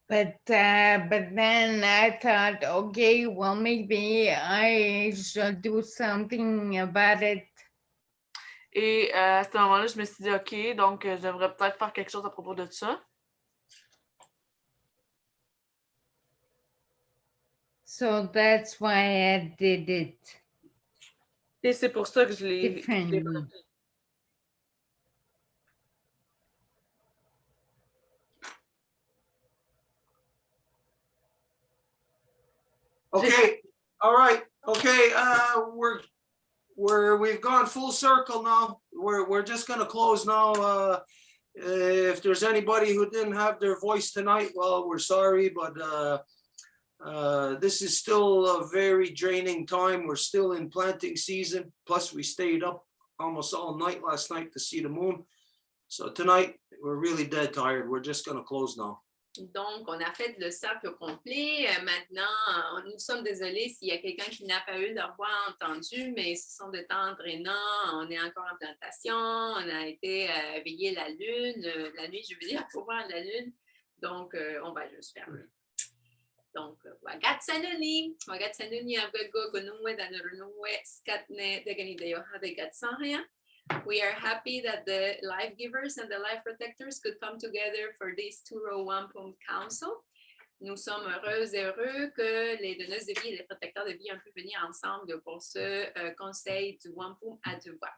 But then I thought, okay, well, maybe I should do something about it. Et à ce moment-là, je me suis dit, OK, donc je devrais peut-être faire quelque chose à propos de ça. So that's why I did it. Et c'est pour ça que je l'ai Differently. fait. Okay, all right, okay, we've gone full circle now. We're just gonna close now. If there's anybody who didn't have their voice tonight, well, we're sorry, but this is still a very draining time. We're still in planting season. Plus we stayed up almost all night last night to see the moon. So tonight, we're really dead tired. We're just gonna close now. Donc, on a fait le cercle complet. Maintenant, nous sommes désolés s'il y a quelqu'un qui n'a pas eu leur voix entendue, mais ce sont des temps drainants. On est encore en plantation. On a été veiller la lune, la nuit, je veux dire, pour voir la lune. Donc, on va juste fermer. Donc, wagatsanuni abgago gunungwe danurunungwe skatne deganideyo hadegatsanria. We are happy that the life givers and the life protectors could come together for this Two-Row Wampum Council. Nous sommes heureuses et heureux que les donneuses de vie et les protecteurs de vie ont pu venir ensemble pour ce conseil du Wampum à deux voix.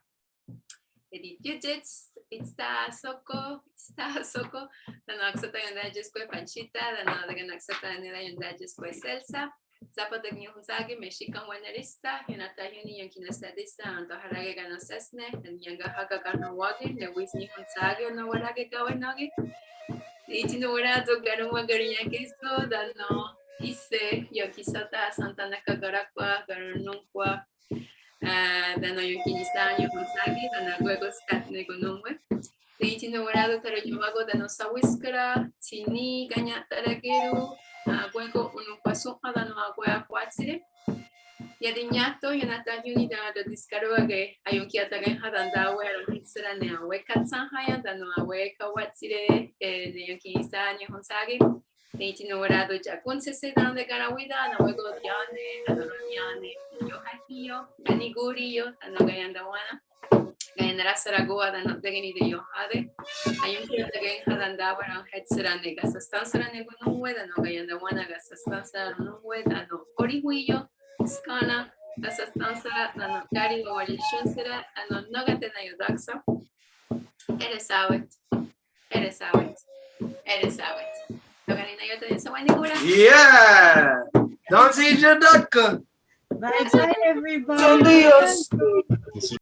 Et digits, ita soko, danaksata yunda jiskwe panchita, danadaganakata yunda jiskwe selsa. Zapata Nyonsagi, Mexican Wanarista, Yunatayuni Yankinestadista, and Taharage Ganosesne, and Yangahaka Ganawagi, the Wisni Honsaga, no Warage Gawanagi. The Itinurazo Garuma Gariakisto, Dano, Ise, Yokisata, Santana Kagarakwa, Garanunqua, Dano Yukinista, Yonsagi, and Aguegos Katnegonumwe. The Itinurado Tarajumago, Danosawiskara, Tini, Ganyataragiru. Aguego unupasu adano aguea quatsire. Yadinyato yonata unida the discaroge ayunkiatagen hadandawe hitsera ne awe katsan haya dano awe kawatsire ne yukinista ni honsagi. Neitinurado jakun se dan de garawida na wego diane adoniane yohakio ganigurio anogayandawana. Gainera Saragoa dan degeni de Yohade. Ayun kaya again hadanda warang headsera nega sastansara negunwe dan ogayanda wana gasastansara nunwe dan orihuyo skana gasastansara dan gari warishunsera dan nogate na yodaksa. Eres awet. Oganina yota din sa wanigura. Yeah! Don't see your duck. Bye bye, everybody. Son Dios.